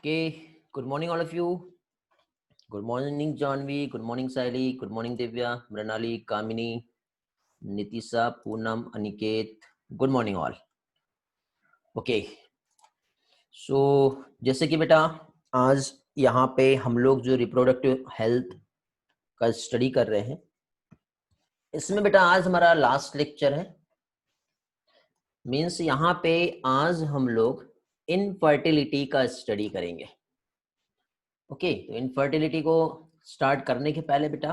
Okay, good morning, all of you. Good morning, Janvi. Good morning, Saili. Good morning, Divya, Mranali, Kamini, Nitisa, Poonam, Aniket. Good morning, all. Okay, so जैसे कि बेटा आज यहाँ पे हम लोग जो रिप्रोडक्टिव हेल्थ का स्टडी कर रहे हैं, इसमें बेटा आज हमारा लास्ट लेक्चर है। मीन्स यहाँ पे आज हम लोग इनफर्टिलिटी का स्टडी करेंगे। ओके, तो इनफर्टिलिटी को स्टार्ट करने के पहले बेटा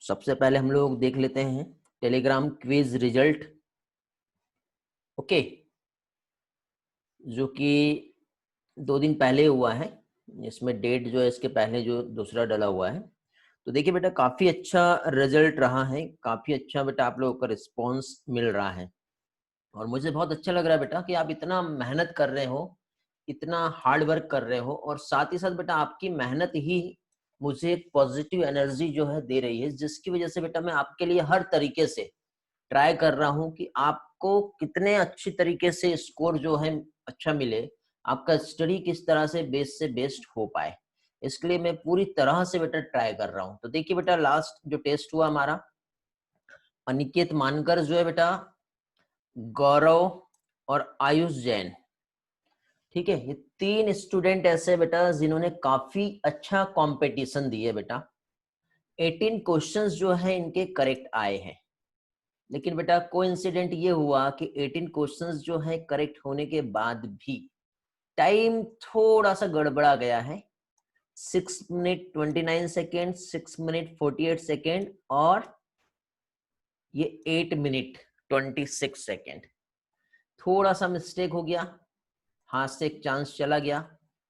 सबसे पहले हम लोग देख लेते हैं टेलीग्राम क्विज रिजल्ट। ओके, जो कि 2 दिन पहले हुआ है। इसमें डेट जो है इसके पहले जो दूसरा डला हुआ है। तो देखिए बेटा काफी अच्छा रिजल्ट रहा है, काफी अच्छा बेटा आप लोगों का रिस्पॉन्स मिल रहा है और मुझे बहुत अच्छा लग रहा है बेटा कि आप इतना मेहनत कर रहे हो, इतना हार्ड वर्क कर रहे हो और साथ ही साथ बेटा आपकी मेहनत ही मुझे एक पॉजिटिव एनर्जी जो है दे रही है, जिसकी वजह से बेटा मैं आपके लिए हर तरीके से ट्राई कर रहा हूं कि आपको कितने अच्छी तरीके से स्कोर जो है अच्छा मिले, आपका स्टडी किस तरह से बेस्ट हो पाए। इसके लिए मैं पूरी तरह से बेटा ट्राई कर रहा हूं। तो देखिए बेटा लास्ट जो टेस्ट हुआ हमारा, अनिकेत मानकर जो है बेटा, गौरव और आयुष जैन, ठीक है, ये 3 स्टूडेंट ऐसे बेटा जिन्होंने काफी अच्छा कंपटीशन दिए बेटा। 18 क्वेश्चंस जो है इनके करेक्ट आए हैं, लेकिन बेटा कोइंसिडेंट ये हुआ कि 18 क्वेश्चंस जो है करेक्ट होने के बाद भी टाइम थोड़ा सा गड़बड़ा गया है। 6 मिनट 29 सेकेंड, 6 मिनट 48 सेकेंड और ये 8 मिनट 26 सेकेंड, थोड़ा सा मिस्टेक हो गया, हाथ से एक चांस चला गया।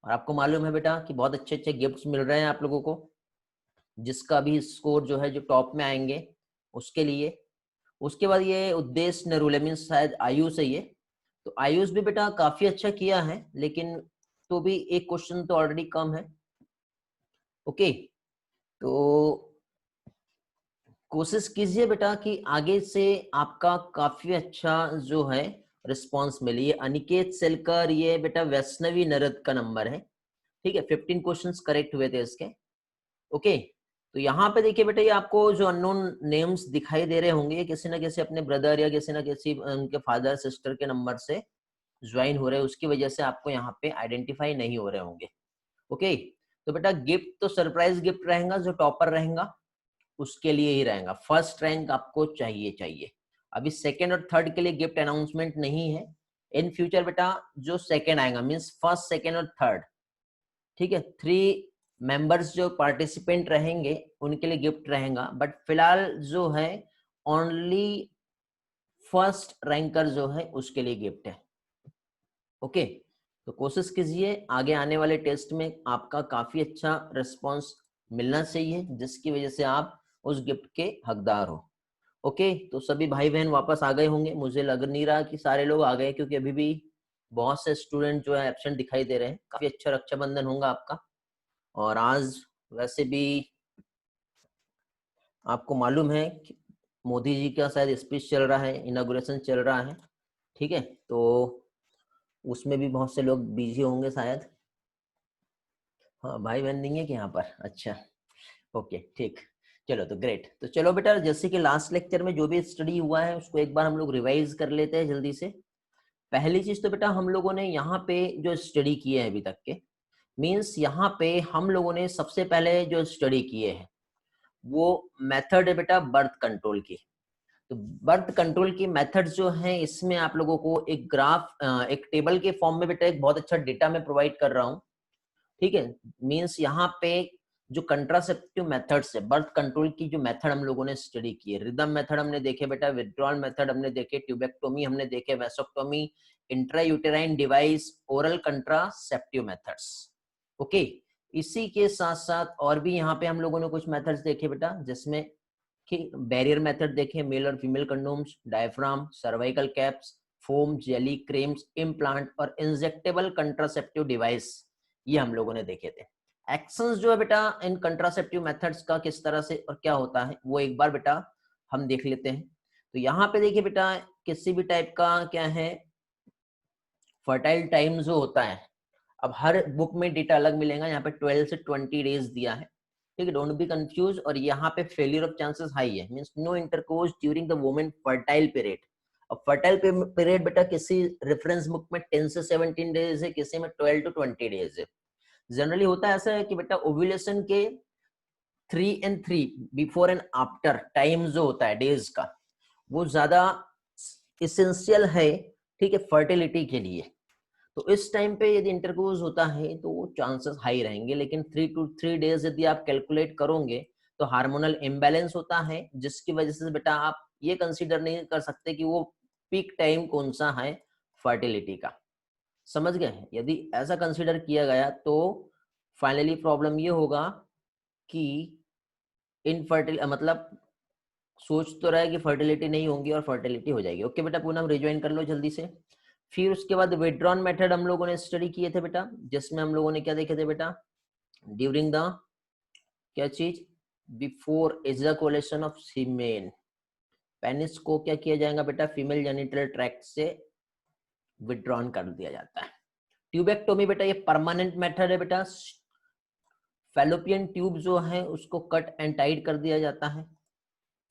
और आपको मालूम है बेटा कि बहुत अच्छे अच्छे गिफ्ट्स मिल रहे हैं आप लोगों को, जिसका भी स्कोर जो है जो टॉप में आएंगे उसके लिए। उसके बाद ये उद्देश्य नरूले मीन शायद आयुष है ये, तो आयुष भी बेटा काफी अच्छा किया है, लेकिन तो भी एक क्वेश्चन तो ऑलरेडी कम है। ओके, तो कोशिश कीजिए बेटा कि आगे से आपका काफी अच्छा जो है रिस्पांस मिले। ये अनिकेत सेलकर, ये बेटा वैष्णवी नरद का नंबर है, ठीक है। 15 क्वेश्चंस करेक्ट हुए थे इसके। ओके, तो यहाँ पे देखिए बेटा ये आपको जो अननोन नेम्स दिखाई दे रहे होंगे, किसी ना किसी अपने ब्रदर या किसी ना किसी उनके फादर सिस्टर के नंबर से ज्वाइन हो रहे हैं, उसकी वजह से आपको यहाँ पे आइडेंटिफाई नहीं हो रहे होंगे। ओके, तो बेटा गिफ्ट तो सरप्राइज गिफ्ट रहेगा, जो टॉपर रहेगा उसके लिए ही रहेगा। फर्स्ट रैंक आपको चाहिए चाहिए। अभी सेकेंड और थर्ड के लिए गिफ्ट अनाउंसमेंट नहीं है। इन फ्यूचर बेटा जो सेकेंड आएगा मीन्स फर्स्ट सेकेंड और थर्ड, ठीक है, 3 मेंबर्स जो पार्टिसिपेंट रहेंगे उनके लिए गिफ्ट रहेगा। बट फिलहाल जो है ओनली फर्स्ट रैंकर जो है उसके लिए गिफ्ट है। ओके, तो कोशिश कीजिए आगे आने वाले टेस्ट में आपका काफी अच्छा रिस्पांस मिलना चाहिए, जिसकी वजह से आप उस गिफ्ट के हकदार हो। ओके, तो सभी भाई बहन वापस आ गए होंगे, मुझे लग नहीं रहा कि सारे लोग आ गए, क्योंकि अभी भी बहुत से स्टूडेंट जो है एब्सेंट दिखाई दे रहे हैं। काफी अच्छा रक्षाबंधन होगा आपका। और आज वैसे भी आपको मालूम है कि मोदी जी का शायद स्पीच चल रहा है, इनॉग्रेशन चल रहा है, ठीक है, तो उसमें भी बहुत से लोग बिजी होंगे शायद। हाँ, भाई बहन नहीं है कि यहाँ पर, अच्छा, ओके, ठीक, चलो तो ग्रेट। तो चलो बेटा जैसे कि लास्ट लेक्चर में जो भी स्टडी हुआ है उसको एक बार हम लोग रिवाइज कर लेते हैं जल्दी से। पहली चीज तो बेटा हम लोगों ने यहाँ पे जो स्टडी किए हैं अभी तक के, मीन्स यहाँ पे हम लोगों ने सबसे पहले जो स्टडी किए हैं वो मेथड है बेटा बर्थ कंट्रोल की। तो बर्थ कंट्रोल की मेथड्स जो हैं इसमें आप लोगों को एक ग्राफ, एक टेबल के फॉर्म में बेटा एक बहुत अच्छा डेटा में प्रोवाइड कर रहा हूँ, ठीक है। मीन्स यहाँ पे जो कंट्रासेप्टिव मेथड्स है बर्थ कंट्रोल की, जो मेथड हम लोगों ने स्टडी की है, रिदम मेथड हमने देखे बेटा, विड्रॉल मेथड हमने देखे, ट्यूबेक्टोमी हमने देखे, vasectomy, intrauterine device, oral contraceptive methods. Okay, इसी के साथ साथ और भी यहाँ पे हम लोगों ने कुछ मेथड्स देखे बेटा, जिसमें कि बैरियर मेथड देखे, मेल और female condoms, diaphragm, cervical caps, foam, jelly, creams, implant और इंजेक्टेबल कंट्रासेप्टिव डिवाइस, ये हम लोगों ने देखे थे। एक्शंस जो है बेटा इन कंट्रासेप्टिव मेथड्स का किस तरह से और क्या होता है वो एक बार बेटा हम देख लेते हैं। तो यहाँ पे देखिए बेटा किसी भी टाइप का क्या है, फर्टाइल टाइम जो होता है, अब हर बुक में डेटा अलग मिलेगा, यहाँ पे 12 से 20 डेज दिया है, ठीक है, डोंट बी कंफ्यूज। और यहाँ पे फेलियर ऑफ चांसेस हाई है, means no intercourse during the women fertile period. अब फर्टाइल पीरियड बेटा किसी रेफरेंस बुक में 10 से 17 डेज है, किसी में 12 to 20 डेज है। जनरली होता है ऐसा है कि बेटा ओव्यूलेशन के 3 and 3 before and after time जो होता है डेज का, वो ज्यादा इसेंशियल है, ठीक है, फर्टिलिटी के लिए। तो इस टाइम पे यदि इंटरकोर्स होता है तो वो चांसेस हाई रहेंगे, लेकिन 3 to 3 डेज यदि आप कैलकुलेट करोगे तो हार्मोनल इम्बैलेंस होता है, जिसकी वजह से बेटा आप ये कंसीडर नहीं कर सकते कि वो पीक टाइम कौन सा है फर्टिलिटी का। समझ गए? यदि ऐसा कंसीडर किया गया तो फाइनली प्रॉब्लम ये होगा कि इनफर्टिल मतलब सोच तो रहा है कि फर्टिलिटी नहीं होगी और फर्टिलिटी हो जाएगी। ओके बेटा, पूनम रिज्वाइन कर लो जल्दी से। फिर उसके बाद विड्रॉन मेथड हम लोगों ने स्टडी किए थे बेटा, जिसमें हम लोगों ने क्या देखे थे बेटा, ड्यूरिंग द क्या चीज, before ejaculation of semen, penis को क्या किया जाएगा बेटा, फीमेल जेनिटल ट्रैक्ट से विड्रॉन कर दिया जाता है। ट्यूबेक्टोमी बेटा ये परमानेंट मेथड है बेटा, फैलोपियन ट्यूब जो है उसको कट एंड टाइट कर दिया जाता है।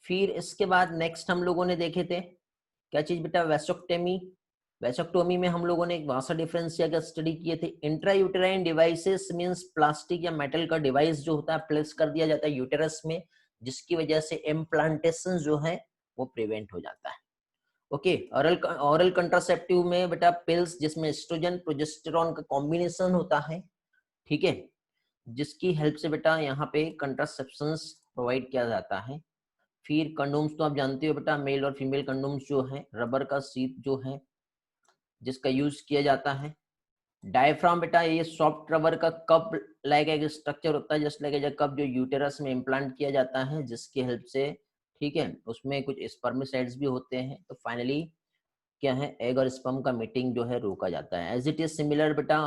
फिर इसके बाद नेक्स्ट हम लोगों ने देखे थे क्या चीज बेटा, वैसोक्टोमी। वैसोक्टोमी में हम लोगों ने एक वासा डिफरेंशिया का स्टडी किए थे। इंट्रायूटेराइन डिवाइसेस मींस प्लास्टिक या मेटल का डिवाइस जो होता है प्लेस कर दिया जाता है यूटेरस में, जिसकी वजह से इम्प्लांटेशन जो है वो प्रिवेंट हो जाता है। ओके, ऑरल कंट्रासेप्टिव में बेटा पिल्स जिसमें एस्ट्रोजन प्रोजेस्टेरॉन का कॉम्बिनेशन होता है, ठीक है, जिसकी हेल्प से बेटा यहाँ पे कंट्रासेप्शंस प्रोवाइड किया जाता है। फिर कंडोम्स तो आप जानते हो बेटा, मेल और फीमेल कंडोम्स जो है रबर का शीट जो है जिसका यूज किया जाता है। डायफ्राम बेटा ये सॉफ्ट रबर का कप लाइक एक स्ट्रक्चर होता है, जस्ट लाइक कप जो यूटेरस में इम्प्लांट किया जाता है, जिसकी हेल्प से, ठीक है, उसमें कुछ स्पर्मिसाइड्स भी होते हैं। तो फाइनली क्या है, एग और स्पर्म का मीटिंग जो है रोका जाता है। एज इट इज सिमिलर बेटा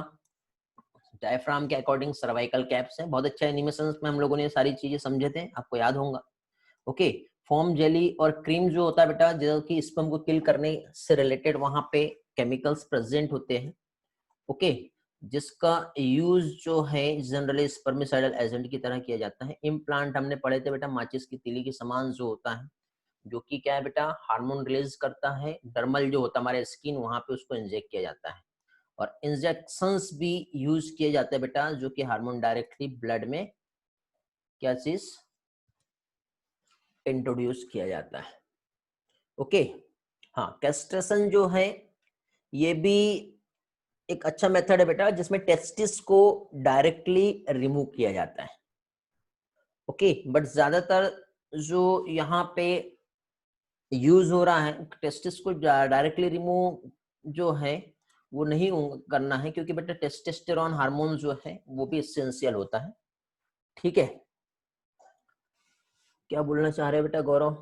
डायफ्राम के अकॉर्डिंग सर्वाइकल कैप्स है। बहुत अच्छा एनिमेशन में हम लोगों ने सारी चीजें समझे थे, आपको याद होगा। ओके, फोम जेली और क्रीम जो होता है बेटा, जो कि स्पर्म को किल करने से रिलेटेड वहां पे केमिकल्स प्रेजेंट होते हैं। ओके, जिसका यूज जो है जनरली स्पर्मिसाइडल एजेंट की तरह किया जाता है। इम्प्लांट हमने पढ़े थे बेटा, माचिस की तीली के समान जो होता है, जो कि क्या है बेटा, हार्मोन रिलीज करता है। डर्मल जो होता है हमारे स्किन, वहां पे उसको इंजेक्ट किया जाता है। और इंजेक्शंस भी यूज किए जाते हैं बेटा, जो कि हार्मोन डायरेक्टली ब्लड में क्या चीज इंट्रोड्यूस किया जाता है। ओके, हाँ, कैस्ट्रेशन जो है ये भी एक अच्छा मेथड है बेटा, जिसमें टेस्टिस को डायरेक्टली रिमूव किया जाता है। ओके, बट ज्यादातर जो यहाँ पे यूज हो रहा है, टेस्टिस को डायरेक्टली रिमूव जो है वो नहीं करना है, क्योंकि बेटा टेस्टोस्टेरोन हार्मोन जो है वो भी एसेंशियल होता है। ठीक है, क्या बोलना चाह रहे हैं बेटा गौरव?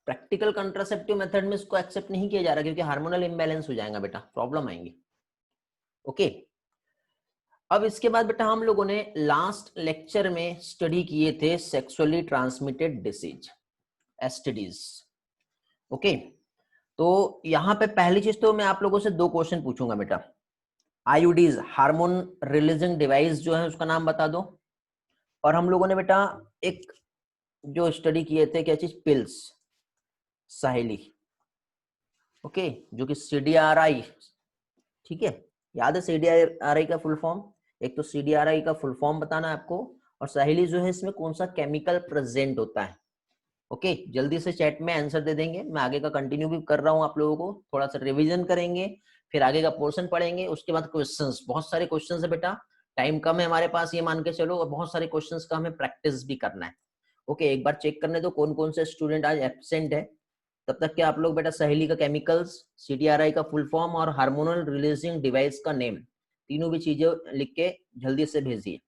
प्रैक्टिकल कंट्रासेप्टिव मेथड में इसको एक्सेप्ट नहीं किया जा रहा, क्योंकि हार्मोनल इम्बैलेंस हो जाएगा बेटा, प्रॉब्लम आएंगी। ओके, अब इसके बाद बेटा हम लोगों ने लास्ट लेक्चर में स्टडी किए थे sexually transmitted disease, STDs. Okay, तो यहाँ पे पहली चीज तो मैं आप लोगों से दो क्वेश्चन पूछूंगा बेटा। आईयूडीज हार्मोन रिलीजिंग डिवाइस जो है उसका नाम बता दो। और हम लोगों ने बेटा एक जो स्टडी किए थे क्या चीज, पिल्स, सहेली। ओके, जो कि सीडीआरआई, ठीक है, याद है सीडीआरआई का फुल फॉर्म? एक तो सीडीआरआई का फुल फॉर्म बताना है आपको, और सहेली जो है इसमें कौन सा केमिकल प्रेजेंट होता है। ओके, जल्दी से चैट में आंसर दे देंगे, मैं आगे का कंटिन्यू भी कर रहा हूँ, आप लोगों को थोड़ा सा रिवीजन करेंगे, फिर आगे का पोर्शन पढ़ेंगे, उसके बाद क्वेश्चंस, बहुत सारे क्वेश्चंस है बेटा, टाइम कम है हमारे पास, ये मान के चलो, और बहुत सारे क्वेश्चंस का हमें प्रैक्टिस भी करना है। ओके, एक बार चेक करने दो कौन कौन से स्टूडेंट आज एब्सेंट है। तब तक के आप लोग बेटा सहेली का केमिकल्स, सीटीआरआई का फुल फॉर्म और हार्मोनल रिलीजिंग डिवाइस का नेम, तीनों भी चीजें लिख के जल्दी से भेजिए,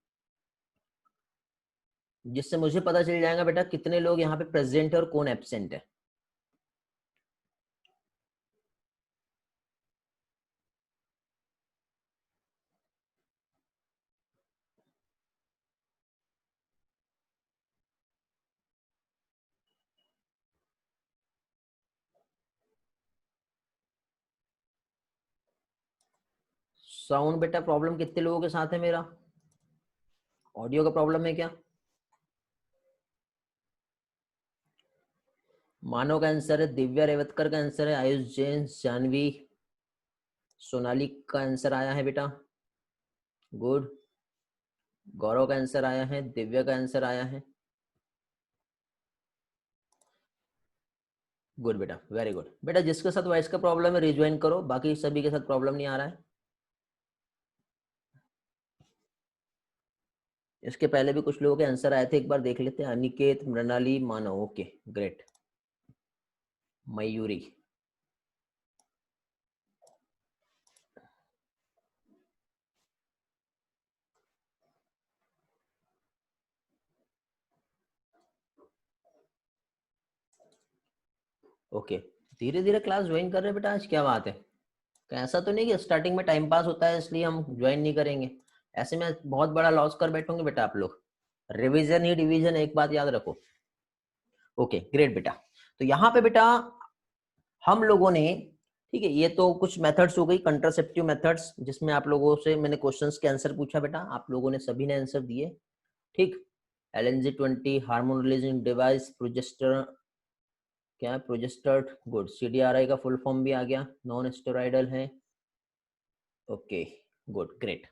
जिससे मुझे पता चल जाएगा बेटा कितने लोग यहाँ पे प्रेजेंट है और कौन एब्सेंट है। साउंड बेटा प्रॉब्लम कितने लोगों के साथ है मेरा? ऑडियो का प्रॉब्लम है क्या? मानव का आंसर है, दिव्या रेवतकर का आंसर है, आयुष जैन, जानवी, सोनाली का आंसर आया है बेटा, गुड। गौरव का आंसर आया है, दिव्या का आंसर आया है, गुड बेटा, वेरी गुड बेटा। जिसके साथ वॉइस का प्रॉब्लम है रिज्वाइन करो, बाकी सभी के साथ प्रॉब्लम नहीं आ रहा है। इसके पहले भी कुछ लोगों के आंसर आए थे, एक बार देख लेते हैं। अनिकेत, मृणाली, मानव, ओके ग्रेट। मयूरी, ओके। धीरे धीरे क्लास ज्वाइन कर रहे हैं बेटा, आज क्या बात है? तो ऐसा तो नहीं कि स्टार्टिंग में टाइम पास होता है इसलिए हम ज्वाइन नहीं करेंगे, ऐसे में बहुत बड़ा लॉस कर बैठोगे बेटा आप लोग। रिवीजन ही डिवीजन, एक बात याद रखो। ओके ग्रेट बेटा। तो यहाँ पे बेटा हम लोगों ने, ठीक है, ये तो कुछ मेथड्स हो गई, कंट्रासेप्टिव मेथड्स, जिसमें आप लोगों से मैंने क्वेश्चंस के आंसर पूछा बेटा, आप लोगों ने सभी ने आंसर दिए, ठीक। LNG-20 हार्मोन रिलीजिंग डिवाइस, प्रोजेस्टर, क्या है प्रोजेस्टर्ड, गुड। CDRI का फुल फॉर्म भी आ गया, नॉन स्टेरॉइडल है, ओके गुड ग्रेट।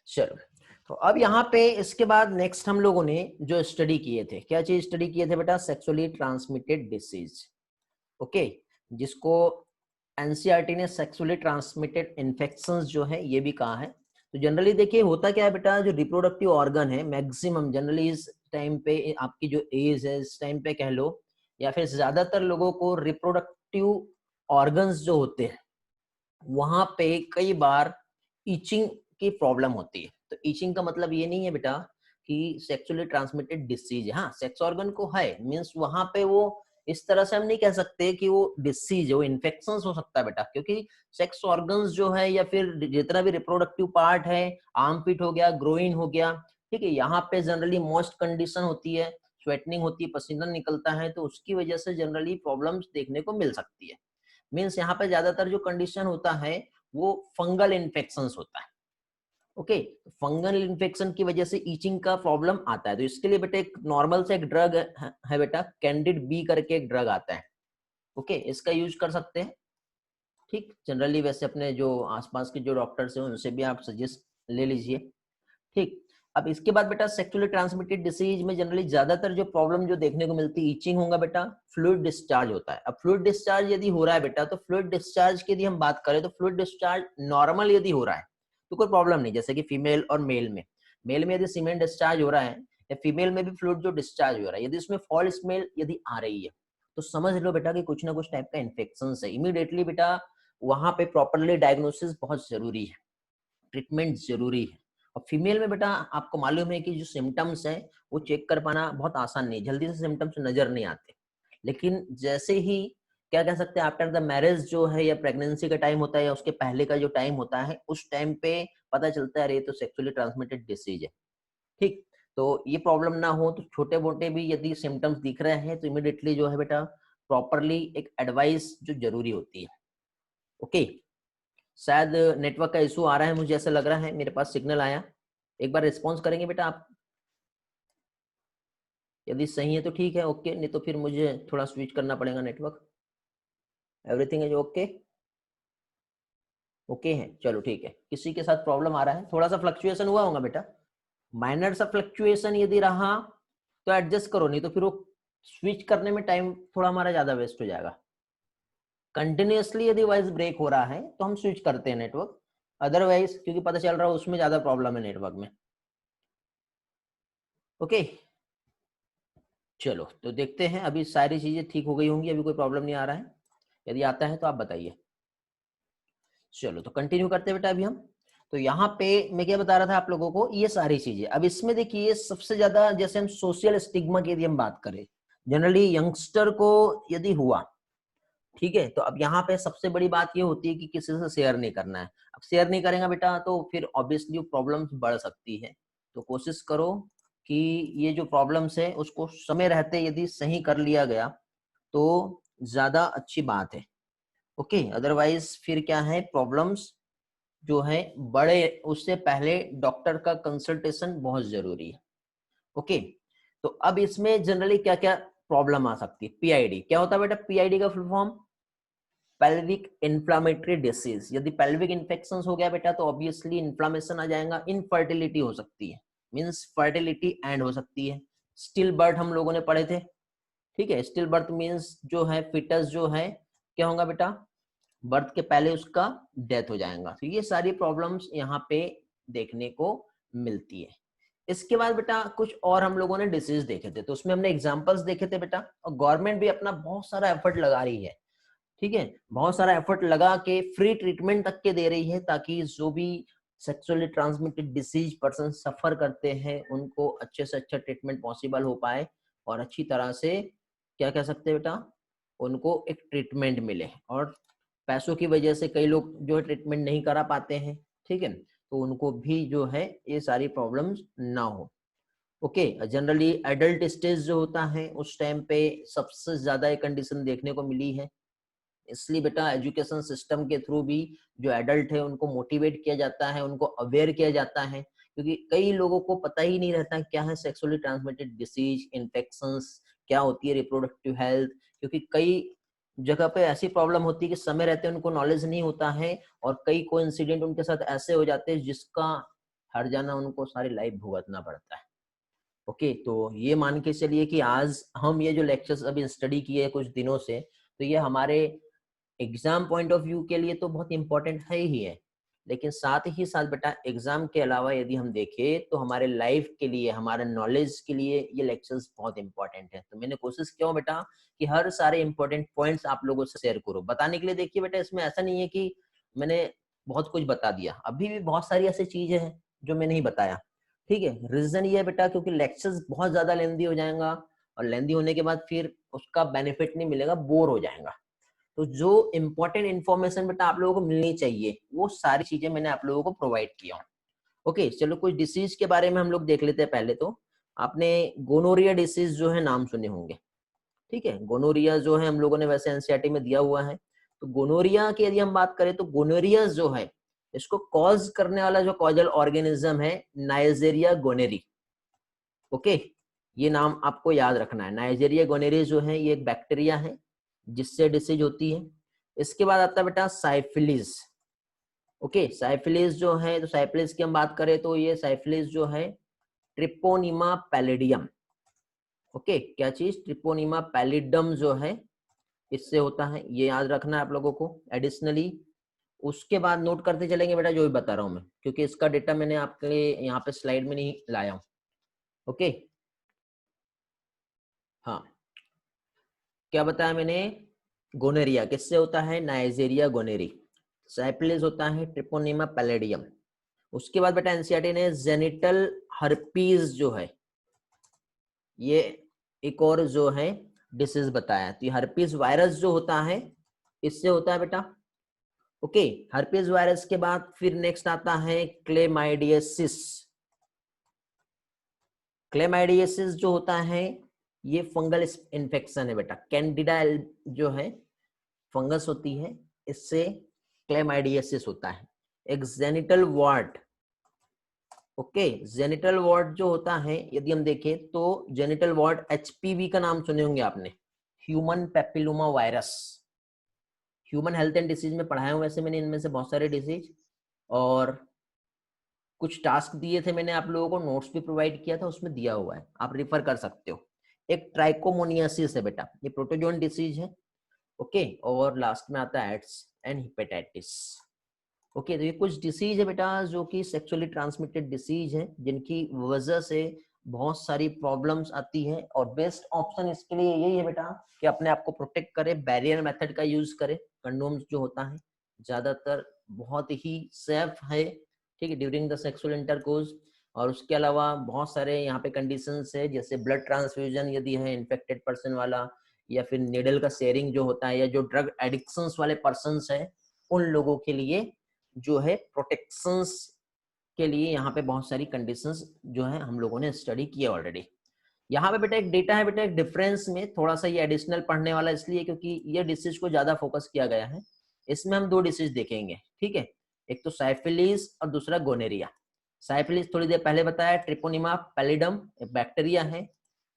चलो, तो अब यहाँ पे इसके बाद नेक्स्ट हम लोगों ने जो स्टडी किए थे, क्या चीज स्टडी किए थे बेटा? सेक्सुअली ट्रांसमिटेड डिसीज, ओके, जिसको एनसीईआरटी ने सेक्सुअली ट्रांसमिटेड इन्फेक्शंस जो है ये भी कहा है। तो जनरली देखिए होता क्या है बेटा, जो रिप्रोडक्टिव ऑर्गन है मैक्सिमम जनरली इस टाइम पे, आपकी जो एज है इस टाइम पे कह लो, या फिर ज्यादातर लोगों को रिप्रोडक्टिव ऑर्गन्स जो होते हैं वहां पे कई बार ईचिंग की प्रॉब्लम होती है। तो ईचिंग का मतलब ये नहीं है बेटा कि सेक्सुअली ट्रांसमिटेड डिसीज है, हाँ सेक्स ऑर्गन को है, मीन्स वहां पे वो इस तरह से हम नहीं कह सकते कि वो डिसीज है, वो इन्फेक्शन हो सकता है बेटा, क्योंकि सेक्स ऑर्गन्स जो है या फिर जितना भी रिप्रोडक्टिव पार्ट है, आर्म पिट हो गया, ग्रोइन हो गया, ठीक है, यहाँ पे जनरली मॉइस्ट कंडीशन होती है, स्वेटनिंग होती है, पसीना निकलता है, तो उसकी वजह से जनरली प्रॉब्लम्स देखने को मिल सकती है। मीन्स यहाँ पे ज्यादातर जो कंडीशन होता है वो फंगल इन्फेक्शन होता है, ओके। फंगल इन्फेक्शन की वजह से ईचिंग का प्रॉब्लम आता है। तो इसके लिए बेटा एक नॉर्मल से एक ड्रग है बेटा, कैंडिड बी करके एक ड्रग आता है, ओके, इसका यूज कर सकते हैं, ठीक। जनरली वैसे अपने जो आसपास के जो डॉक्टर्स हैं उनसे भी आप सजेस्ट ले लीजिए, ठीक। अब इसके बाद बेटा सेक्सुअली ट्रांसमिटेड डिसीज में जनरली ज्यादातर जो प्रॉब्लम जो देखने को मिलती है, ईचिंग होगा बेटा, फ्लूइड डिस्चार्ज होता है। अब फ्लूइड डिस्चार्ज यदि हो रहा है बेटा, तो फ्लूइड डिस्चार्ज की यदि हम बात करें तो फ्लूइड डिस्चार्ज नॉर्मल यदि हो रहा है तो कोई प्रॉब्लम नहीं, जैसे कि फीमेल और मेल में यदि सीमेन डिस्चार्ज हो रहा है या फीमेल में भी फ्लूइड जो डिस्चार्ज हो रहा है, यदि उसमें फॉल स्मेल यदि आ रही है तो समझ लो बेटा कि कुछ ना कुछ टाइप का इन्फेक्शन है। इमीडिएटली बेटा वहां पे प्रॉपरली डायग्नोसिस बहुत जरूरी है, ट्रीटमेंट जरूरी है। और फीमेल में बेटा आपको मालूम है कि जो सिम्टम्स है वो चेक कर पाना बहुत आसान नहीं, जल्दी से सिम्टम्स नजर नहीं आते, लेकिन जैसे ही क्या कह सकते हैं आफ्टर द मैरिज जो है या प्रेगनेंसी का टाइम होता है या उसके पहले का जो टाइम होता है उस टाइम पे पता चलता है अरे तो सेक्सुअली ट्रांसमिटेड डिसीज है, ठीक। तो ये प्रॉब्लम ना हो तो छोटे मोटे भी यदि सिम्टम्स दिख रहे हैं तो इमिडिएटली जो है बेटा प्रॉपरली एक एडवाइस जो जरूरी होती है, ओके। शायद नेटवर्क का इशू आ रहा है, मुझे ऐसा लग रहा है, मेरे पास सिग्नल आया, एक बार रिस्पॉन्स करेंगे बेटा आप? यदि सही है तो ठीक है, ओके, नहीं तो फिर मुझे थोड़ा स्विच करना पड़ेगा network. Everything is okay? Okay है, चलो ठीक है। किसी के साथ प्रॉब्लम आ रहा है, थोड़ा सा फ्लक्चुएशन हुआ होगा बेटा, माइनर सा फ्लक्चुएशन यदि रहा तो एडजस्ट करो, नहीं तो फिर वो स्विच करने में टाइम थोड़ा हमारा ज्यादा वेस्ट हो जाएगा। कंटिन्यूअसली यदि वॉइस ब्रेक हो रहा है तो हम स्विच करते हैं नेटवर्क, अदरवाइज क्योंकि पता चल रहा है उसमें ज्यादा प्रॉब्लम है नेटवर्क में, ओके। चलो तो देखते हैं, अभी सारी चीजें ठीक हो गई होंगी, अभी कोई प्रॉब्लम नहीं आ रहा है, यदि आता है तो आप बताइए। चलो तो कंटिन्यू करते हैं बेटा अभी हम। तो यहाँ पे मैं क्या बता रहा था आप लोगों को, ये सारी चीजें। अब इसमें देखिए सबसे ज्यादा जैसे हम सोशल स्टिग्मा की यदि हम बात करें, जनरली यंगस्टर को यदि हुआ, ठीक है, तो अब यहाँ पे सबसे बड़ी बात ये होती है कि किसी से शेयर नहीं करना है। अब शेयर नहीं करेगा बेटा तो फिर ऑब्वियसली प्रॉब्लम्स बढ़ सकती है। तो कोशिश करो कि ये जो प्रॉब्लम्स है उसको समय रहते यदि सही कर लिया गया तो ज्यादा अच्छी बात है, ओके। अदरवाइज फिर क्या है, प्रॉब्लम्स जो है बड़े उससे पहले डॉक्टर का कंसल्टेशन बहुत जरूरी है। ओके, तो अब इसमें जनरली क्या क्या प्रॉब्लम आ सकती है। पीआईडी क्या होता है बेटा? पीआईडी का full form pelvic inflammatory disease. यदि पेल्विक इन्फेक्शन हो गया बेटा तो ऑब्वियसली इन्फ्लामेशन आ जाएगा, इनफर्टिलिटी हो सकती है, मींस फर्टिलिटी एंड हो सकती है। स्टिल बर्थ हम लोगों ने पढ़े थे, ठीक है। स्टिल बर्थ मींस जो है फिटस जो है क्या होगा बेटा? बर्थ के पहले उसका डेथ हो जाएगा। तो ये सारी प्रॉब्लम्स यहाँ पे देखने को मिलती है। इसके बाद बेटा कुछ और हम लोगों ने डिसीज देखे थे, तो उसमें हमने एग्जांपल्स देखे थे बेटा, और गवर्नमेंट भी अपना बहुत सारा एफर्ट लगा रही है, ठीक है, बहुत सारा एफर्ट लगा के फ्री ट्रीटमेंट तक के दे रही है, ताकि जो भी sexually transmitted disease person suffer करते हैं उनको अच्छे से अच्छा ट्रीटमेंट पॉसिबल हो पाए, और अच्छी तरह से क्या कह सकते हैं बेटा, उनको एक ट्रीटमेंट मिले। और पैसों की वजह से कई लोग जो है ट्रीटमेंट नहीं करा पाते हैं, ठीक है, तो उनको भी जो है ये सारी प्रॉब्लम्स ना हो। ओके, जनरली एडल्ट स्टेज जो होता है उस टाइम पे सबसे ज्यादा ये कंडीशन देखने को मिली है। इसलिए बेटा एजुकेशन सिस्टम के थ्रू भी जो एडल्ट है उनको मोटिवेट किया जाता है, उनको अवेयर किया जाता है, क्योंकि कई लोगों को पता ही नहीं रहता क्या है सेक्सुअली ट्रांसमिटेड डिसीज, इन्फेक्शंस क्या होती है, रिप्रोडक्टिव हेल्थ, क्योंकि कई जगह पे ऐसी प्रॉब्लम होती है कि समय रहते उनको नॉलेज नहीं होता है, और कई कोइंसिडेंट उनके साथ ऐसे हो जाते हैं जिसका हर जाना उनको सारी लाइफ भुगतना पड़ता है। ओके, तो ये मान के चलिए कि आज हम ये जो लेक्चर्स अभी स्टडी किए कुछ दिनों से, तो ये हमारे एग्जाम पॉइंट ऑफ व्यू के लिए तो बहुत इंपॉर्टेंट है ही है, लेकिन साथ ही साथ बेटा एग्जाम के अलावा यदि हम देखें तो हमारे लाइफ के लिए, हमारे नॉलेज के लिए ये लेक्चर्स बहुत इंपॉर्टेंट है। तो मैंने कोशिश किया बेटा कि हर सारे इंपॉर्टेंट पॉइंट्स आप लोगों से शेयर करूं बताने के लिए। देखिए बेटा इसमें ऐसा नहीं है कि मैंने बहुत कुछ बता दिया, अभी भी बहुत सारी ऐसी चीजें हैं जो मैं नहीं बताया, ठीक है। रीजन ये है बेटा क्योंकि लेक्चर्स बहुत ज्यादा लेंदी हो जाएगा, और लेंदी होने के बाद फिर उसका बेनिफिट नहीं मिलेगा, बोर हो जाएगा। तो जो इंपॉर्टेंट इन्फॉर्मेशन बेटा आप लोगों को मिलनी चाहिए वो सारी चीजें मैंने आप लोगों को प्रोवाइड किया हूँ। ओके, चलो कुछ डिसीज के बारे में हम लोग देख लेते हैं। पहले तो आपने गोनोरिया डिसीज जो है नाम सुने होंगे, ठीक है। गोनोरिया जो है हम लोगों ने वैसे एनसीईआरटी में दिया हुआ है। तो गोनोरिया की यदि हम बात करें तो गोनोरिया जो है इसको कॉज करने वाला जो कॉजल ऑर्गेनिज्म है नाइजेरिया गोनेरी। ओके, ये नाम आपको याद रखना है। नाइजेरिया गोनेरी जो है ये एक बैक्टीरिया है जिससे डिसीज होती है। इसके बाद आता है बेटा साइफिलिस। ओके, साइफिलिस जो है, तो साइफिलिस की हम बात करें तो ये साइफिलिस जो है ट्रिपोनिमा पैलिडियम। ओके, क्या चीज? ट्रिपोनिमा पैलिडम जो है इससे होता है, ये याद रखना है आप लोगों को। एडिशनली उसके बाद नोट करते चलेंगे बेटा जो भी बता रहा हूं मैं, क्योंकि इसका डेटा मैंने आपके लिए यहाँ पे स्लाइड में नहीं लाया हूं। ओके, हाँ, क्या बताया मैंने? गोनेरिया किससे होता है? नाइजेरिया गोनेरी। साइफिलिस होता है ट्रिपोनिमा पैलिडियम। उसके बाद बेटा एनसीईआरटी ने जेनिटल हर्पीज जो है ये एक और जो है डिसीज बताया। तो ये हर्पीज वायरस जो होता है इससे होता है बेटा। ओके, हर्पीज वायरस के बाद फिर नेक्स्ट आता है क्लेमाइडियसिस। क्लेमाइडियसिस जो होता है ये फंगल इन्फेक्शन है बेटा। कैंडिडा जो है फंगस होती है, इससे क्लेमाइडियसिस होता है। एक genital ward. Okay, genital ward जो होता है यदि हम देखें तो जेनिटल वार्ड एचपीवी का नाम सुने होंगे आपने, human papilloma virus. Human health and disease में पढ़ाया हूं वैसे मैंने इनमें से बहुत सारे डिसीज, और कुछ टास्क दिए थे मैंने आप लोगों को, नोट्स भी प्रोवाइड किया था, उसमें दिया हुआ है, आप रिफर कर सकते हो। एक ट्राइकोमोनियासिस है बेटा, ये प्रोटोजोन डिसीज है। ओके, और लास्ट में आता है एड्स एंड हिपेटाइटिस। ओके, तो ये कुछ डिसीज है बेटा जो कि सेक्सुअली ट्रांसमिटेड डिसीज है, जिनकी वजह से बहुत सारी प्रॉब्लम्स आती है, और बेस्ट ऑप्शन इसके लिए यही है बेटा कि अपने आप को प्रोटेक्ट करे, बैरियर मेथड का यूज करे। कंडोम्स जो होता है ज्यादातर बहुत ही सेफ है, ठीक है, ड्यूरिंग द सेक्सुअल इंटरकोर्स। और उसके अलावा बहुत सारे यहाँ पे कंडीशंस है, जैसे ब्लड ट्रांसफ्यूजन यदि है इन्फेक्टेड पर्सन वाला, या फिर निडल का शेयरिंग जो होता है, या जो ड्रग एडिक्शंस वाले पर्संस है उन लोगों के लिए जो है प्रोटेक्शंस के लिए यहाँ पे बहुत सारी कंडीशंस जो है हम लोगों ने स्टडी किया ऑलरेडी। यहाँ पे बेटा एक डेटा है बेटा, एक डिफरेंस में थोड़ा सा ये एडिशनल पढ़ने वाला इसलिए क्योंकि ये डिसीज को ज्यादा फोकस किया गया है। इसमें हम दो डिसीज देखेंगे, ठीक है। एक तो साइफिलिस और दूसरा गोनेरिया। साइफिलिस थोड़ी देर पहले बताया, ट्रिपोनिमा पैलिडम एक बैक्टीरिया है,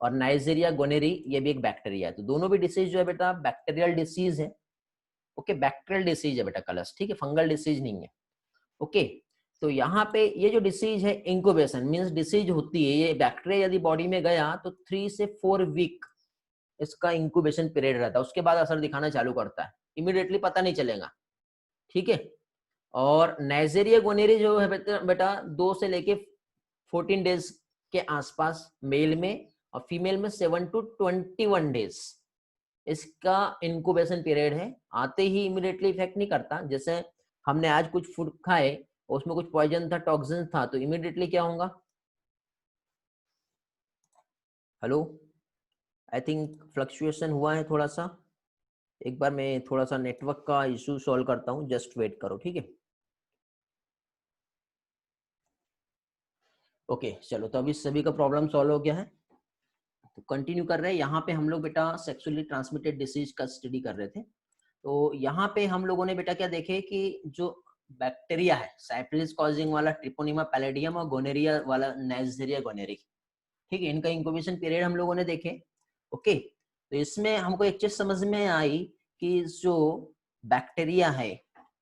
और नाइजेरिया गोनेरी ये भी एक बैक्टीरिया है। तो दोनों भी डिसीज जो है बेटा बैक्टीरियल डिसीज है। ओके, बैक्टीरियल डिसीज है बेटा कलश, ठीक है, फंगल डिसीज नहीं है। ओके, तो यहाँ पे ये जो डिसीज है इंक्यूबेशन मींस डिसीज होती है, ये बैक्टीरिया यदि बॉडी में गया तो 3 से 4 वीक इसका इंक्यूबेशन पीरियड रहता है, उसके बाद असर दिखाना चालू करता है, इमीडिएटली पता नहीं चलेगा, ठीक है। और नाइजेरिया गोनेरी जो है बेटा 2 से लेके 14 डेज के आसपास मेल में, और फीमेल में 7 to 21 डेज इसका इंक्यूबेशन पीरियड है। आते ही इमीडिएटली इफेक्ट नहीं करता, जैसे हमने आज कुछ फूड खाए उसमें कुछ पॉइजन था, टॉक्सिन था, तो इमीडिएटली क्या होगा। हेलो, आई थिंक फ्लक्चुएशन हुआ है थोड़ा सा, एक बार मैं थोड़ा सा नेटवर्क का इशू सॉल्व करता हूँ, जस्ट वेट करो, ठीक है। ओके चलो, तो अभी सभी का प्रॉब्लम सॉल्व हो गया है, तो कंटिन्यू कर रहे हैं। यहाँ पे हम लोग बेटा सेक्सुअली ट्रांसमिटेड डिसीज का स्टडी कर रहे थे। तो यहाँ पे हम लोगों ने बेटा क्या देखे कि जो बैक्टीरिया है साइफिलिस कॉजिंग वाला ट्रिपोनिमा पैलेडियम और गोनेरिया वाला नाइजेरिया गोनेरी, ठीक है, इनका इंक्यूबेशन पीरियड हम लोगों ने देखे। ओके, तो इसमें हमको एक चीज समझ में आई कि जो बैक्टीरिया है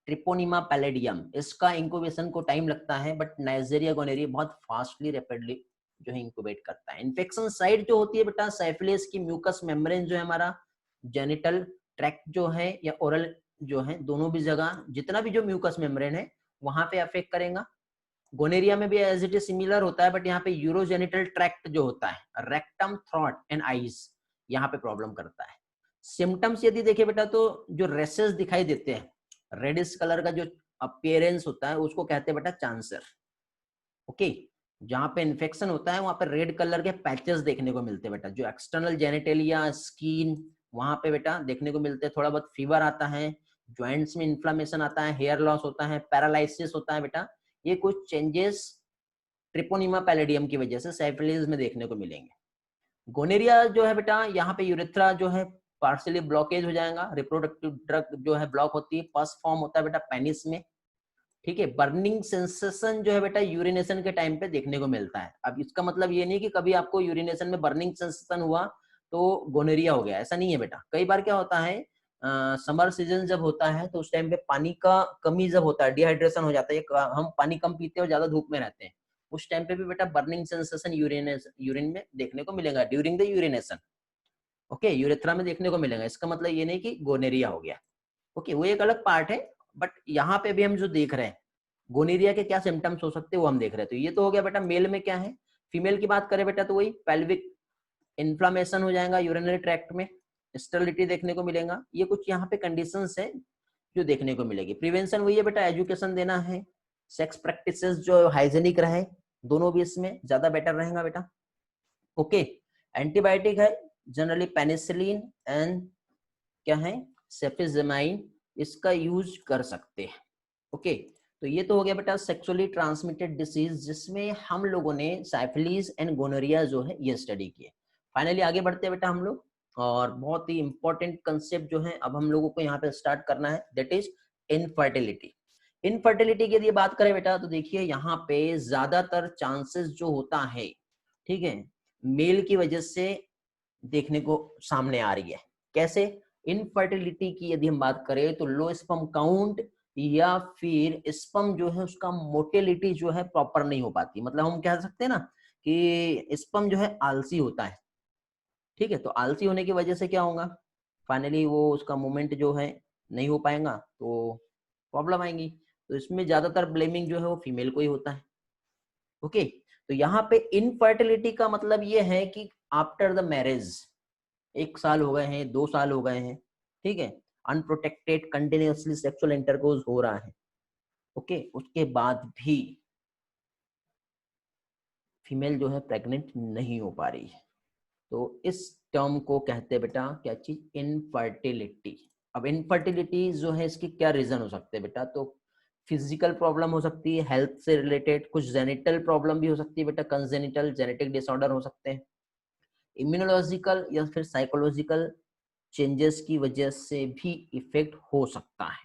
ट्रिपोनिमा पैलेडियम इसका इंक्यूबेशन को टाइम लगता है, बट नाइजेरिया गोनेरी बहुत फास्टली रैपिडली जो है इंक्यूबेट करता है। इन्फेक्शन साइट जो होती है बेटा साइफिलिस की म्यूकस मेम्ब्रेन जो है हमारा जेनिटल ट्रैक्ट जो है या ओरल जो है, दोनों भी जगह जितना भी जो म्यूकस मेम्ब्रेन है वहां पे अफेक्ट करेगा। गोनेरिया में भी एज इट इज सिमिलर होता है, बट यहाँ पे यूरोजेनिटल ट्रैक्ट जो होता है रेक्टम थ्रोट एंड आईज यहाँ पे प्रॉब्लम करता है। सिम्टम्स यदि देखे बेटा तो जो रेसेस दिखाई देते हैं रेडिश कलर का जो अपीयरेंस होता है उसको कहते हैं बेटा चांसर। ओके, जहाँ पे इन्फेक्शन होता है वहां पे रेड कलर के पैचेस देखने को मिलते हैं बेटा, जो एक्सटर्नल जेनिटेलिया स्किन वहां पे बेटा देखने को मिलते हैं। थोड़ा बहुत फीवर आता है, ज्वाइंट्स में इन्फ्लामेशन आता है, हेयर लॉस होता है, पैरालिसिस होता है बेटा, ये कुछ चेंजेस ट्रिपोनिमा पैलेडियम की वजह से साइफिलिस में देखने को मिलेंगे। गोनेरिया जो है बेटा यहाँ पे यूरेथ्रा जो है पार्शियली ब्लॉकेज हो जाएगा, रिप्रोडक्टिव ड्रग जो है ब्लॉक होती है, पस फॉर्म होता है बेटा पेनिस में, ठीक है। बर्निंग सेंसेशन जो है बेटा यूरिनेशन के टाइम पे देखने को मिलता है। अब इसका मतलब ये नहीं कि कभी आपको यूरिनेशन में बर्निंग सेंसेशन हुआ तो गोनेरिया हो गया, ऐसा नहीं है बेटा। कई बार क्या होता है समर सीजन जब होता है तो उस टाइम पे पानी का कमी जब होता है, डिहाइड्रेशन हो जाता है, हम पानी कम पीते हैं और ज्यादा धूप में रहते हैं, उस टाइम पे भी बेटा बर्निंग सेंसेशन यूरिन में देखने को मिलेगा during the urination. Okay, urethra में देखने को मिलेगा, इसका मतलब ये नहीं कि गोनेरिया हो गया। ओके, वो एक अलग पार्ट है, बट यहाँ पे भी हम जो देख रहे हैं गोनेरिया के क्या सिम्टम्स हो सकते हैं वो हम देख रहे हैं। तो ये तो हो गया बेटा मेल में क्या है। फीमेल की बात करें बेटा तो वही पेल्विक इन्फ्लामेशन हो जाएगा यूरिनरी ट्रैक्ट में, स्टेरिलिटी देखने को मिलेगा। ये कुछ यहाँ पे कंडीशंस है जो देखने को मिलेगी। प्रिवेंशन वही है बेटा, एजुकेशन देना है, सेक्स प्रैक्टिसेस जो हाइजेनिक रहे, दोनों भी इसमें ज्यादा बेटर रहेगा बेटा। ओके, एंटीबायोटिक है जनरली पेनिसिलिन एंड क्या है सेफिजमाइन, इसका यूज कर सकते हैं। ओके, तो ये तो हो गया बेटा सेक्सुअली ट्रांसमिटेड डिसीज जिसमें हम लोगों ने साइफिलिस एंड गोनोरिया जो है ये स्टडी किए। फाइनली आगे बढ़ते हैं बेटा हम लोग, और बहुत ही इंपॉर्टेंट कंसेप्ट जो है अब हम लोगों को यहाँ पे स्टार्ट करना है, दैट इज इनफर्टिलिटी। इनफर्टिलिटी की यदि बात करें बेटा तो देखिए यहाँ पे ज्यादातर चांसेस जो होता है, ठीक है, मेल की वजह से देखने को सामने आ रही है। कैसे? इनफर्टिलिटी की यदि हम बात करें तो लो स्पर्म काउंट या फिर स्पर्म जो है उसका मोटिलिटी जो है प्रॉपर नहीं हो पाती, मतलब हम कह सकते हैं ना कि स्पर्म जो है आलसी होता है, ठीक है। तो आलसी होने की वजह से क्या होगा, फाइनली वो उसका मूवमेंट जो है नहीं हो पाएगा तो प्रॉब्लम आएंगी। तो इसमें ज्यादातर ब्लेमिंग जो है वो फीमेल को ही होता है। ओके, तो यहाँ पे इनफर्टिलिटी का मतलब ये है कि आफ्टर द मैरिज 1 साल हो गए हैं, 2 साल हो गए हैं, ठीक है, अनप्रोटेक्टेड कंटिन्यूअसली सेक्सुअल इंटरकोर्स हो रहा है, ओके, उसके बाद भी फीमेल जो है प्रेग्नेंट नहीं हो पा रही है, तो इस टर्म को कहते हैं बेटा क्या चीज, इनफर्टिलिटी। अब इनफर्टिलिटी जो है इसके क्या रीजन हो सकते हैं बेटा, तो फिजिकल प्रॉब्लम हो सकती है हेल्थ से रिलेटेड, कुछ जेनिटल प्रॉब्लम भी हो सकती है बेटा, कंजेनिटल जेनेटिक डिसऑर्डर हो सकते हैं, इम्यूनोलॉजिकल या फिर साइकोलॉजिकल चेंजेस की वजह से भी इफेक्ट हो सकता है।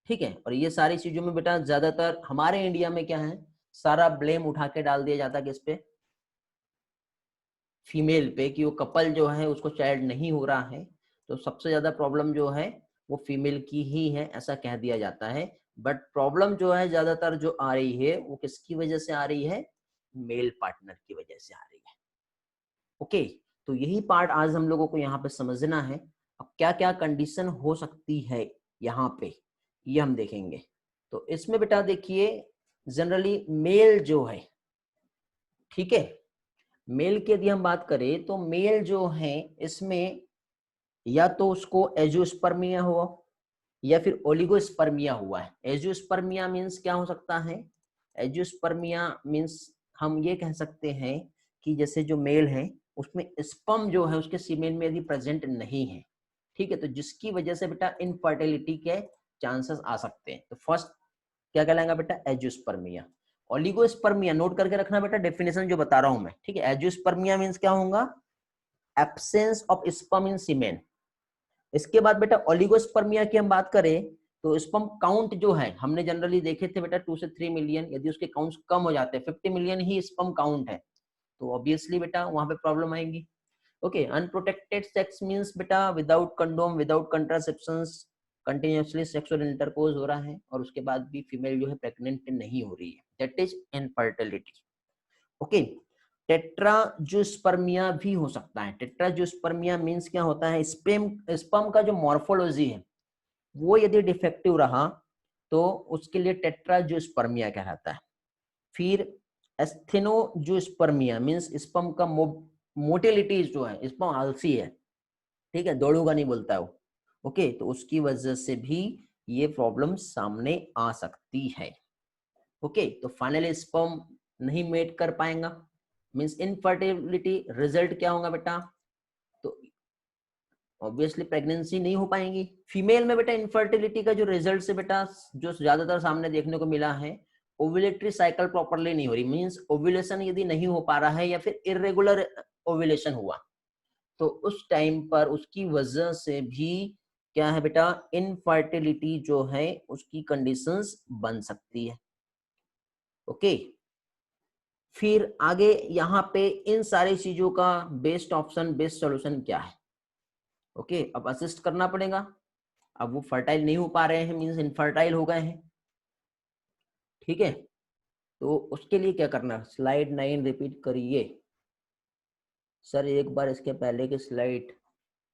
ठीक है। और ये सारी चीजों में बेटा ज्यादातर हमारे इंडिया में क्या है, सारा ब्लेम उठा के डाल दिया जाता है किस पे, फीमेल पे, कि वो कपल जो है उसको चाइल्ड नहीं हो रहा है, तो सबसे ज्यादा प्रॉब्लम जो है वो फीमेल की ही है, ऐसा कह दिया जाता है। बट प्रॉब्लम जो है ज्यादातर जो आ रही है वो किसकी वजह से आ रही है, मेल पार्टनर की वजह से आ रही है। ओके, तो यही पार्ट आज हम लोगों को यहाँ पे समझना है। अब क्या क्या कंडीशन हो सकती है यहाँ पे, ये हम देखेंगे। तो इसमें बेटा देखिए, जनरली मेल जो है, ठीक है, मेल की यदि हम बात करें तो मेल जो है इसमें या तो उसको एजियोस्पर्मिया हुआ या फिर ओलिगोस्पर्मिया हुआ है। एजियोस्पर्मिया मीन्स क्या हो सकता है, एजियोस्पर्मिया मीन्स हम ये कह सकते हैं कि जैसे जो मेल है उसमें स्पर्म जो है उसके सीमेन में यदि प्रेजेंट नहीं है, ठीक है, तो जिसकी वजह से बेटा इनफर्टिलिटी के चांसेस आ सकते हैं। तो फर्स्ट क्या कहलाएगा बेटा, एजियोस्पर्मिया। ओलिगोस्पर्मिया नोट करके रखना बेटा, डेफिनेशन जो बता रहा हूं मैं, ठीक है। एजियोस्पर्मिया मीन्स क्या होगा, एब्सेंस ऑफ स्पर्म इन सीमेन। इसके बाद बेटा ओलिगोस्पर्मिया की हम बात करें तो स्पर्म काउंट जो है हमने जनरली देखे थे बेटा 2 से 3 मिलियन, यदि उसके काउंट्स कम हो जाते हैं, 50 मिलियन ही स्पर्म काउंट है, तो ऑब्वियसली बेटा वहां पे प्रॉब्लम आएगी। ओके, अनप्रोटेक्टेड सेक्स मींस बेटा without condom, without contraceptions, continuously sexual intercourse हो रहा है और उसके बाद भी फीमेल जो है प्रेग्नेंट नहीं हो रही है, दैट इज इनफर्टिलिटी। ओके, टेट्राजोस्पर्मिया भी हो सकता है। टेट्राजोस्पर्मिया मींस क्या होता है, स्पर्म का जो मॉर्फोलॉजी है वो यदि डिफेक्टिव रहा तो उसके लिए टेट्राजोस्पर्मिया कहलाता है। फिर एस्थेनोजोस्पर्मिया मींस स्पर्म का मोटिलिटी जो है, स्पर्म आलसी है, ठीक है, दौड़ूगा नहीं बोलता है वो। ओके, तो उसकी वजह से भी ये प्रॉब्लम सामने आ सकती है। ओके, तो फाइनली स्पर्म नहीं मेट कर पाएगा, मींस इनफर्टिलिटी रिजल्ट क्या होगा बेटा, तो ऑब्वियसली प्रेगनेंसी नहीं हो पाएंगी। फीमेल में बेटा इनफर्टिलिटी का जो रिजल्ट से बेटा जो ज्यादातर सामने देखने को मिला है, ओव्यूलेटरी साइकिल प्रॉपरली नहीं हो रही, मींस ओव्यूलेशन यदि नहीं हो पा रहा है या फिर इरेगुलर ओव्यूलेशन हुआ, तो उस टाइम पर उसकी वजह से भी क्या है बेटा, इनफर्टिलिटी जो है उसकी कंडीशंस बन सकती है। ओके, फिर आगे यहाँ पे इन सारी चीजों का बेस्ट ऑप्शन, बेस्ट सॉल्यूशन क्या है। ओके, अब असिस्ट करना पड़ेगा। अब वो फर्टाइल नहीं हो पा रहे हैं, मींस इनफर्टाइल हो गए हैं, ठीक है, तो उसके लिए क्या करना, स्लाइड 9 रिपीट करिए। सर एक बार इसके पहले की स्लाइड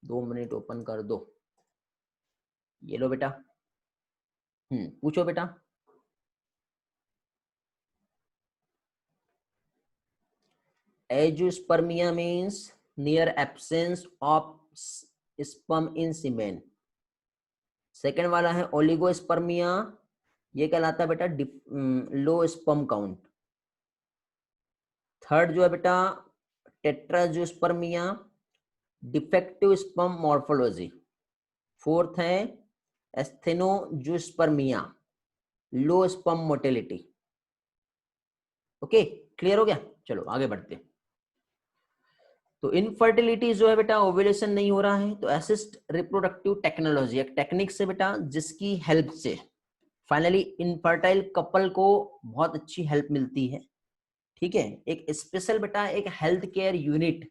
2 मिनट ओपन कर दो। ये लो बेटा, पूछो बेटा। Azoospermia means near absence of sperm in semen. Second वाला है ओलिगोस्पर्मिया, ये कहलाता है बेटा लो स्पर्म काउंट। थर्ड जो है बेटा teratozoospermia, defective sperm morphology. Fourth है asthenozoospermia, low sperm motility. Okay, clear हो गया, चलो आगे बढ़ते हैं। तो इनफर्टिलिटी जो है बेटा, ओव्यूलेशन नहीं हो रहा है, तो असिस्ट रिप्रोडक्टिव टेक्नोलॉजी, एक टेक्निक से बेटा जिसकी हेल्प से फाइनली इनफर्टाइल कपल को बहुत अच्छी हेल्प मिलती है, ठीक है। एक स्पेशल बेटा, एक हेल्थ केयर यूनिट,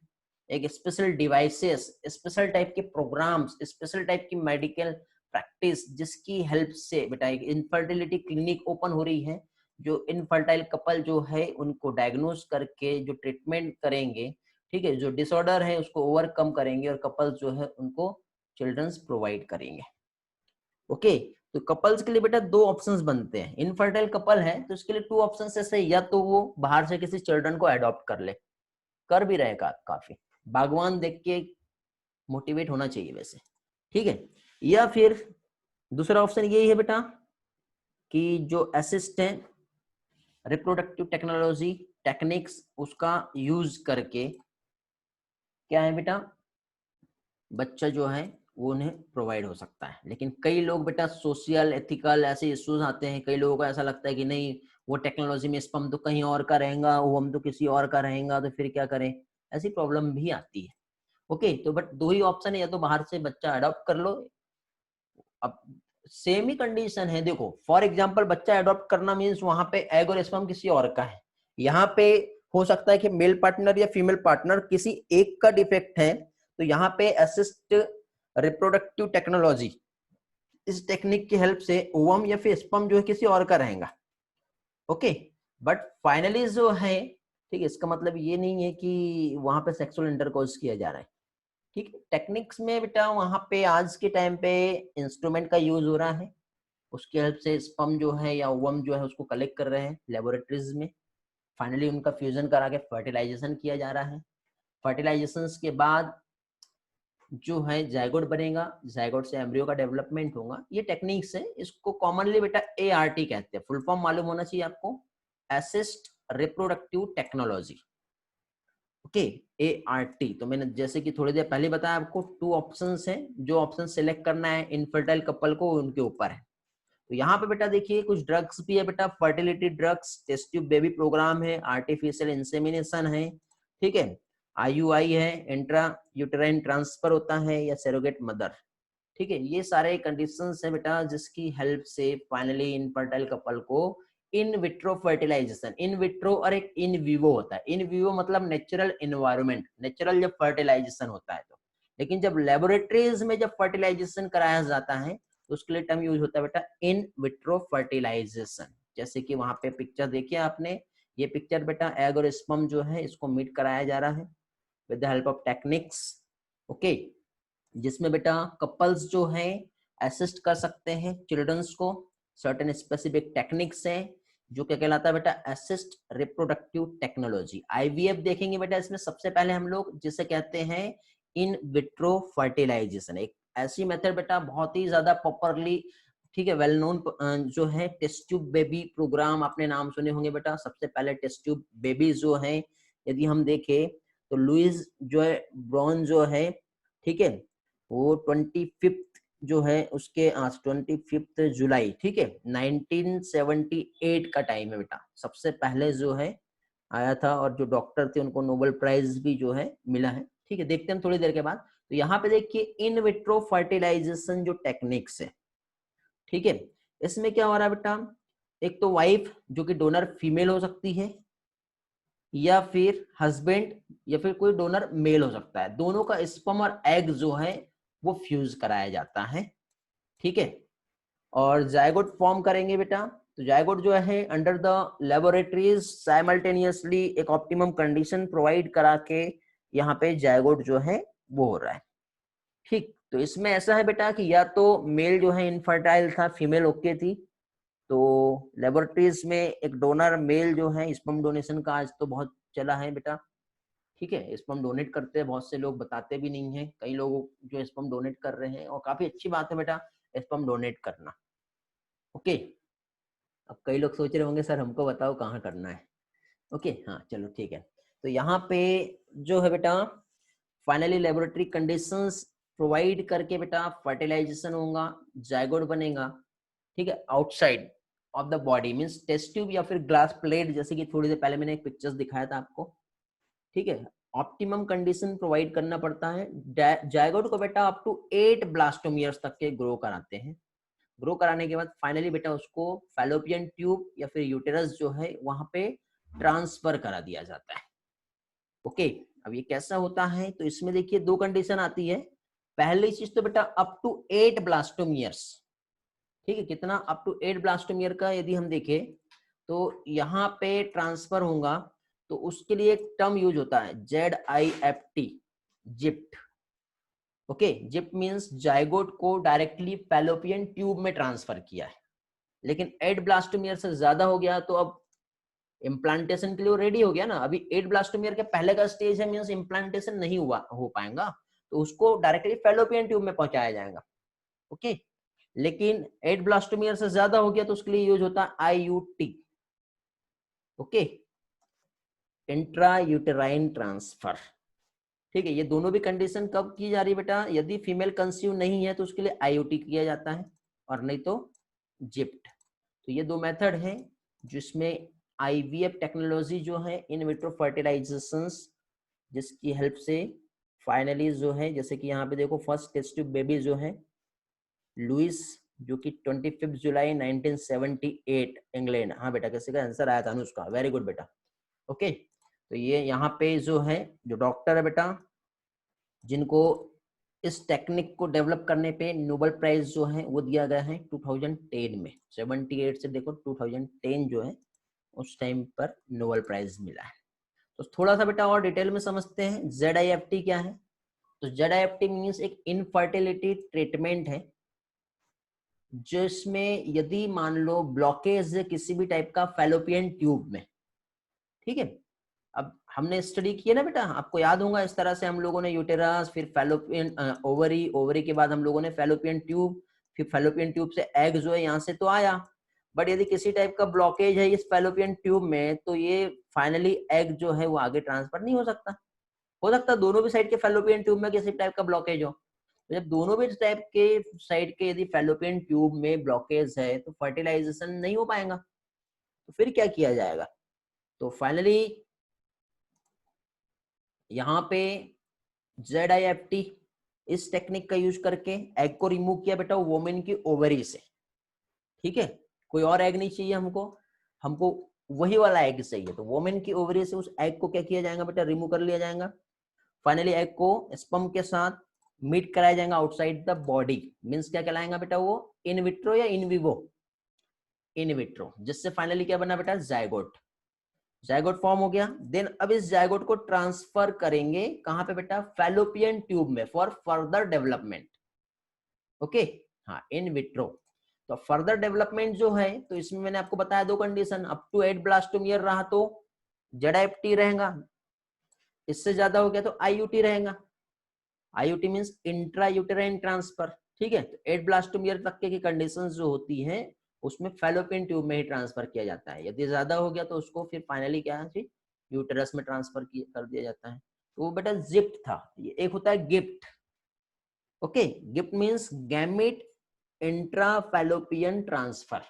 एक स्पेशल डिवाइसेस, स्पेशल टाइप के प्रोग्राम्स, स्पेशल टाइप की मेडिकल प्रैक्टिस, जिसकी हेल्प से बेटा एक इनफर्टिलिटी क्लिनिक ओपन हो रही है, जो इनफर्टाइल कपल जो है उनको डायग्नोज करके जो ट्रीटमेंट करेंगे, ठीक है, जो डिसऑर्डर है उसको ओवरकम करेंगे और कपल जो है उनको चिल्ड्रंस प्रोवाइड करेंगे। ओके, तो कपल्स के लिए बेटा दो ऑप्शंस बनते हैं। इनफर्टाइल कपल है तो उसके लिए 2 ऑप्शंस ऐसे, या तो वो बाहर से किसी चिल्ड्रन को अडॉप्ट कर ले, कर भी रहेगा काफी, बागवान देख के मोटिवेट होना चाहिए वैसे, ठीक है। या फिर दूसरा ऑप्शन यही है बेटा कि जो असिस्ट है रिप्रोडक्टिव टेक्नोलॉजी टेक्निक्स, उसका यूज करके क्या है बेटा, बच्चा जो है वो उन्हें प्रोवाइड हो सकता है। लेकिन कई लोग बेटा सोशल एथिकल ऐसे इश्यूज आते हैं, कई लोगों को ऐसा लगता है कि नहीं वो टेक्नोलॉजी में स्पम तो कहीं और का रहेगा, वो हम तो किसी और का रहेगा, तो फिर क्या करें, ऐसी प्रॉब्लम भी आती है। ओके, तो बट 2 ही ऑप्शन है, या तो बाहर से बच्चा अडॉप्ट कर लो, अब सेम ही कंडीशन है। देखो फॉर एग्जांपल बच्चा अडॉप्ट करना मींस वहां पे एग और स्पर्म किसी और का है, यहाँ पे हो सकता है कि मेल पार्टनर या फीमेल पार्टनर किसी एक का डिफेक्ट है, तो यहाँ पे असिस्ट रिप्रोडक्टिव टेक्नोलॉजी, इस टेक्निक की हेल्प से ओवम या फिर स्पर्म जो है किसी और का रहेगा। ओके, बट फाइनली जो है, ठीक है, इसका मतलब ये नहीं है कि वहां पे सेक्सुअल इंटरकोर्स किया जा रहा है। ठीक है, टेक्निक्स में बेटा वहां पे आज के टाइम पे इंस्ट्रूमेंट का यूज हो रहा है, उसकी हेल्प से स्पर्म जो है या ओवम जो है उसको कलेक्ट कर रहे हैं लेबोरेटरीज में, फाइनली उनका फ्यूजन करा के फर्टिलाइजेशन किया जा रहा है। फर्टिलाइजेशन के बाद जो है जायगोट बनेगा, जायगोट से एम्ब्रियो का डेवलपमेंट होगा। ये टेक्निक्स है, इसको कॉमनली बेटा ART कहते हैं। फुल फॉर्म मालूम होना चाहिए आपको, assist reproductive technology. Okay, ART। तो मैंने जैसे कि थोड़ी देर पहले बताया आपको 2 ऑप्शंस हैं, जो ऑप्शन सिलेक्ट करना है इनफर्टाइल कपल को उनके ऊपर है। तो यहाँ पे बेटा देखिए कुछ ड्रग्स भी है बेटा, fertility drugs, test tube baby programme है, आर्टिफिशियल इंसेमिनेशन है, ठीक है, IUI है, इंट्रा यूटेराइन ट्रांसफर होता है, या सेरोगेट मदर। ठीक है, ये सारे कंडीशंस हैं बेटा जिसकी हेल्प से फाइनली इनफर्टाइल कपल को in vitro fertilisation, in vitro और एक इन विवो होता है। इन विवो मतलब नेचुरल एनवायरनमेंट, नेचुरल जब फर्टिलाइजेशन होता है तो, लेकिन जब लेबोरेटरीज में जब फर्टिलाइजेशन कराया जाता है तो उसके लिए टर्म यूज होता है बेटा इन विट्रो फर्टिलाइजेशन। जैसे कि वहां पे पिक्चर देखिए आपने, ये पिक्चर बेटा एग और स्पर्म जो है इसको मीट कराया जा रहा है with the help of techniques. Okay, जिसमें बेटा कपल्स जो हैं असिस्ट कर सकते हैं चिल्ड्रंस को, सर्टेन स्पेसिफिक टेक्निक्स हैं जो क्या कहलाता है बेटा असिस्ट रिप्रोडक्टिव टेक्नोलॉजी। IVF देखेंगे बेटा, इसमें सबसे पहले हम लोग जिसे कहते हैं इन विट्रो फर्टिलाइजेशन, एक ऐसी मेथड बेटा बहुत ही ज्यादा पॉपुलरली, ठीक है, वेल नोन जो है टेस्ट ट्यूब बेबी प्रोग्राम, आपने नाम सुने होंगे बेटा। सबसे पहले टेस्ट ट्यूब बेबी जो है यदि हम देखें तो लुइस जो है ब्राउन जो है, ठीक है, वो 25 जो है उसके 25 जुलाई, ठीक है, 1978 का टाइम है बेटा, सबसे पहले जो है आया था, और जो डॉक्टर थे उनको नोबेल प्राइज भी जो है मिला है। ठीक है, देखते हैं थोड़ी देर के बाद। तो यहाँ पे देखिए इन विट्रो फर्टिलाइजेशन जो टेक्निक्स है, ठीक है, इसमें क्या हो रहा है बेटा, एक तो वाइफ जो कि डोनर फीमेल हो सकती है, या फिर हस्बैंड या फिर कोई डोनर मेल हो सकता है, दोनों का स्पर्म और एग जो है वो फ्यूज कराया जाता है। ठीक है, और जायगोट फॉर्म करेंगे बेटा, तो जायगोट जो है अंडर द लेबोरेटरीज साइमल्टेनियसली एक ऑप्टिमम कंडीशन प्रोवाइड करा के यहाँ पे जायगोट जो है वो हो रहा है। ठीक, तो इसमें ऐसा है बेटा कि या तो मेल जो है इनफर्टाइल था, फीमेल ओके थी, तो लेबोरेटरीज में एक डोनर मेल जो है, स्पर्म डोनेशन का आज तो बहुत चला है बेटा। ठीक है, स्पर्म डोनेट करते हैं बहुत से लोग, बताते भी नहीं है, कई लोग जो स्पर्म डोनेट कर रहे हैं, और काफी अच्छी बात है बेटा स्पर्म डोनेट करना। ओके, अब कई लोग सोच रहे होंगे सर हमको बताओ कहाँ करना है। ओके, हाँ चलो ठीक है। तो यहाँ पे जो है बेटा फाइनली लेबोरेटरी कंडीशंस प्रोवाइड करके बेटा फर्टिलाइजेशन होगा, जायगोट बनेगा, ठीक है, outside of the body means test tube या फिर ग्लास प्लेट, जैसे कि थोड़ी देर पहले मैंने एक पिक्चर्स दिखाया था आपको। ठीक है, ऑप्टिमम कंडीशन प्रोवाइड करना पड़ता है। जायगोट को बेटा अप टू 8 ब्लास्टोमियर्स तक के ग्रो कराते हैं। ग्रो कराने के बाद फाइनली बेटा उसको फैलोपियन ट्यूब या फिर यूटेरस जो है वहां पे ट्रांसफर करा दिया जाता है। ओके, अब ये कैसा होता है, तो इसमें देखिए 2 कंडीशन आती है। पहली चीज तो बेटा अप टू 8 ब्लास्टोमियर्स, ठीक है, कितना, अप टू 8 ब्लास्टोमियर का यदि हम देखें तो यहाँ पे ट्रांसफर होगा, तो उसके लिए एक टर्म यूज होता है ZIFT, जिप्ट। ओके, जिप्ट मींस जायगोट को डायरेक्टली फैलोपियन ट्यूब में ट्रांसफर किया है, लेकिन 8 ब्लास्टोमियर से ज्यादा हो गया तो अब इम्प्लांटेशन के लिए रेडी हो गया ना। अभी 8 ब्लास्टोमियर के पहले का स्टेज है मींस इम्प्लांटेशन नहीं हुआ हो पाएगा, तो उसको डायरेक्टली फैलोपियन ट्यूब में पहुंचाया जाएगा। ओके, लेकिन 8 ब्लास्टोमियर से ज्यादा हो गया तो उसके लिए यूज होता है IUT। Okay, intra uterine transfer. ठीक है, ये दोनों भी कंडीशन कब की जा रही है बेटा, यदि फीमेल कंसीव नहीं है तो उसके लिए IUT किया जाता है, और नहीं तो जिप्ट। तो ये 2 मेथड है जिसमें IVF टेक्नोलॉजी जो है इन विट्रो फर्टिलाइजेशंस, जिसकी हेल्प से फाइनली जो है, जैसे कि यहाँ पे देखो फर्स्ट टेस्ट ट्यूब बेबी जो है लुइस जो कि 25 जुलाई 1978 इंग्लैंड। हाँ बेटा, किसी का आंसर आया था अनुष्का, वेरी गुड बेटा। ओके, तो ये यहाँ पे जो है जो डॉक्टर है बेटा, जिनको इस टेक्निक को डेवलप करने पे नोबेल प्राइज जो है वो दिया गया है 2010 में। 78 से देखो 2010 जो है उस टाइम पर नोबेल प्राइज मिला है। तो थोड़ा सा बेटा और डिटेल में समझते हैं ZIFT क्या है। तो ZIFT मीन्स एक इनफर्टिलिटी ट्रीटमेंट है जिसमें यदि मान लो ब्लॉकेज है किसी भी टाइप का फैलोपियन ट्यूब में, ठीक है। अब हमने स्टडी किया ना बेटा, आपको याद होगा इस तरह से हम लोगों ने यूटेरस, फिर फैलोपियन ओवरी, ओवरी के बाद हम लोगों ने फैलोपियन ट्यूब, फिर फैलोपियन ट्यूब से एग जो है यहाँ से तो आया, बट यदि किसी टाइप का ब्लॉकेज है इस फैलोपियन ट्यूब में तो ये फाइनली एग जो है वो आगे ट्रांसफर नहीं हो सकता दोनों भी साइड के फैलोपियन ट्यूब में किसी टाइप का ब्लॉकेज हो। तो जब दोनों भी टाइप के साइड के यदि फैलोपियन ट्यूब में ब्लॉकेज है तो फर्टिलाइजेशन नहीं हो पाएगा। तो फिर क्या किया जाएगा, तो फाइनली यहाँ पे ZIFT इस टेक्निक का यूज करके एग को रिमूव किया बेटा वोमेन की ओवरी से, ठीक है। कोई और एग नहीं चाहिए हमको, हमको वही वाला एग चाहिए। तो वोमेन की ओवरी से उस एग को क्या किया जाएगा बेटा, रिमूव कर लिया जाएगा। फाइनली एग को स्पर्म के साथ मीट कराया जाएगा आउटसाइड द बॉडी, मींस क्या कहलाएगा बेटा वो, इन विट्रो या इन विवो, इन विट्रो, जिससे फाइनली क्या बना बेटा, जायगोट। जायगोट फॉर्म हो गया। देन अब इस जायगोट को ट्रांसफर करेंगे कहां पे बेटा, फैलोपियन ट्यूब में फॉर फर्दर डेवलपमेंट। ओके, हाँ इन विट्रो। तो फर्दर डेवलपमेंट जो है, तो इसमें मैंने आपको बताया दो कंडीशन, अप टू 8 ब्लास्टोम ईयर रहा तो ZIFT रहेगा, इससे ज्यादा हो गया तो IUT रहेगा। IUT means intra uterine transfer, ठीक है। तो 8 ब्लास्टोम ईयर तक के कंडीशंस जो होती हैं उसमें फैलोपियन ट्यूब में ही ट्रांसफर किया जाता है। यदि ज्यादा हो गया तो उसको फिर फाइनली क्या है, यूटेरस में ट्रांसफर कर दिया जाता है। तो वो बेटा जिप्ट था। ये एक होता है gift. Okay, gift means gamete intra fallopian transfer.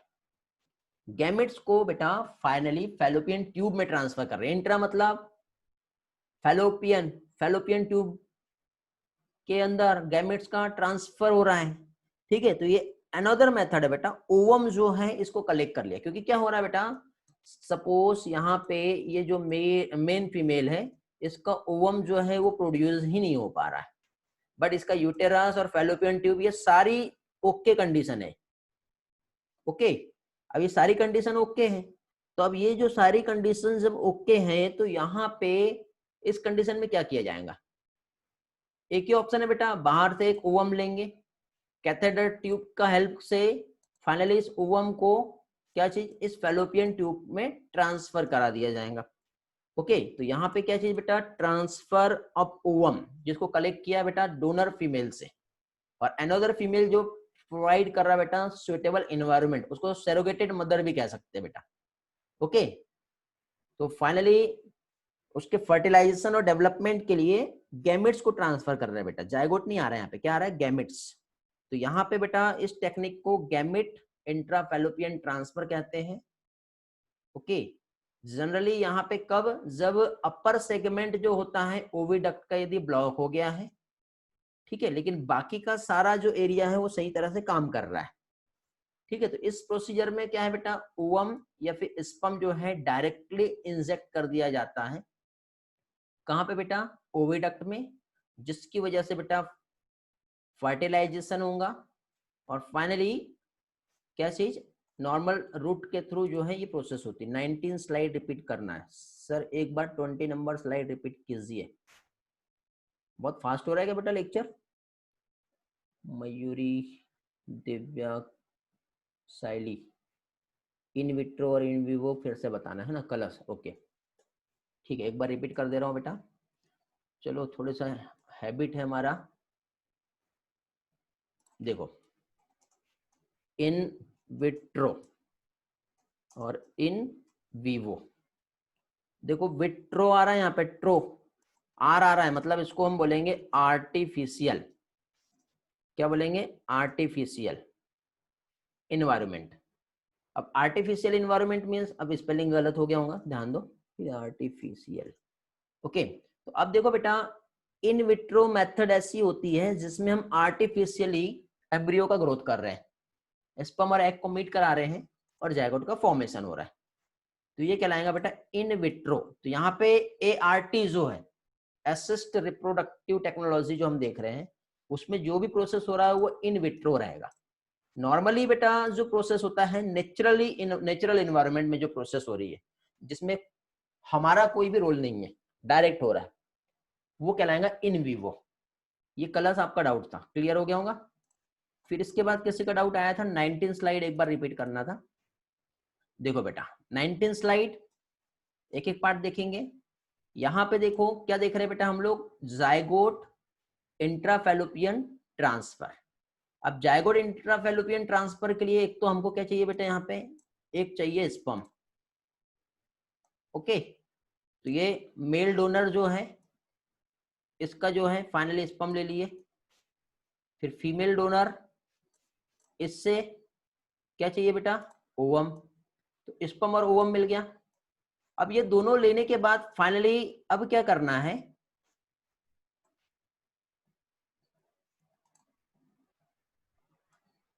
Gametes को बेटा फाइनली फैलोपियन ट्यूब में ट्रांसफर कर रहे हैं। इंट्रा मतलब फैलोपियन, फैलोपियन ट्यूब के अंदर गैमेट्स का ट्रांसफर हो रहा है, ठीक है। तो ये अनदर मेथड है बेटा, ओवम जो है इसको कलेक्ट कर लिया। क्योंकि क्या हो रहा है बेटा, सपोज यहाँ पे ये जो मेन फीमेल है इसका ओवम जो है वो प्रोड्यूस ही नहीं हो पा रहा है, बट इसका यूटेरस और फैलोपियन ट्यूब ये सारी ओके कंडीशन है। ओके, अब ये सारी कंडीशन ओके है, तो अब ये जो सारी कंडीशन जब ओके हैं तो यहाँ पे इस कंडीशन में क्या किया जाएगा, एक ही ऑप्शन है बेटा, बाहर से एक ओवम लेंगे, कैथेटर ट्यूब का हेल्प से फाइनली इस ओवम को क्या चीज, इस फैलोपियन ट्यूब में ट्रांसफर करा दिया जाएगा। ओके, तो यहाँ पे क्या चीज बेटा, ट्रांसफर ऑफ ओवम, जिसको कलेक्ट किया बेटा डोनर फीमेल से, और अनदर फीमेल जो प्रोवाइड कर रहा है बेटा सुइटेबल एनवायरनमेंट, उसको सरोगेटेड मदर भी कह सकते हैं बेटा। ओके, तो फाइनली उसके फर्टिलाइजेशन और डेवलपमेंट के लिए गैमेट्स को ट्रांसफर कर रहे हैं बेटा, जायगोट नहीं आ रहा है यहाँ पे, क्या आ रहा है, गैमेट्स। तो यहाँ पे बेटा इस टेक्निक को गैमेट इंट्राफैलोपियन ट्रांसफर कहते हैं। ओके, जनरली यहाँ पे कब, जब अपर सेगमेंट जो होता है ओविडक्ट का यदि ब्लॉक हो गया है, ठीक है, लेकिन बाकी का सारा जो एरिया है वो सही तरह से काम कर रहा है, ठीक है। तो इस प्रोसीजर में क्या है बेटा, ओवम या फिर स्पर्म जो है डायरेक्टली इंजेक्ट कर दिया जाता है, कहाँ पे बेटा, ओविडक्ट में, जिसकी वजह से बेटा फर्टिलाइजेशन होगा, और फाइनली क्या चीज, नॉर्मल रूट के थ्रू जो है ये प्रोसेस होती है। 19 स्लाइड रिपीट करना है सर, एक बार 20 नंबर स्लाइड रिपीट कीजिए। बहुत फास्ट हो रहा है क्या बेटा लेक्चर, मयूरी, दिव्या, साइली, इन विट्रो और इन विवो फिर से बताना है ना, कलर्स, ओके ठीक है, एक बार रिपीट कर दे रहा हूँ बेटा। चलो थोड़ा सा हैबिट है हमारा, देखो इन विट्रो और इन विवो, देखो विट्रो आ रहा है यहाँ पे, ट्रो आर आ रहा है, मतलब इसको हम बोलेंगे आर्टिफिशियल, क्या बोलेंगे, आर्टिफिशियल इन्वायरमेंट। अब आर्टिफिशियल इन्वायरमेंट मींस, अब स्पेलिंग गलत हो गया होगा, ध्यान दो, आर्टिफिशियल। ओके, तो अब देखो बेटा, इन विट्रो मेथड ऐसी होती है जिसमें हम आर्टिफिशियली एम्ब्रियो का ग्रोथ कर रहे हैं, स्पर्म और एग को मीट करा रहे हैं और जायगोट का फॉर्मेशन हो रहा है, तो ये कहलाएगा बेटा इन विट्रो। तो यहाँ पे ART जो है असिस्ट रिप्रोडक्टिव टेक्नोलॉजी जो हम देख रहे हैं, उसमें जो भी प्रोसेस हो रहा है वो इन विट्रो रहेगा। नॉर्मली बेटा जो प्रोसेस होता है नेचुरल इन्वायरमेंट में जो प्रोसेस हो रही है, जिसमें हमारा कोई भी रोल नहीं है, डायरेक्ट हो रहा है, वो कहलाएगा इन विवो। ये कलर्स आपका डाउट था, क्लियर हो गया होगा। फिर इसके बाद किसी का डाउट आया था 19 स्लाइड एक बार रिपीट करना था। देखो बेटा 19 स्लाइड एक एक पार्ट देखेंगे। यहां पे देखो क्या देख रहे हैं बेटा हम लोग, जायगोट इंट्राफैलोपियन ट्रांसफर। अब जायगोट इंट्राफैलोपियन ट्रांसफर के लिए एक तो हमको क्या चाहिए बेटा, यहाँ पे एक चाहिए स्पर्म। ओके, तो ये मेल डोनर जो है इसका जो है फाइनली स्पर्म ले लिए। फिर फीमेल डोनर, इससे क्या चाहिए बेटा, ओवम। तो स्पर्म और ओवम मिल गया। अब ये दोनों लेने के बाद फाइनली अब क्या करना है,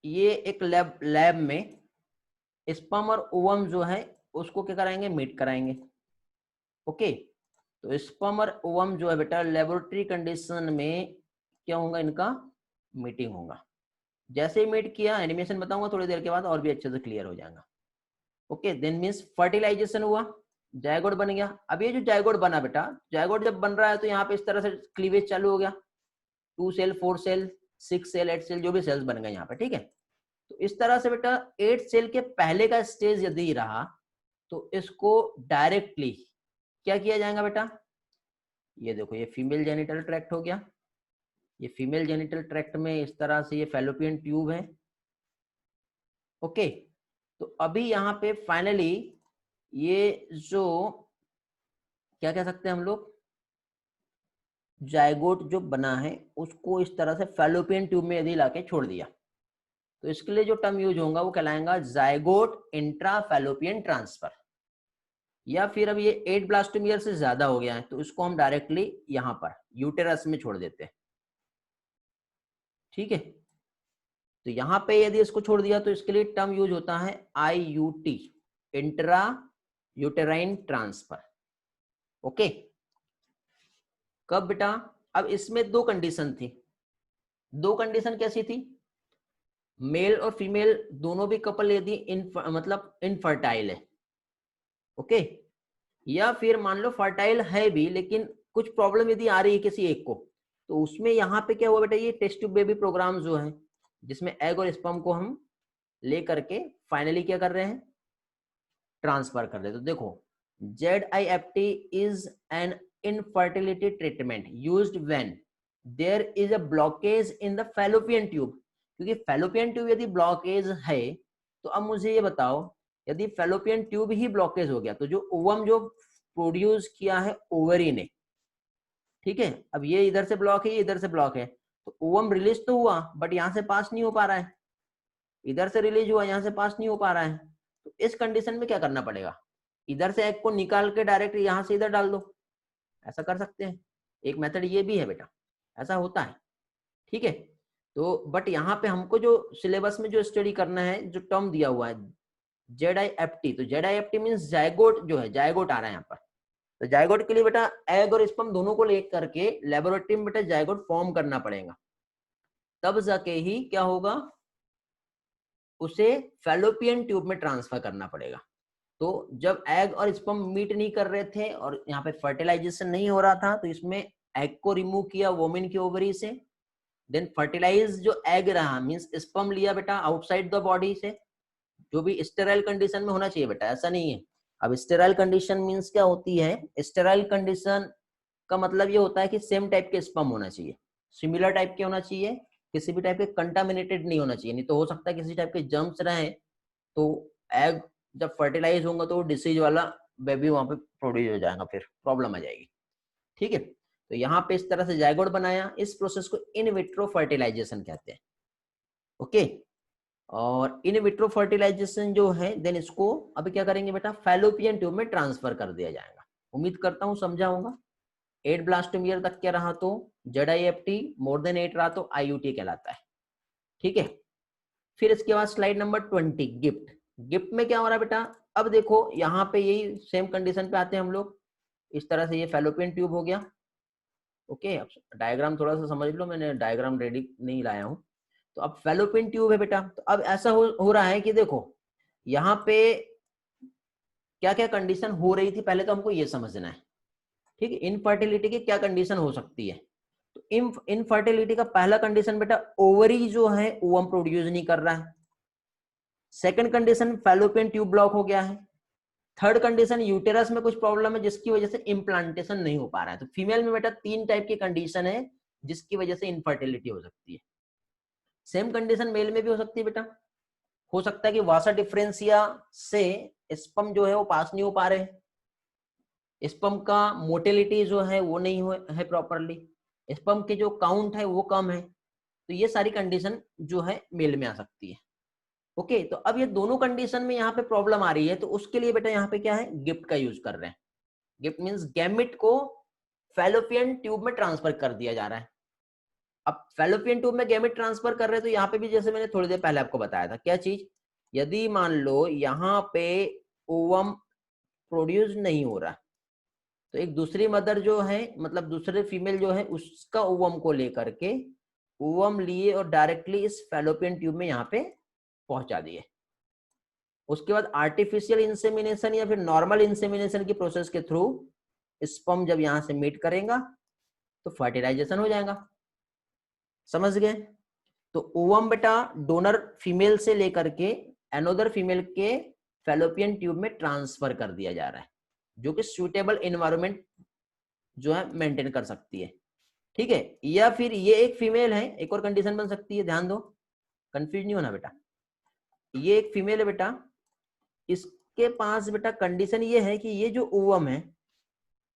ये एक लैब में स्पर्म और ओवम जो है उसको क्या कराएंगे, मीट कराएंगे। ओके, तो स्पर्म और ओवम जो है बेटा लेबोरेटरी कंडीशन में क्या होगा, इनका मीटिंग होगा। जैसे ही मीट किया, एनिमेशन बताऊंगा थोड़ी देर के बाद और भी अच्छे से क्लियर हो जाएगा। ओके, देन मीन्स फर्टिलाइजेशन हुआ, जायगोट बन गया। अब ये जो जायगोट बना बेटा, जायगोट जब बन रहा है तो यहाँ पे इस तरह से क्लीवेज चालू हो गया, 2 सेल 4 सेल 6 सेल 8 सेल जो भी सेल्स बन गए यहाँ पे, ठीक है। तो इस तरह से बेटा 8 सेल के पहले का स्टेज यदि रहा तो इसको डायरेक्टली क्या किया जाएगा बेटा, ये देखो ये फीमेल जेनिटल ट्रैक्ट हो गया। ये फीमेल जेनिटल ट्रैक्ट में इस तरह से ये फैलोपियन ट्यूब है। ओके, तो अभी यहाँ पे फाइनली ये जो क्या कह सकते हैं हम लोग, जायगोट जो बना है उसको इस तरह से फैलोपियन ट्यूब में यदि लाके छोड़ दिया, तो इसके लिए जो टर्म यूज होगा वो कहलाएगा जायगोट इंट्राफैलोपियन ट्रांसफर। या फिर अब ये 8 ब्लास्टोमियर से ज्यादा हो गया है तो इसको हम डायरेक्टली यहां पर यूटेरस में छोड़ देते हैं, ठीक है। तो यहां पे यदि इसको छोड़ दिया तो इसके लिए टर्म यूज होता है IUT, intra uterine transfer. Okay, कब बेटा, अब इसमें दो कंडीशन थी। दो कंडीशन कैसी थी, मेल और फीमेल दोनों भी कपल यदि मतलब इनफर्टाइल है, ओके, या फिर मान लो फर्टाइल है भी लेकिन कुछ प्रॉब्लम यदि आ रही है किसी एक को, तो उसमें यहाँ पे क्या हुआ बेटा, ये टेस्ट ट्यूब बेबी प्रोग्राम जो है जिसमें एग और स्पर्म को हम ले करके फाइनली क्या कर रहे हैं, ट्रांसफर कर रहे हैं। तो देखो ZIFT is an infertility treatment used when there is a blockage in the fallopian tube. क्योंकि फैलोपियन ट्यूब यदि ब्लॉकेज है तो अब मुझे ये बताओ, यदि फैलोपियन ट्यूब ही ब्लॉकेज हो गया तो जो ओवम जो प्रोड्यूस किया है ओवरी ने, ठीक है, अब ये इधर से ब्लॉक है, ये इधर से ब्लॉक है, तो ओवम रिलीज तो हुआ बट यहाँ से पास नहीं हो पा रहा है, इधर से रिलीज हुआ यहाँ से पास नहीं हो पा रहा है। तो इस कंडीशन में क्या करना पड़ेगा, इधर से एग को निकाल के डायरेक्ट यहाँ से इधर डाल दो, ऐसा कर सकते हैं। एक मेथड ये भी है बेटा, ऐसा होता है, ठीक है। तो बट यहाँ पे हमको जो सिलेबस में जो स्टडी करना है, जो टर्म दिया हुआ है ZIFT, तो ZIFT मीन्स जायगोट जो है, जायगोट आ रहा है यहाँ पर। तो जायगोट के लिए बेटा एग और स्पर्म दोनों को लेकर के लेबोरेटरी में बेटा जायगोट फॉर्म करना पड़ेगा, तब जाके ही क्या होगा, उसे फैलोपियन ट्यूब में ट्रांसफर करना पड़ेगा। तो जब एग और स्पर्म मीट नहीं कर रहे थे और यहाँ पे फर्टिलाइजेशन नहीं हो रहा था, तो इसमें एग को रिमूव किया वोमेन की ओवरी से, देन फर्टिलाइज जो एग रहा मींस स्पर्म लिया बेटा आउटसाइड द बॉडी से, जो भी स्टेराइल कंडीशन में होना चाहिए बेटा, ऐसा नहीं है। अब स्टेराइल कंडीशन मींस क्या होती है, स्टेराइल कंडीशन का मतलब ये होता है कि सेम टाइप के स्पर्म होना चाहिए, सिमिलर टाइप के होना चाहिए, किसी भी टाइप के कंटामिनेटेड नहीं होना चाहिए। नहीं तो हो सकता है किसी टाइप के जर्म्स रहे तो एग जब फर्टिलाइज होगा तो डिसीज वाला बेबी वहां पे प्रोड्यूस हो जाएगा, फिर प्रॉब्लम आ जाएगी, ठीक है। तो यहाँ पे इस तरह से जायगोट बनाया, इस प्रोसेस को इन विट्रो फर्टिलाइजेशन कहते हैं। ओके, और इन विट्रो फर्टिलाइजेशन जो है देन इसको अभी क्या करेंगे बेटा, फैलोपियन ट्यूब में ट्रांसफर कर दिया जाएगा। उम्मीद करता हूं समझा होगा। 8 ब्लास्टोमियर तक क्या रहा तो ZIFT, मोर देन 8 रहा तो IUT कहलाता है, ठीक है। फिर इसके बाद स्लाइड नंबर 20 गिफ्ट। गिफ्ट में क्या हो रहा है बेटा, अब देखो यहाँ पे यही सेम कंडीशन पे आते हैं हम लोग। इस तरह से ये फैलोपियन ट्यूब हो गया। ओके, अब डायग्राम थोड़ा सा समझ लो, मैंने डायग्राम रेडी नहीं लाया हूँ। तो अब फैलोपियन ट्यूब है बेटा। तो अब ऐसा हो रहा है कि देखो यहाँ पे क्या क्या कंडीशन हो रही थी, पहले तो हमको ये समझना है। ठीक है, इनफर्टिलिटी की क्या कंडीशन हो सकती है। तो इनफर्टिलिटी का पहला कंडीशन बेटा, ओवरी जो है ओवम प्रोड्यूस नहीं कर रहा है। Second condition, fallopian tube block हो गया है। थर्ड कंडीशन, यूटेरस में कुछ प्रॉब्लम है जिसकी वजह से इम्प्लांटेशन नहीं हो पा रहा है। तो फीमेल में बेटा 3 टाइप की कंडीशन है जिसकी वजह से इनफर्टिलिटी हो सकती है। सेम कंडीशन मेल में भी हो सकती है बेटा। हो सकता है कि वासा डिफरेंसिया से स्पर्म जो है वो पास नहीं हो पा रहे हैं, स्पर्म का मोटिलिटी जो है वो नहीं है प्रॉपरली, स्पर्म के जो काउंट है वो कम है। तो ये सारी कंडीशन जो है मेल में आ सकती है। ओके, तो अब ये दोनों कंडीशन में यहाँ पे प्रॉब्लम आ रही है, तो उसके लिए बेटा यहाँ पे क्या है, गिफ्ट का यूज कर रहे हैं। गिफ्ट मींस गैमेट को फैलोपियन ट्यूब में ट्रांसफर कर दिया जा रहा है। अब फैलोपियन ट्यूब में गैमेट ट्रांसफर कर रहे हैं, तो यहाँ पे भी जैसे मैंने थोड़ी देर पहले आपको बताया था, क्या चीज, यदि मान लो यहाँ पे ओवम प्रोड्यूस नहीं हो रहा, तो एक दूसरी मदर जो है, मतलब दूसरे फीमेल जो है, उसका ओवम को लेकर के ओवम लिए और डायरेक्टली इस फैलोपियन ट्यूब में यहाँ पे पहुंचा दिए। उसके बाद आर्टिफिशियल इंसेमिनेशन या फिर नॉर्मल इंसेमिनेशन की प्रोसेस के थ्रू स्पर्म जब यहां से मीट करेगा तो फर्टिलाइजेशन हो जाएगा। समझ गए। तो ओवम बेटा डोनर फीमेल से लेकर के अनदर फीमेल के फैलोपियन ट्यूब में ट्रांसफर कर दिया जा रहा है, जो कि सूटेबल एनवायरनमेंट जो है मेंटेन कर सकती है। ठीक है, या फिर ये एक फीमेल है, एक और कंडीशन बन सकती है, ध्यान दो, कंफ्यूज नहीं होना बेटा। ये एक फीमेल है बेटा, इसके पास बेटा कंडीशन ये है कि ये जो ओवम है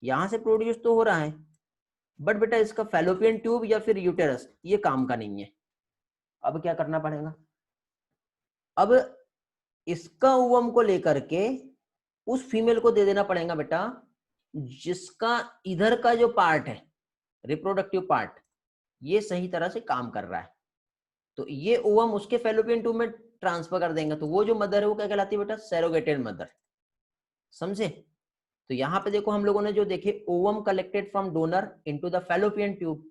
यहां से प्रोड्यूस तो हो रहा है, बट बेटा इसका फैलोपियन ट्यूब या फिर यूटेरस ये काम का नहीं है। अब क्या करना पड़ेगा, अब इसका ओवम को लेकर के उस फीमेल को दे देना पड़ेगा बेटा जिसका इधर का जो पार्ट है, रिप्रोडक्टिव पार्ट, ये सही तरह से काम कर रहा है। तो ये ओवम उसके फैलोपियन ट्यूब में ट्रांसफर कर देंगे, तो वो जो मदर है वो क्या कहलाती है बेटा, सैरोगेटेड मदर। समझे। तो यहाँ पे देखो हम लोगों ने जो देखे, ovum collected from donor into the fallopian tube,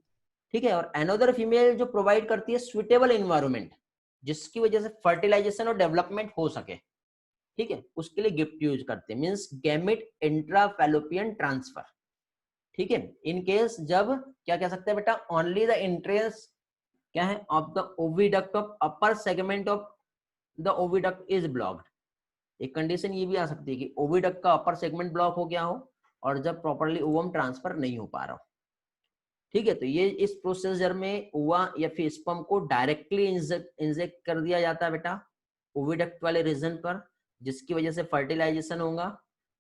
ठीक है, और अनदर फीमेल जो प्रोवाइड करती है सुइटेबल एनवायरनमेंट जिसकी वजह से फर्टिलाइजेशन और डेवलपमेंट हो सके। ठीक है, उसके लिए गिफ्ट यूज करते हैं, means gamete intra fallopian transfer. ठीक है, इन केस जब क्या कह सकते हैं बेटा, ओनली द एंट्रेंस क्या है of the oviduct of upper segment of the oviduct is blocked. एक कंडीशन ये भी आ सकती है कि ओविडक्ट का अपर सेगमेंट ब्लॉक हो गया हो और जब प्रॉपर्ली ओवम ट्रांसफर नहीं हो पा रहा हो। ठीक है, तो ये इस प्रोसीजर में ओवा या फिर स्पर्म को डायरेक्टली इंजेक्ट कर दिया जाता है बेटा ओविडक्ट वाले रीजन पर, जिसकी वजह से फर्टिलाइजेशन होगा,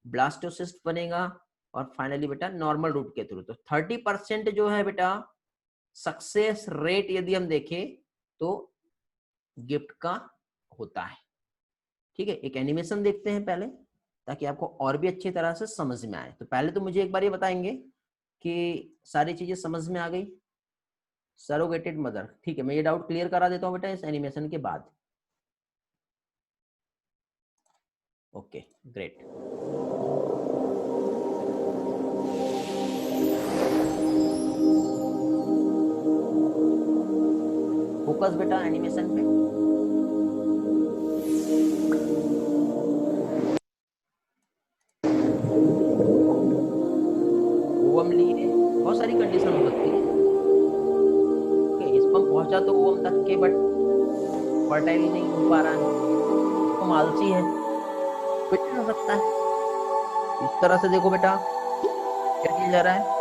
ब्लास्टोसिस्ट बनेगा और फाइनली बेटा नॉर्मल रूट के थ्रू। तो 30% जो है बेटा सक्सेस रेट यदि हम देखें तो गिफ्ट का होता है। ठीक है, एक एनिमेशन देखते हैं पहले ताकि आपको और भी अच्छी तरह से समझ में आए। तो पहले तो मुझे एक बार ये बताएंगे कि सारी चीजें समझ में आ गई, सरोगेटेड मदर। ठीक है, मैं ये डाउट क्लियर करा देता हूँ बेटा इस एनिमेशन के बाद। Okay great. फोकस बेटा एनिमेशन पे। ओवम लिए, बहुत सारी कंडीशन हो सकती है। ओके, स्पर्म पहुंचा तो ओवम तक के, बट फर्टाइल नहीं हो पा रहा है, तो आलसी है, कुछ भी हो सकता है। इस तरह से देखो बेटा क्या किया जा रहा है,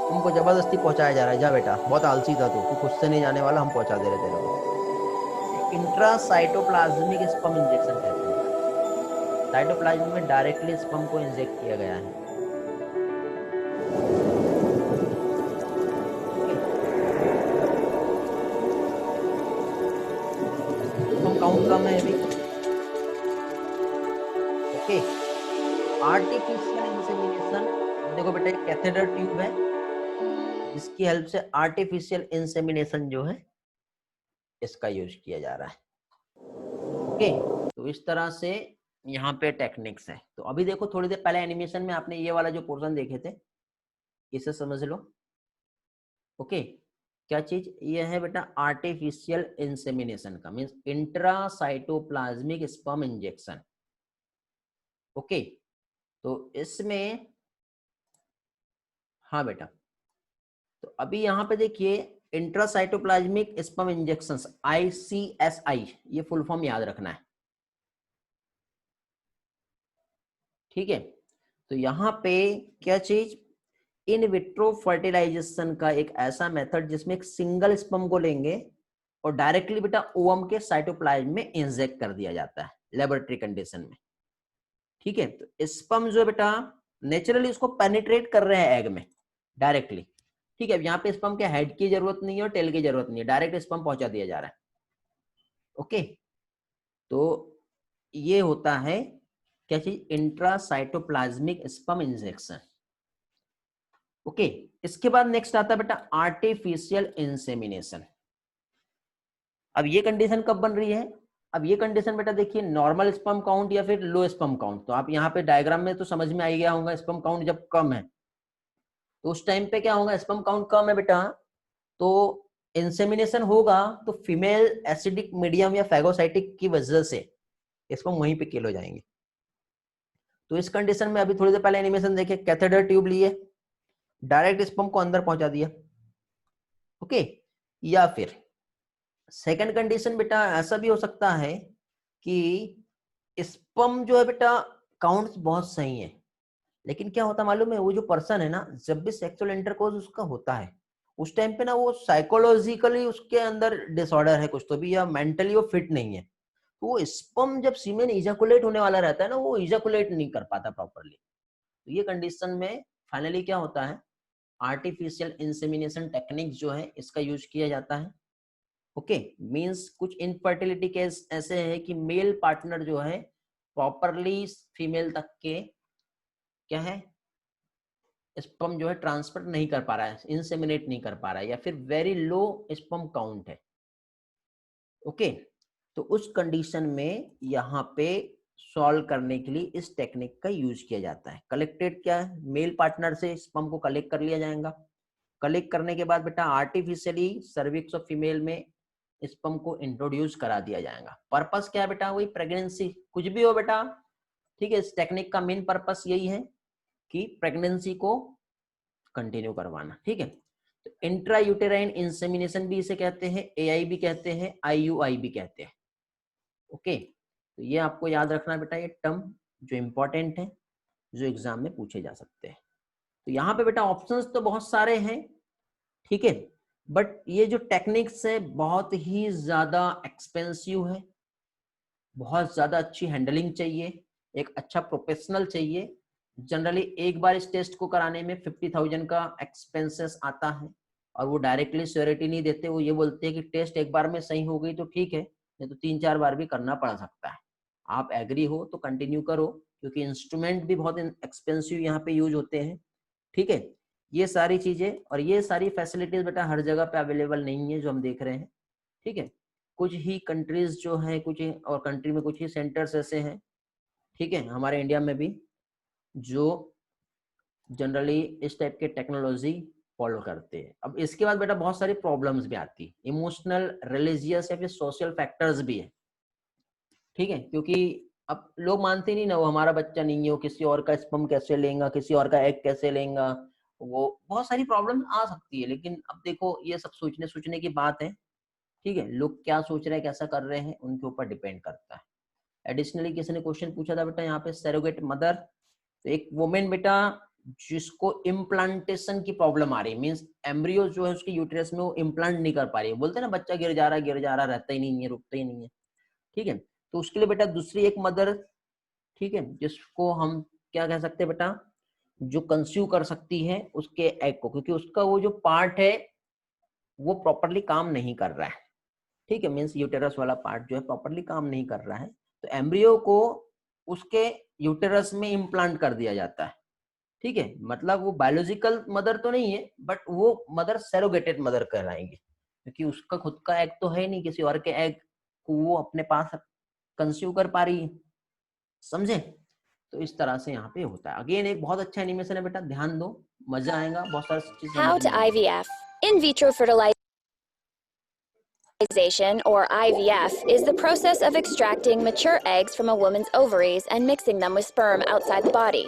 तुमको जबरदस्ती पहुंचाया जा रहा है, जा बेटा बहुत आलसी था तू खुद से नहीं जाने वाला, हम पहुंचा दे रहे तेरे को। इंट्रासाइटोप्लाज्मिक स्पर्म इंजेक्शन कहते हैं, साइटोप्लाज्म में डायरेक्टली स्पर्म को इंजेक्ट किया गया है। काउंट कम है अभी। ओके, आर्टिफिशियल इंसेमिनेशन, देखो बेटा एक कैथेटर ट्यूब है जिसकी हेल्प से आर्टिफिशियल इंसेमिनेशन जो है इसका यूज किया जा रहा है। ओके, तो इस तरह से यहाँ पे टेक्निक्स है। तो अभी देखो थोड़ी देर पहले एनिमेशन में आपने ये वाला जो पोर्शन देखे थे, इसे समझ लो। ओके, क्या चीज ये है बेटा, आर्टिफिशियल इंसेमिनेशन का means intracytoplasmic sperm injection. Okay, तो इसमें हाँ बेटा, तो अभी यहाँ पे देखिए इंट्रासाइटोप्लाज्मिक स्पर्म इंजेक्शन, ICSI, ये फुल फॉर्म याद रखना है, ठीक है। तो यहाँ पे क्या चीज, इन विट्रो फर्टिलाइजेशन का एक ऐसा मेथड जिसमें एक सिंगल स्पर्म को लेंगे और डायरेक्टली बेटा ओवम के साइटोप्लाज्म में इंजेक्ट कर दिया जाता है लेबोरेटरी कंडीशन में, ठीक है। तो स्पर्म जो है बेटा नेचुरली उसको पेनिट्रेट कर रहे हैं एग में डायरेक्टली, ठीक है। यहाँ पे स्पर्म के हेड की जरूरत नहीं है और टेल की जरूरत नहीं है, डायरेक्ट स्पर्म पहुंचा दिया जा रहा है। ओके, तो ये होता है क्या चीज, इंट्रासाइटोप्लाज्मिक स्पर्म इंजेक्शन। ओके, इसके बाद नेक्स्ट आता है बेटा आर्टिफिशियल इंसेमिनेशन। अब ये कंडीशन कब बन रही है, अब ये कंडीशन बेटा देखिए नॉर्मल स्पर्म काउंट या फिर लो स्पर्म काउंट, तो आप यहाँ पे डायग्राम में तो समझ में आ गया होगा, स्पर्म काउंट जब कम है तो उस टाइम पे क्या होगा, स्पर्म काउंट कम है बेटा तो इंसेमिनेशन होगा तो फीमेल एसिडिक मीडियम या फैगोसाइटिक की वजह से स्पर्म वहीं पे किल हो जाएंगे। तो इस कंडीशन में अभी थोड़ी देर पहले एनिमेशन देखे, कैथेटर ट्यूब लिए डायरेक्ट स्पर्म को अंदर पहुंचा दिया। ओके, या फिर सेकंड कंडीशन बेटा ऐसा भी हो सकता है कि स्पर्म जो है बेटा काउंट्स बहुत सही है, लेकिन क्या होता मालूम है, वो जो पर्सन है ना, जब भी सेक्सुअल इंटरकोर्स उसका होता है उस टाइम पे ना वो साइकोलॉजिकली उसके अंदर डिसऑर्डर है कुछ तो भी, या मेंटली वो फिट नहीं है, तो वो स्पर्म जब सीमेन इजैकुलेट होने वाला रहता है ना, वो इजैकुलेट नहीं कर पाता प्रॉपरली। तो ये कंडीशन में फाइनली क्या होता है, आर्टिफिशियल इंसेमिनेशन टेक्निक जो है इसका यूज किया जाता है। ओके, मींस कुछ इनफर्टिलिटी केस ऐसे हैं कि मेल पार्टनर जो है प्रॉपरली फीमेल तक के क्या है स्पर्म जो है ट्रांसफर नहीं कर पा रहा है, इंसेमिनेट नहीं कर पा रहा है, या फिर वेरी लो स्पर्म काउंट है। ओके, तो उस कंडीशन में यहाँ पे सॉल्व करने के लिए इस टेक्निक का यूज किया जाता है। कलेक्टेड क्या है, मेल पार्टनर से स्पर्म को कलेक्ट कर लिया जाएगा, कलेक्ट करने के बाद बेटा आर्टिफिशियली सर्विक्स ऑफ फीमेल में स्पर्म को इंट्रोड्यूस करा दिया जाएगा। पर्पस क्या है बेटा, वही प्रेगनेंसी, कुछ भी हो बेटा, ठीक है। इस टेक्निक का मेन पर्पस यही है कि प्रेगनेंसी को कंटिन्यू करवाना, ठीक है। तो इंट्रा यूटेराइन इंसेमिनेशन भी इसे कहते हैं, AI भी कहते हैं, IUI भी कहते हैं। ओके, तो ये आपको याद रखना बेटा, ये टर्म जो इंपॉर्टेंट है, जो एग्जाम में पूछे जा सकते हैं। तो यहाँ पे बेटा ऑप्शंस तो बहुत सारे हैं, ठीक है, बट ये जो टेक्निक्स है बहुत ही ज्यादा एक्सपेंसिव है, बहुत ज्यादा अच्छी हैंडलिंग चाहिए, एक अच्छा प्रोफेशनल चाहिए। जनरली एक बार इस टेस्ट को कराने में 50,000 का एक्सपेंसेस आता है, और वो डायरेक्टली श्योरिटी नहीं देते, वो ये बोलते हैं कि टेस्ट एक बार में सही हो गई तो ठीक है, नहीं तो 3-4 बार भी करना पड़ सकता है। आप एग्री हो तो कंटिन्यू करो, क्योंकि इंस्ट्रूमेंट भी बहुत एक्सपेंसिव यहाँ पे यूज होते हैं, ठीक है। ये सारी चीजें और ये सारी फैसिलिटीज बेटा हर जगह पे अवेलेबल नहीं है जो हम देख रहे हैं, ठीक है। कुछ ही कंट्रीज जो हैं, कुछ ही और कंट्री में कुछ ही सेंटर्स ऐसे हैं, ठीक है, हमारे इंडिया में भी, जो जनरली इस टाइप के टेक्नोलॉजी फॉलो करते हैं। अब इसके बाद बेटा बहुत सारी प्रॉब्लम्स भी आती है, इमोशनल, रिलीजियस या फिर सोशल फैक्टर्स भी है, ठीक है। क्योंकि अब लोग मानते नहीं ना, वो हमारा बच्चा नहीं है, वो किसी और का स्पर्म कैसे लेगा, किसी और का एग कैसे लेगा, वो बहुत सारी प्रॉब्लम आ सकती है। लेकिन अब देखो ये सब सोचने की बात है, ठीक है, लोग क्या सोच रहे हैं, कैसा कर रहे हैं, उनके ऊपर डिपेंड करता है। एडिशनली किसी ने क्वेश्चन पूछा था बेटा यहाँ पे सरोगेट मदर, तो एक वुमेन बेटा जिसको इम्प्लांटेशन की प्रॉब्लम आ रही है, मींस एम्ब्रियो जो है उसके यूटेरस में वो इम्प्लांट नहीं कर पा रही है, बोलते हैं ना बच्चा गिर जा रहा रहता ही नहीं है, रुकता ही नहीं है, ठीक है। तो उसके लिए बेटा दूसरी एक मदर, ठीक है, जिसको हम क्या कह सकते हैं बेटा, जो कंस्यूम कर सकती है उसके एग को, क्योंकि उसका वो जो पार्ट है वो प्रॉपरली काम नहीं कर रहा है, ठीक है, मीन्स यूटेरस वाला पार्ट जो है प्रॉपरली काम नहीं कर रहा है, तो एम्ब्रियो को उसके यूटेरस में इम्प्लांट कर दिया जाता है, ठीक है। मतलब वो बायोलॉजिकल मदर तो नहीं है, बट वो मदर सरोगेटेड मदर कहलाएंगे, क्योंकि उसका खुद का एग तो है नहीं, किसी और के एग को वो अपने पास कंसीव कर पा रही है, समझे? तो इस तरह से यहाँ पे होता है। अगेन एक बहुत अच्छा एनिमेशन है बेटा, ध्यान दो, मजा आएगा, बहुत सारी चीज How समझ to में आएगी। IVF. In vitro fertilization, or IVF, is the process of extracting mature eggs from a woman's ovaries and mixing them with sperm outside the body.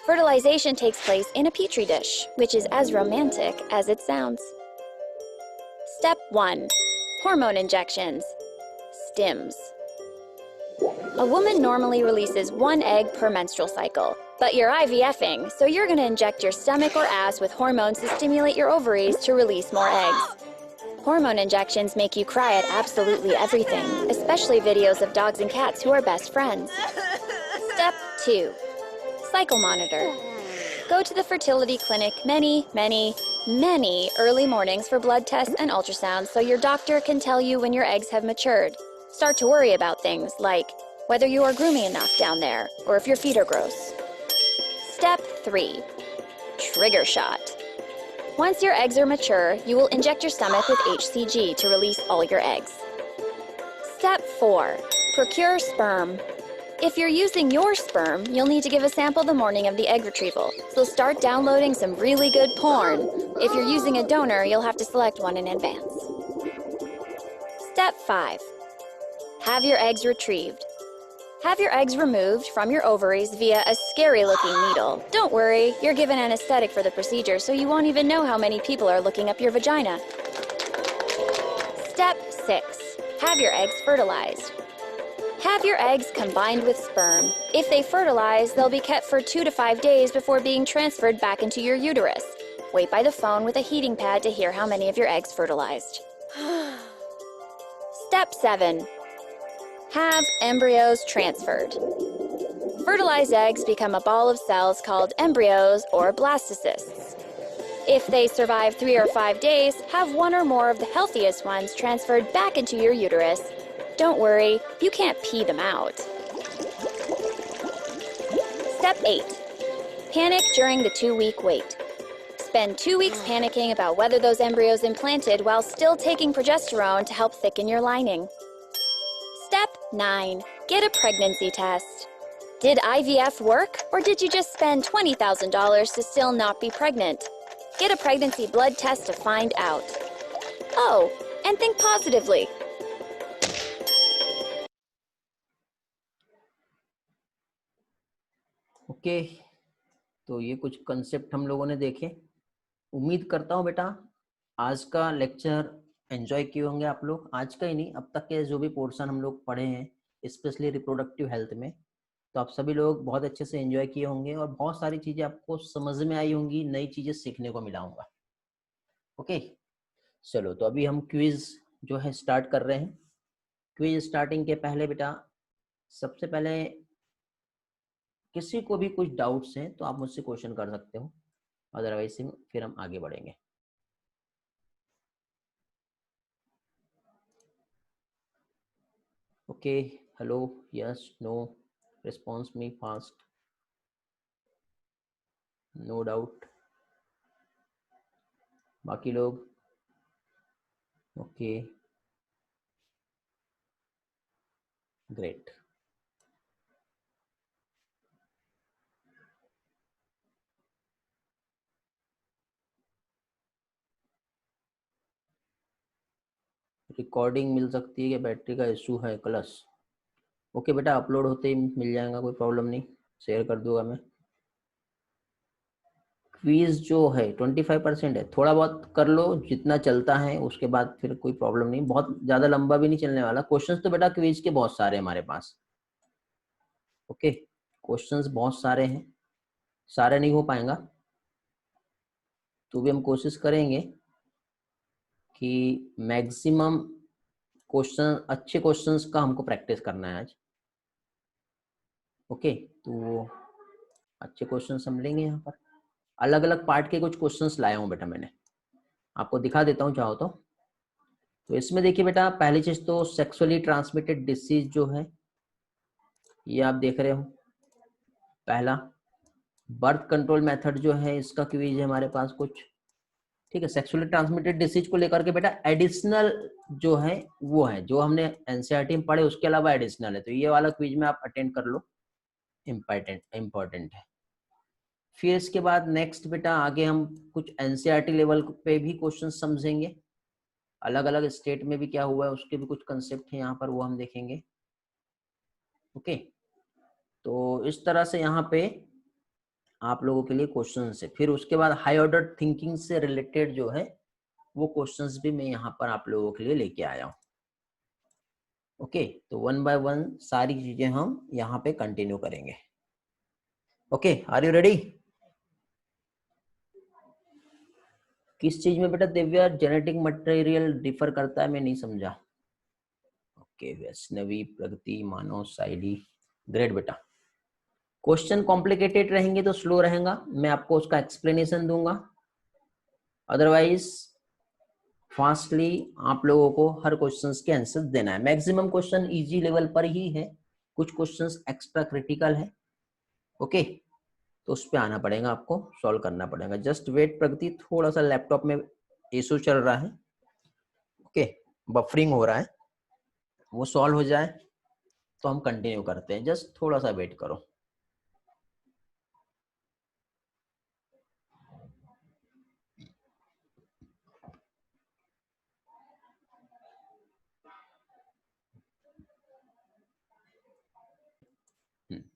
Fertilization takes place in a petri dish, which is as romantic as it sounds. Step 1. Hormone injections. Stims. A woman normally releases 1 egg per menstrual cycle, but you're IVFing, so you're going to inject your stomach or ass with hormones to stimulate your ovaries to release more eggs. Hormone injections make you cry at absolutely everything, especially videos of dogs and cats who are best friends. Step 2. Cycle monitor. Go to the fertility clinic many early mornings for blood tests and ultrasounds so your doctor can tell you when your eggs have matured. Start to worry about things like whether you are groomy enough down there or if your feet are gross. Step 3. Trigger shot. Once your eggs are mature, you will inject your stomach with HCG to release all your eggs. Step 4. Procure sperm. If you're using your sperm, you'll need to give a sample the morning of the egg retrieval, so start downloading some really good porn. If you're using a donor, you'll have to select one in advance. Step 5. Have your eggs retrieved. Have your eggs removed from your ovaries via a scary-looking needle. Don't worry, you're given anesthetic for the procedure, so you won't even know how many people are looking up your vagina. Step 6. Have your eggs fertilized. Have your eggs combined with sperm. If they fertilize, they'll be kept for 2 to 5 days before being transferred back into your uterus. Wait by the phone with a heating pad to hear how many of your eggs fertilized. Step 7. Have embryos transferred. Fertilized eggs become a ball of cells called embryos or blastocysts. If they survive 3 or 5 days, have one or more of the healthiest ones transferred back into your uterus. Don't worry, you can't pee them out. Step 8. Panic during the 2-week wait. Spend 2 weeks panicking about whether those embryos implanted while still taking progesterone to help thicken your lining. Step 9. Get a pregnancy test. Did IVF work, or did you just spend $20,000 to still not be pregnant? Get a pregnancy blood test to find out. Oh, and think positively. Okay, तो ये कुछ concept हम लोगों ने देखे। उम्मीद करता हूँ बेटा आज का लेक्चर एंजॉय किए होंगे आप लोग। आज का ही नहीं, अब तक के जो भी पोर्शन हम लोग पढ़े हैं, स्पेशली रिप्रोडक्टिव हेल्थ में, तो आप सभी लोग बहुत अच्छे से एंजॉय किए होंगे और बहुत सारी चीज़ें आपको समझ में आई होंगी, नई चीज़ें सीखने को मिला होगा। ओके, चलो तो अभी हम क्विज जो है स्टार्ट कर रहे हैं। क्विज स्टार्टिंग के पहले बेटा सबसे पहले किसी को भी कुछ डाउट्स हैं तो आप मुझसे क्वेश्चन कर सकते हो, अदरवाइज फिर हम आगे बढ़ेंगे। Okay, hello, yes, no, response me fast, no doubt. बाकी लोग ओके, ग्रेट। रिकॉर्डिंग मिल सकती है कि बैटरी का इशू है क्लस? ओके बेटा, अपलोड होते ही मिल जाएगा, कोई प्रॉब्लम नहीं, शेयर कर दूंगा मैं। क्विज जो है 25% है, थोड़ा बहुत कर लो जितना चलता है, उसके बाद फिर कोई प्रॉब्लम नहीं, बहुत ज़्यादा लंबा भी नहीं चलने वाला। क्वेश्चंस तो बेटा क्विज के बहुत सारे हैं हमारे पास। ओके, क्वेश्चंस बहुत सारे हैं, सारे नहीं हो पाएगा तो भी हम कोशिश करेंगे कि मैक्सिमम क्वेश्चन, अच्छे क्वेश्चंस का हमको प्रैक्टिस करना है आज। ओके, तो अच्छे क्वेश्चंस हम लेंगे। यहाँ पर अलग अलग पार्ट के कुछ क्वेश्चंस लाया हूँ बेटा, मैंने आपको दिखा देता हूँ चाहो तो इसमें देखिए बेटा, पहली चीज तो सेक्सुअली ट्रांसमिटेड डिसीज जो है ये आप देख रहे हो। पहला बर्थ कंट्रोल मेथड जो है, इसका क्विज है हमारे पास कुछ। ठीक है, सेक्सुअली ट्रांसमिटेड डिसीज को लेकर के बेटा एडिशनल जो है वो है, जो हमने एनसीईआरटी में पढ़े उसके अलावा एडिशनल है, तो ये वाला क्विज में आप अटेंड कर लो, इम्पोर्टेंट है। फिर इसके बाद नेक्स्ट बेटा आगे हम कुछ एनसीईआरटी लेवल पे भी क्वेश्चन समझेंगे, अलग अलग स्टेट में भी क्या हुआ है उसके भी कुछ कंसेप्ट हैं यहाँ पर, वो हम देखेंगे। ओके, तो इस तरह से यहाँ पे आप लोगों के लिए क्वेश्चन है। फिर उसके बाद हाई ऑर्डर थिंकिंग से रिलेटेड जो है वो क्वेश्चंस भी मैं यहाँ पर आप लोगों के लिए लेके आया हूँ। ओके, तो वन बाय वन सारी चीजें हम यहाँ पे कंटिन्यू करेंगे। Okay, are you ready? किस चीज में बेटा दिव्या जेनेटिक मटेरियल डिफर करता है, मैं नहीं समझा। ओके, वैष्णवी, प्रगति, मानव, साइली, ग्रेट बेटा। क्वेश्चन कॉम्प्लिकेटेड रहेंगे तो स्लो रहेगा, मैं आपको उसका एक्सप्लेनेशन दूंगा, अदरवाइज फास्टली आप लोगों को हर क्वेश्चंस के आंसर देना है। मैक्सिमम क्वेश्चन इजी लेवल पर ही है, कुछ क्वेश्चंस एक्स्ट्रा क्रिटिकल है। ओके, तो उस पर आना पड़ेगा, आपको सॉल्व करना पड़ेगा। जस्ट वेट प्रगति, थोड़ा सा लैपटॉप में इशू चल रहा है, ओके, बफरिंग हो रहा है, वो सॉल्व हो जाए तो हम कंटिन्यू करते हैं, जस्ट थोड़ा सा वेट करो।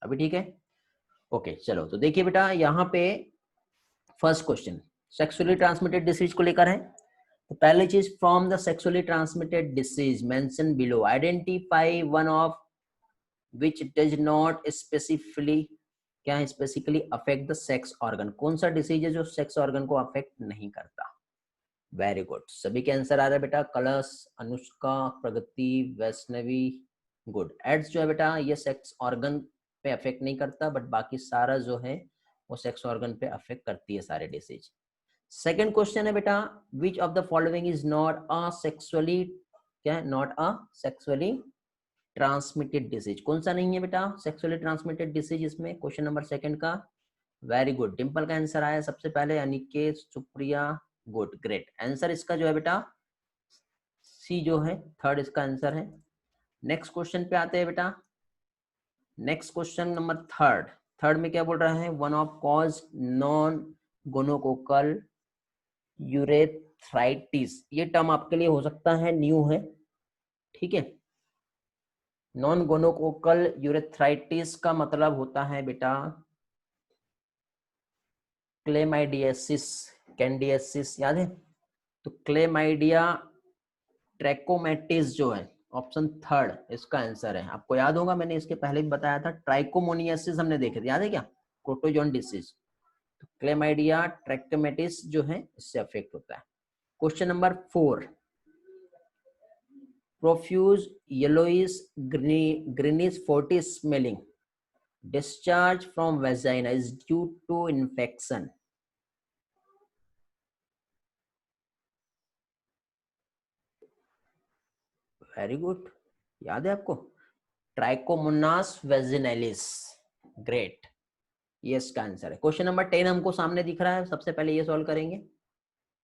अभी ठीक है? ओके, चलो तो देखिए बेटा यहाँ पे first question sexually transmitted disease को लेकर है। तो पहली चीज, from the sexually transmitted disease mention below identify one of which does not specifically, क्या specifically affect the sex organ, कौन सा डिसीज है जो सेक्स ऑर्गन को अफेक्ट नहीं करता। वेरी गुड, सभी के आंसर आ रहा है बेटा, कलश, अनुष्का, प्रगति, वैष्णवी, गुड। एड्स जो है बेटा ये सेक्स ऑर्गन पे अफेक्ट नहीं करता, बट बाकी सारा जो है वो सेक्स ऑर्गन पे अफेक्ट करती है सारे डिसीज। सेकेंड क्वेश्चन है बेटा, which of the following is not a sexually, क्या है, not a sexually transmitted disease, कौन सा नहीं है बेटा सेक्सुअली ट्रांसमिटेड डिसीज इसमें, क्वेश्चन नंबर सेकंड का। वेरी गुड, डिम्पल का आंसर आया सबसे पहले, Aniket, Supriya, good, great. Answer इसका जो है बेटा सी जो है, थर्ड इसका आंसर है। नेक्स्ट क्वेश्चन पे आते हैं बेटा, next question number third. Third में क्या बोल रहा है, one of cause non gonococcal urethritis, ये टर्म आपके लिए हो सकता है न्यू है, ठीक है। नॉन गोनोकोकल यूरेथ्राइटिस का मतलब होता है बेटा क्लेमाइडियसिस, कैंडियसिस, याद है? तो क्लेमाइडिया ट्रैकोमेटिस जो है ऑप्शन थर्ड इसका आंसर है। आपको याद होगा मैंने इसके पहले भी बताया था, ट्राइकोमोनियसिस हमने देखे थे, याद है क्या, प्रोटोजोन डिसीज। तो क्लेमाइडिया ट्रैकोमेटिस जो है इससे अफेक्ट होता है। Question number 4, profuse yellowish greenish forty smelling discharge from vagina is due to infection. Very good, याद है आपको, ट्राइकोमोनास वेजिनैलिस, ग्रेट, ये इसका आंसर है। क्वेश्चन नंबर 10 हमको सामने दिख रहा है, सबसे पहले ये सॉल्व करेंगे,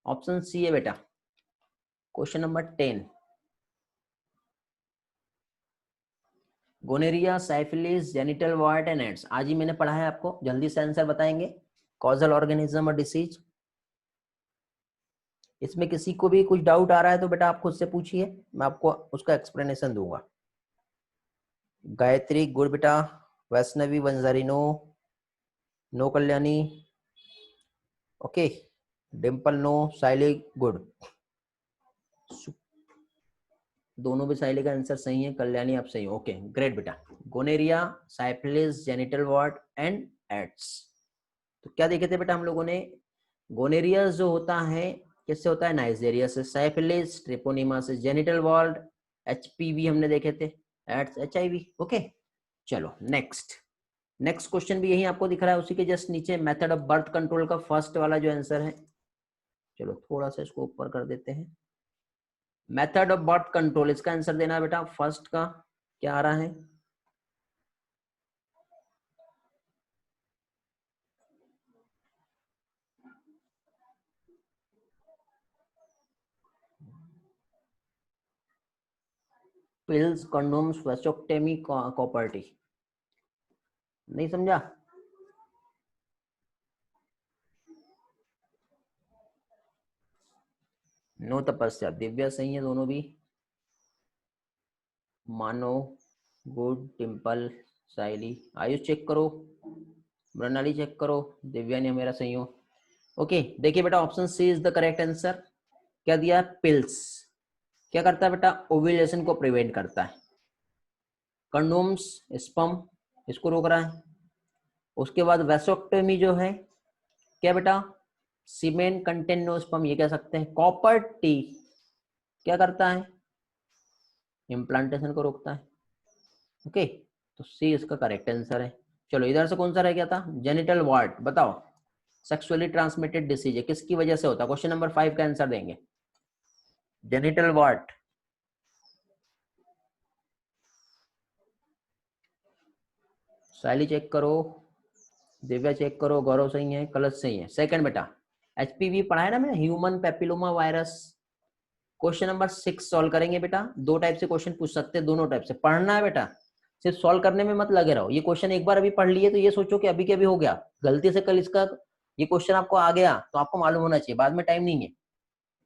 ऑप्शन सी है बेटा। Question number 10, gonorrhoea, syphilis, genital wart and AIDS, आज ही मैंने पढ़ा है आपको, जल्दी से आंसर बताएंगे। कॉजल ऑर्गेनिज्म और डिसीज, इसमें किसी को भी कुछ डाउट आ रहा है तो बेटा आप खुद से पूछिए, मैं आपको उसका एक्सप्लेनेशन दूंगा। गायत्री, गुड बेटा। Vaishnavi, Vanjari, no, no Kalyani, okay, Dimple, no, Saili, good, दोनों भी साइली का आंसर सही है, कल्याणी आप सही हो, ओके, ग्रेट बेटा। Gonorrhoea, syphilis, genital wart and AIDS, तो क्या देखे थे बेटा हम लोगों ने, गोनेरिया जो होता है किससे होता है, नाइजेरिया से, साइफिलिस ट्रिपोनिमा से, जेनिटल वार्ट एचपीवी हमने देखे थे, एड्स एचआईवी, ओके। चलो नेक्स्ट, नेक्स्ट क्वेश्चन भी यही आपको दिख रहा है, उसी के जस्ट नीचे मेथड ऑफ बर्थ कंट्रोल का फर्स्ट वाला जो आंसर है, चलो थोड़ा सा इसको ऊपर कर देते हैं। मेथड ऑफ बर्थ कंट्रोल, इसका आंसर देना बेटा, फर्स्ट का क्या आ रहा है, पिल्स, कंडोम्स, वेसोक्टेमी, कॉपर टी। नहीं समझा? नो तपस्या, दिव्या सही है दोनों भी। मानो, गुड, टिम्पल, साइली, आयुष चेक करो, प्रणाली चेक करो, दिव्या ने मेरा सही हो। ओके, देखिए बेटा option C is the correct answer. क्या दिया? पिल्स। क्या करता है बेटा? ओव्यूलेशन को प्रिवेंट करता है। कंडोम्स, स्पर्म, इसको रोक रहा है। उसके बाद वेसोक्टोमी जो है, क्या बेटा? सीमेन कंटेन नो स्पर्म, ये कह सकते हैं। कॉपर टी क्या करता है? इम्प्लांटेशन को रोकता है। ओके, तो सी इसका करेक्ट आंसर है। चलो इधर से कौन सा रह गया था? जेनिटल वार्ट, बताओ सेक्सुअली ट्रांसमिटेड डिसीज है, किसकी वजह से होता है? क्वेश्चन नंबर 5 का आंसर देंगे। जेनिटल वार्ट, शैली चेक करो, दिव्या चेक करो, गौरव सही है, कलश सही है। सेकंड बेटा, एचपीवी पढ़ा है ना मैंने, human papilloma virus. Question number 6 solve करेंगे बेटा। दो टाइप से क्वेश्चन पूछ सकते हैं, दोनों टाइप से पढ़ना है बेटा, सिर्फ सॉल्व करने में मत लगे रहो। ये क्वेश्चन एक बार अभी पढ़ लिए तो ये सोचो कि अभी के अभी हो गया, गलती से कल इसका ये क्वेश्चन आपको आ गया तो आपको मालूम होना चाहिए, बाद में टाइम नहीं है।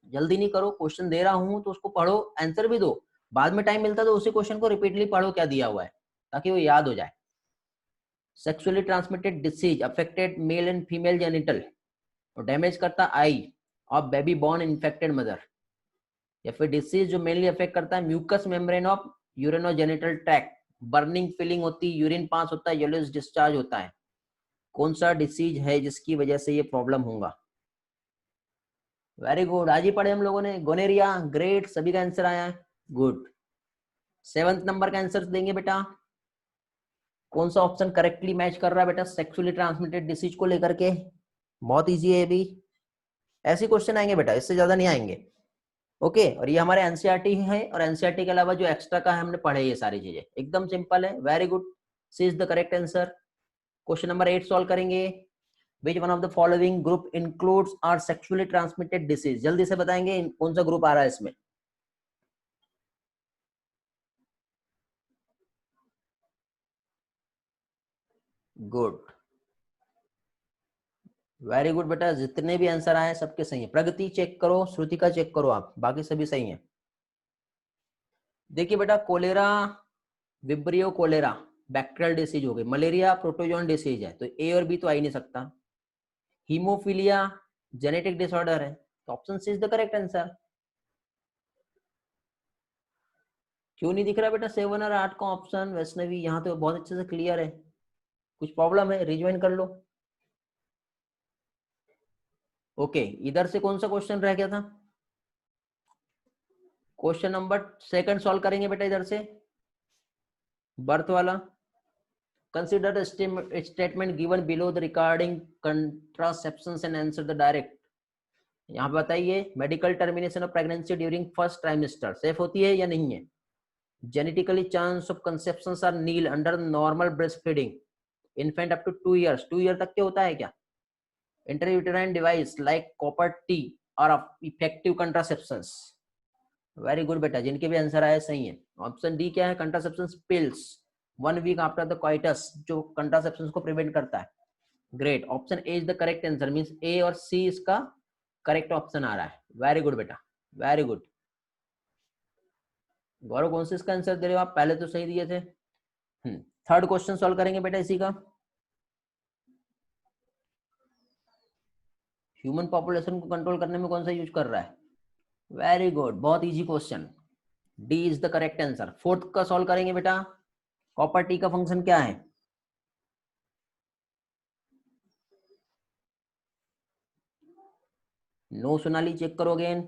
जल्दी नहीं करो, क्वेश्चन दे रहा हूं तो उसको पढ़ो, आंसर भी दो, बाद में टाइम मिलता है तो उसी क्वेश्चन को रिपीटली पढ़ो क्या दिया हुआ है, ताकि वो याद हो जाए। Sexually transmitted disease affected male and female genital, और डैमेज करता eye of baby born infected mother. या फिर डिसीज जो मेनली अफेक्ट करता है mucus membrane of urinogenital tract, burning feeling होती है, यूरिन पास होता है, येलोइश डिस्चार्ज होता है। कौन सा डिसीज है जिसकी वजह से ये प्रॉब्लम होगा? वेरी गुड, आज ही पढ़े हम लोगों ने, गोनेरिया। ग्रेट, सभी का आंसर आया है, गुड। 7th नंबर का आंसर देंगे बेटा। कौन सा ऑप्शन करेक्टली मैच कर रहा है बेटा सेक्सुअली ट्रांसमिटेड डिसीज को लेकर के? बहुत इजी है ये भी, ऐसे क्वेश्चन आएंगे बेटा, इससे ज्यादा नहीं आएंगे। ओके, और ये हमारे एनसीईआरटी है, और एनसीईआरटी के अलावा जो एक्स्ट्रा का है हमने पढ़े, ये सारी चीजें एकदम सिंपल है। Very good, C is the correct answer. Question number 8 solve करेंगे। Which one of the following group includes are sexually transmitted disease? जल्दी से बताएंगे कौन सा ग्रुप आ रहा है इसमें। गुड, वेरी गुड बेटा, जितने भी आंसर आए सबके सही है। प्रगति चेक करो, श्रुतिका चेक करो, आप बाकी सभी सही हैं। देखिए बेटा, cholera, vibrio cholera bacterial disease हो गई, मलेरिया प्रोटोजोन डिसीज है, तो ए और बी तो आ ही नहीं सकता। हीमोफीलिया जेनेटिक डिसऑर्डर है, तो option C is the correct answer. क्यों नहीं दिख रहा बेटा 7 और 8 का ऑप्शन? वैष्णवी, यहाँ तो बहुत अच्छे से क्लियर है, कुछ प्रॉब्लम है? रिज्वाइन कर लो। ओके, इधर से कौन सा क्वेश्चन रह गया था? क्वेश्चन नंबर 2 सॉल्व करेंगे बेटा इधर से, बर्थ वाला। Consider the statement given below the regarding contraception and answer the direct. यहाँ पे बताइए, medical termination of pregnancy during first trimester safe होती है या नहीं है? Genetically chance of conception are nil under normal breast feeding, infant up to 2 years, 2 year तक के होता है क्या? Intrauterine device like copper T और इफेक्टिव कंट्रासेप्शंस। वेरी गुड बेटा, जिनके भी आंसर आए सही है। ऑप्शन डी क्या है? Contraception pills 1 week after the coitus, जो कंट्रासेप्शन को प्रिवेंट करता है। Great, option A is the correct answer, means A और सी इसका करेक्ट ऑप्शन आ रहा है। वेरी गुड बेटा, वेरी गुड। गौरव कौन से इसका आंसर दे रहे हो आप? पहले तो सही दिए थे। थर्ड क्वेश्चन सॉल्व करेंगे बेटा इसी का। ह्यूमन पॉपुलेशन को कंट्रोल करने में कौन सा यूज कर रहा है? वेरी गुड, बहुत easy question, D is the correct answer. Fourth का सॉल्व करेंगे बेटा। कॉपर टी का फंक्शन क्या है? नो सोनाली चेक करो अगेन।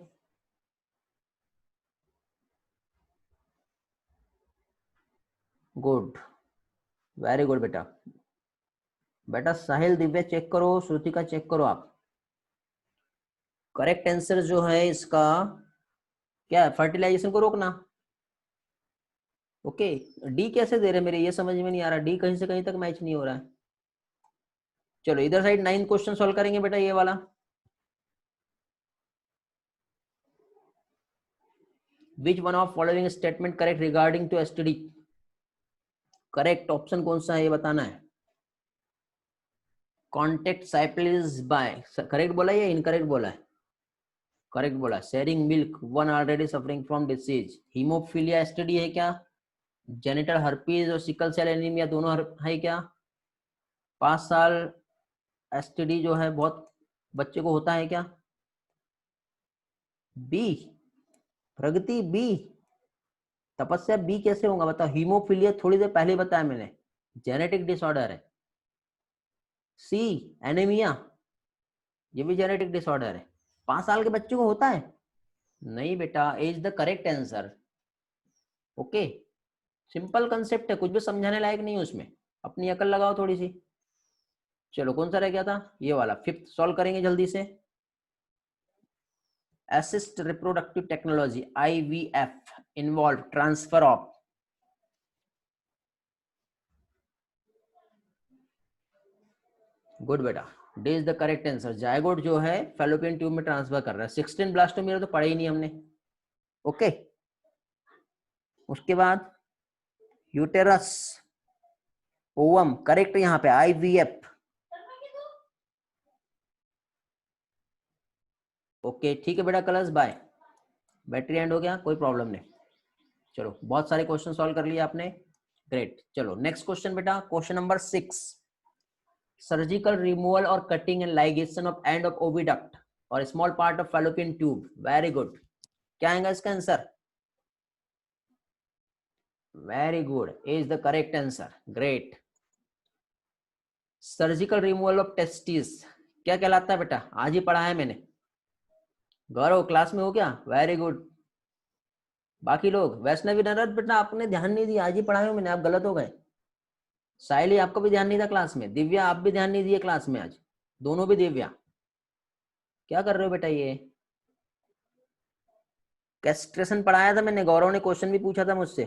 गुड, वेरी गुड बेटा। बेटा साहिल, दिव्या चेक करो, श्रुतिका चेक करो आप। करेक्ट आंसर जो है इसका क्या है? फर्टिलाइजेशन को रोकना। ओके, डी कैसे दे रहे मेरे, ये समझ में नहीं आ रहा, डी कहीं से कहीं तक मैच नहीं हो रहा है। चलो इधर साइड 9 क्वेश्चन सॉल्व करेंगे बेटा, ये वाला। Which one of following statement correct regarding to STD? Correct option कौन सा है ये बताना है। कॉन्टेक्ट साइक्लिस बाय, करेक्ट बोला या इनकरेक्ट बोला है? करेक्ट बोला। Sharing milk one already suffering from disease. Haemophilia STD है क्या? जेनिटल हर्पीज और सिकल सेल एनीमिया दोनों है क्या? 5 साल एसटीडी जो है बहुत बच्चे को होता है क्या? बी, प्रगति बी, तपस्या बी कैसे होगा बताओ? हीमोफीलिया थोड़ी देर पहले बताया मैंने, जेनेटिक डिसऑर्डर है। सी, एनीमिया, ये भी जेनेटिक डिसऑर्डर है। 5 साल के बच्चे को होता है? नहीं बेटा, is the correct answer. Okay, simple concept है, कुछ भी समझाने लायक नहीं है उसमें, अपनी अकल लगाओ थोड़ी सी। चलो कौन सा रह गया था? ये वाला, फिफ्थ सॉल्व करेंगे जल्दी से। Assist reproductive technology IVF involve transfer of, good बेटा, D is the correct answer. Zygote जो है फैलोपियन ट्यूब में ट्रांसफर कर रहा है। 16 ब्लास्टोमियर तो पढ़ा ही नहीं हमने। ओके, उसके बाद यूटेरस, ओवम, करेक्ट यहाँ पे IVF। ओके ठीक है बेटा, कलर्स बाय। बैटरी एंड हो गया, कोई प्रॉब्लम नहीं। चलो बहुत सारे क्वेश्चन सॉल्व कर लिए आपने, ग्रेट। चलो नेक्स्ट क्वेश्चन बेटा, क्वेश्चन नंबर 6। सर्जिकल रिमूवल और cutting and ligation of end of oviduct और small part of fallopian tube. Very good, क्या आएगा इसका answer? Very good, is the correct answer, great. Surgical removal of testis क्या कहलाता है बेटा? आज ही पढ़ा है मैंने। गौरव क्लास में हो क्या? Very good. बाकी लोग, वैष्णवी नरद बेटा आपने ध्यान नहीं दिया, आज ही पढ़ाया मैंने, आप गलत हो गए। साइली आपको भी ध्यान नहीं था क्लास में। दिव्या आप भी ध्यान नहीं दिए क्लास में आज, दोनों भी दिव्या। क्या कर रहे हो बेटा? ये कैस्ट्रेशन पढ़ाया था मैंने, गौरव ने क्वेश्चन भी पूछा था मुझसे।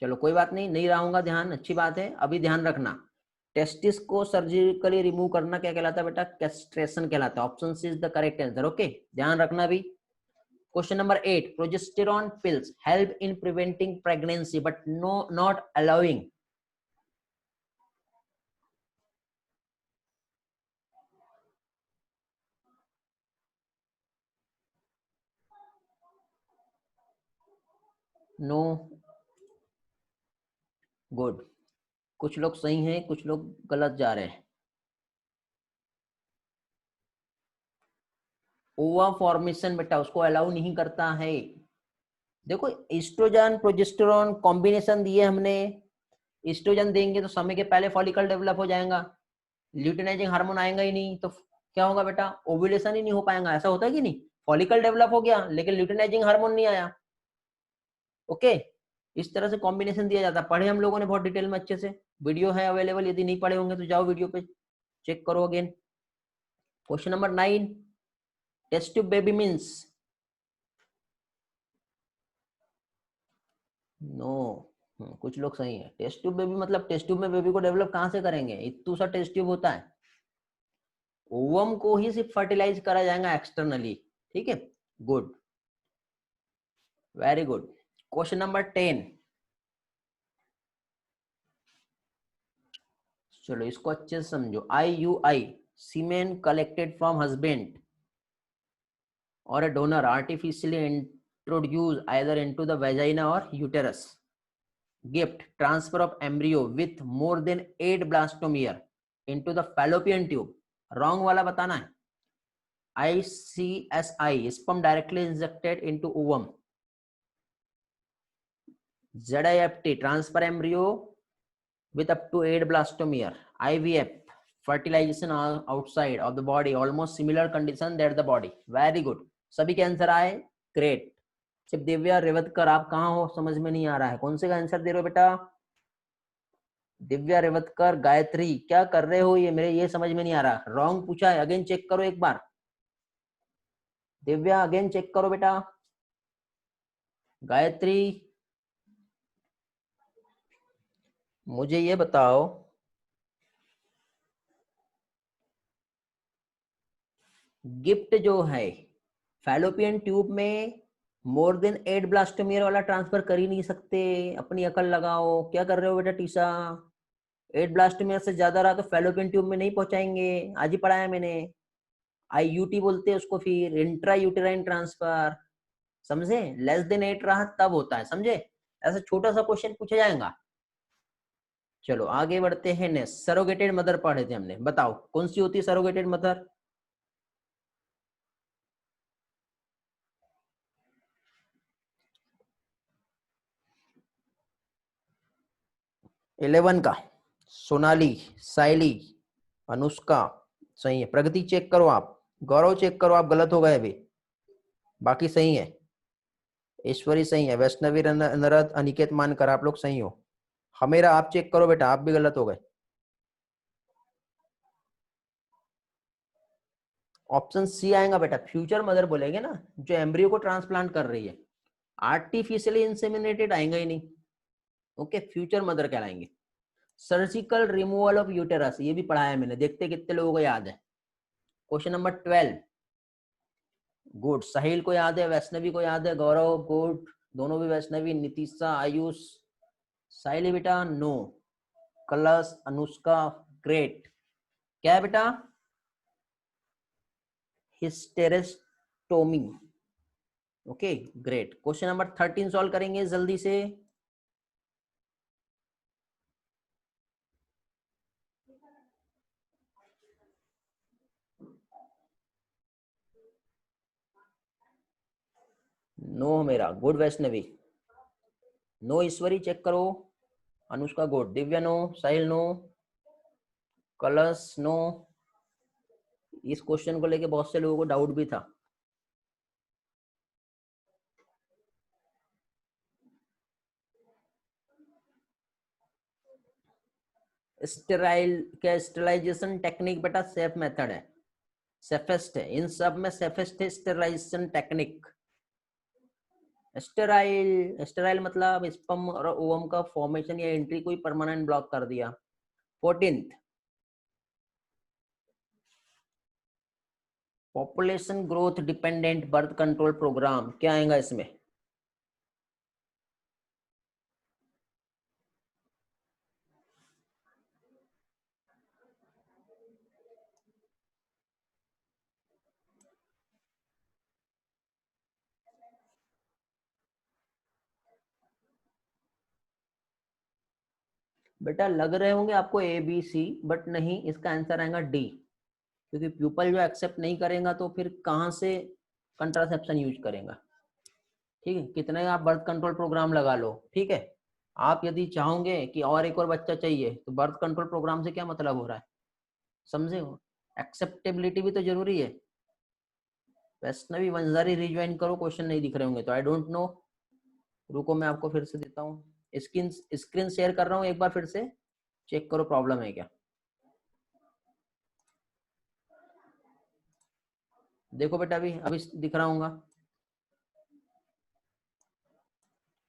चलो कोई बात नहीं, नहीं रहूंगा ध्यान, अच्छी बात है। अभी ध्यान रखना, टेस्टिस को सर्जिकली रिमूव करना क्या कहलाता है बेटा? कैस्ट्रेशन कहलाता है। Option C is the correct answer. Okay, ध्यान रखना भी। Question number 8, progesterone pills help in preventing pregnancy but no not allowing. No, good. कुछ लोग सही हैं, कुछ लोग गलत जा रहे हैं। ओवा फॉर्मेशन बेटा उसको अलाउ नहीं करता है। देखो ईस्ट्रोजन प्रोजेस्टेरॉन कॉम्बिनेशन दिए हमने, ईस्ट्रोजन देंगे तो समय के पहले फॉलिकल डेवलप हो जाएगा, ल्यूटिनाइजिंग हार्मोन आएगा ही नहीं, तो क्या होगा बेटा? ओव्यूलेशन ही नहीं हो पाएगा। ऐसा होता है कि नहीं? फॉलिकल डेवलप हो गया लेकिन ल्यूटिनाइजिंग हार्मोन नहीं आया। ओके, इस तरह से कॉम्बिनेशन दिया जाता है। पढ़े हम लोगों ने बहुत डिटेल में अच्छे से, वीडियो है अवेलेबल, यदि नहीं पढ़े होंगे तो जाओ वीडियो पे चेक करो again. Question number 9, test tube baby means. No, कुछ लोग सही है। टेस्ट ट्यूब बेबी मतलब टेस्ट ट्यूब में बेबी को डेवलप कहां से करेंगे? इतू सा टेस्ट ट्यूब होता है, ओवम को ही सिर्फ फर्टिलाइज करा जाएगा एक्सटर्नली। ठीक है, good, very good. Question number 10, चलो इसको अच्छे से समझो। IUI, semen collected from husband or a donor artificially introduced either into the vagina or uterus. Gift, transfer of embryo with more than 8 blastomere into the fallopian tube. Wrong वाला बताना है। ICSI, sperm directly injected into ovum. ZIFT, transfer embryo with up to 8 blastomere. IVF, fertilization outside of the body, almost similar condition that the body. Very good, सभी के answer आए, great. सिर्फ दिव्या रेवतकर आप कहाँ हो समझ में नहीं आ रहा है, कौन से का आंसर दे रहे हो बेटा? दिव्या रेवतकर, गायत्री क्या कर रहे हो? ये मेरे ये समझ में नहीं आ रहा, रॉन्ग पूछा है, अगेन चेक करो एक बार। दिव्या अगेन चेक करो बेटा। गायत्री मुझे ये बताओ, गिफ्ट जो है फैलोपियन ट्यूब में मोर देन 8 ब्लास्टोमियर वाला ट्रांसफर कर ही नहीं सकते, अपनी अकल लगाओ। क्या कर रहे हो बेटा टीसा? 8 ब्लास्टोमियर से ज्यादा रहा तो फैलोपियन ट्यूब में नहीं पहुंचाएंगे, आज ही पढ़ाया मैंने। IUT बोलते हैं उसको, फिर इंट्रा यूटेराइन ट्रांसफर, समझे? लेस देन 8 रहा तब होता है, समझे? ऐसा छोटा सा क्वेश्चन पूछा जाएगा। चलो आगे बढ़ते हैं। नेक्स्ट, सरोगेटेड मदर पढ़े थे हमने, बताओ कौन सी होती है सरोगेटेड मदर? 11 का सोनाली, साइली, अनुष्का सही है। प्रगति चेक करो आप, गौरव चेक करो आप, गलत हो गए अभी, बाकी सही है। ईश्वरी सही है, वैष्णवी, नरद, अनिकेत मानकर आप लोग सही हो। हमेरा आप चेक करो बेटा, आप भी गलत हो गए। ऑप्शन सी आएगा बेटा, फ्यूचर मदर बोलेंगे ना, जो एम्ब्रियो को ट्रांसप्लांट कर रही है। आर्टिफिशियली इंसेमिनेटेड आएंगे ही नहीं। ओके, फ्यूचर मदर कहलाएंगे। सर्जिकल रिमूवल ऑफ यूटेरस, ये भी पढ़ाया है मैंने, देखते कितने लोगों को याद है। Question number 12, good. साहिल को याद है, वैष्णवी को याद है, गौरव गुड, दोनों भी वैष्णवी, नितिशा, आयुष, साहिल बेटा नो, कलश, अनुष्का ग्रेट। क्या है बेटा? Hysterectomy. Okay great. Question number 13 solve करेंगे जल्दी से। नो मेरा good, Vaishnavi no, Ishwari check करो, Anushka good, Divya no, Sahil no, Kalash no. इस क्वेश्चन को लेके बहुत से लोगों को डाउट भी था। स्टेराइल क्या स्टेरिलाइजेशन टेक्निक बेटा? सेफ मेथड है, सेफेस्ट है, इन सब में सेफेस्ट है स्टेरिलाइजेशन टेक्निक। स्टेराइल, स्टेराइल मतलब स्पर्म और ओवम का फॉर्मेशन या एंट्री कोई परमानेंट ब्लॉक कर दिया। 14th, population growth dependent birth control programme, क्या आएगा इसमें? बेटा लग रहे होंगे आपको ABC, बट नहीं, इसका आंसर आएगा डी। क्योंकि प्यूपल जो एक्सेप्ट नहीं करेगा तो फिर कहाँ से कंट्रासेप्शन यूज करेगा? ठीक है, कितने आप बर्थ कंट्रोल प्रोग्राम लगा लो, ठीक है। आप यदि चाहोगे कि और एक और बच्चा चाहिए तो बर्थ कंट्रोल प्रोग्राम से क्या मतलब हो रहा है, समझे हो? एक्सेप्टेबिलिटी भी तो जरूरी है। वैष्णवी वंजारी रिज्वाइन करो, क्वेश्चन नहीं दिख रहे होंगे तो आई डोंट नो। रुको मैं आपको फिर से देता हूँ, स्क्रीन स्क्रीन शेयर कर रहा हूँ, एक बार फिर से चेक करो प्रॉब्लम है क्या। देखो बेटा, अभी अभी दिख रहा हूँ।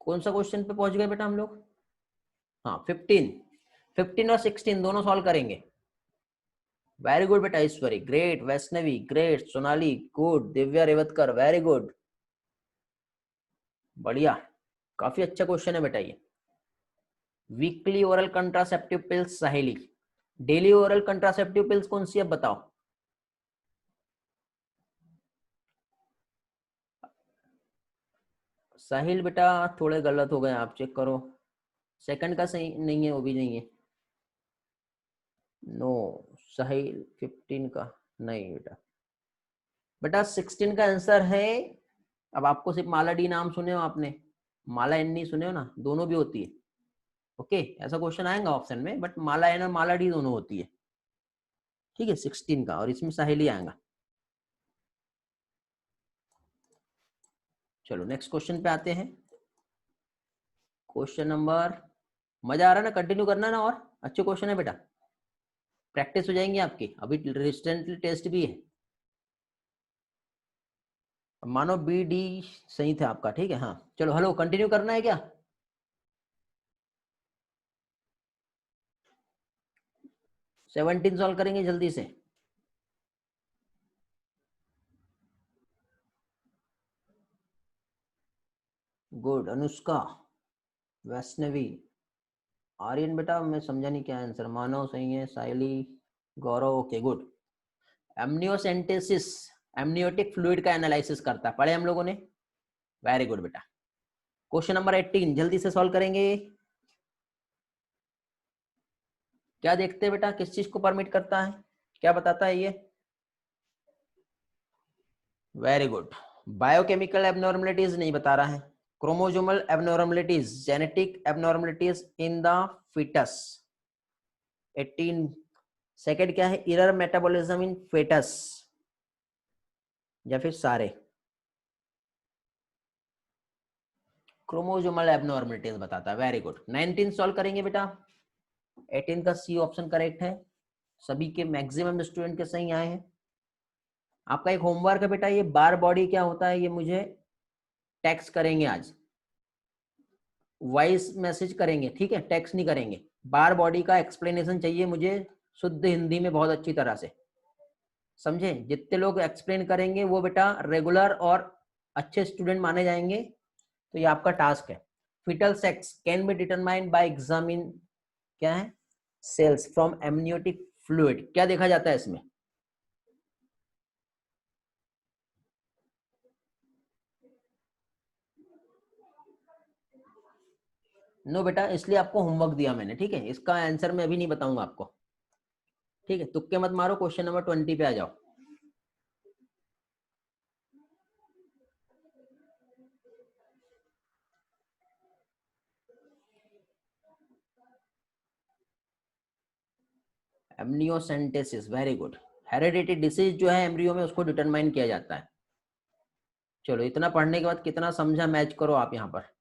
कौन सा क्वेश्चन पे पहुंच गए बेटा हम लोग? हाँ 15, 15 और 16 दोनों सॉल्व करेंगे। वेरी गुड बेटा Ishwari great, Vaishnavi great, Sonali good, Divya Revatkar very good, बढ़िया, काफी अच्छा क्वेश्चन है बेटा ये। Weekly oral contraceptive pills Saheli, daily oral contraceptive pills कौन सी है बताओ? साहिल बेटा थोड़े गलत हो गए, आप चेक करो। सेकंड का सही नहीं है, वो भी नहीं है। नो, साहिल 15 का नहीं बेटा। बेटा 16 का आंसर है, अब आपको सिर्फ माला डी नाम सुने हो आपने, माला एन नहीं सुने हो ना, दोनों भी होती है। ओके, ऐसा क्वेश्चन आएगा ऑप्शन में, बट माला एन और माला डी दोनों होती है। ठीक है, 16 का, और इसमें साहेली आएगा। चलो नेक्स्ट क्वेश्चन पे आते हैं। क्वेश्चन नंबर, मजा आ रहा है ना, कंटिन्यू करना ना, और अच्छे क्वेश्चन है बेटा, प्रैक्टिस हो जाएंगी आपकी, अभी रिसेंटली टेस्ट भी है। मानो BD सही था आपका, ठीक है। हाँ चलो, हेलो कंटिन्यू करना है क्या? 17 सॉल्व करेंगे जल्दी से। गुड। अनुष्का, वैष्णवी, आर्यन बेटा मैं समझा नहीं क्या आंसर। मानव सही है, Saili, Gaurav okay good. Amniocentesis amniotic fluid का एनालिसिस करता है, पढ़े हम लोगों ने। वेरी गुड बेटा। क्वेश्चन नंबर 18 जल्दी से सॉल्व करेंगे। क्या देखते हैं बेटा, किस चीज को परमिट करता है, क्या बताता है ये? Very good. बायोकेमिकल एबनॉर्मलिटीज नहीं बता रहा है, chromosomal abnormalities, genetic abnormalities in the foetus. 18 second क्या है, इरर मेटाबॉलिज्म इन फेटस, या फिर सारे? क्रोमोसोमल एबनॉर्मलिटीज बताता है। Very good. 19 सॉल्व करेंगे बेटा। 18 का सी ऑप्शन करेक्ट है, सभी के मैक्सिमम स्टूडेंट के सही आए हैं। आपका एक होमवर्क है बेटा, ये बार बॉडी क्या होता है ये मुझे टेक्स्ट करेंगे आज, वॉइस मैसेज करेंगे, ठीक है, टेक्स्ट नहीं करेंगे। बार बॉडी का एक्सप्लेनेशन चाहिए मुझे शुद्ध हिंदी में, बहुत अच्छी तरह से समझे। जितने लोग एक्सप्लेन करेंगे वो बेटा रेगुलर और अच्छे स्टूडेंट माने जाएंगे। तो ये आपका टास्क है। Foetal sex can be determined by examine, क्या है, सेल्स फ्रॉम एमनियोटिक फ्लूइड। क्या देखा जाता है इसमें? नो बेटा, इसलिए आपको होमवर्क दिया मैंने, ठीक है। इसका आंसर मैं अभी नहीं बताऊंगा आपको, ठीक है। तुक्के मत मारो, क्वेश्चन नंबर 20 पे आ जाओ। Amniocentesis, very good. Heredity disease जो है एम्ब्रियो में, उसको डिटरमाइन किया जाता है। चलो, इतना पढ़ने के बाद कितना समझा मैच करो आप यहाँ पर।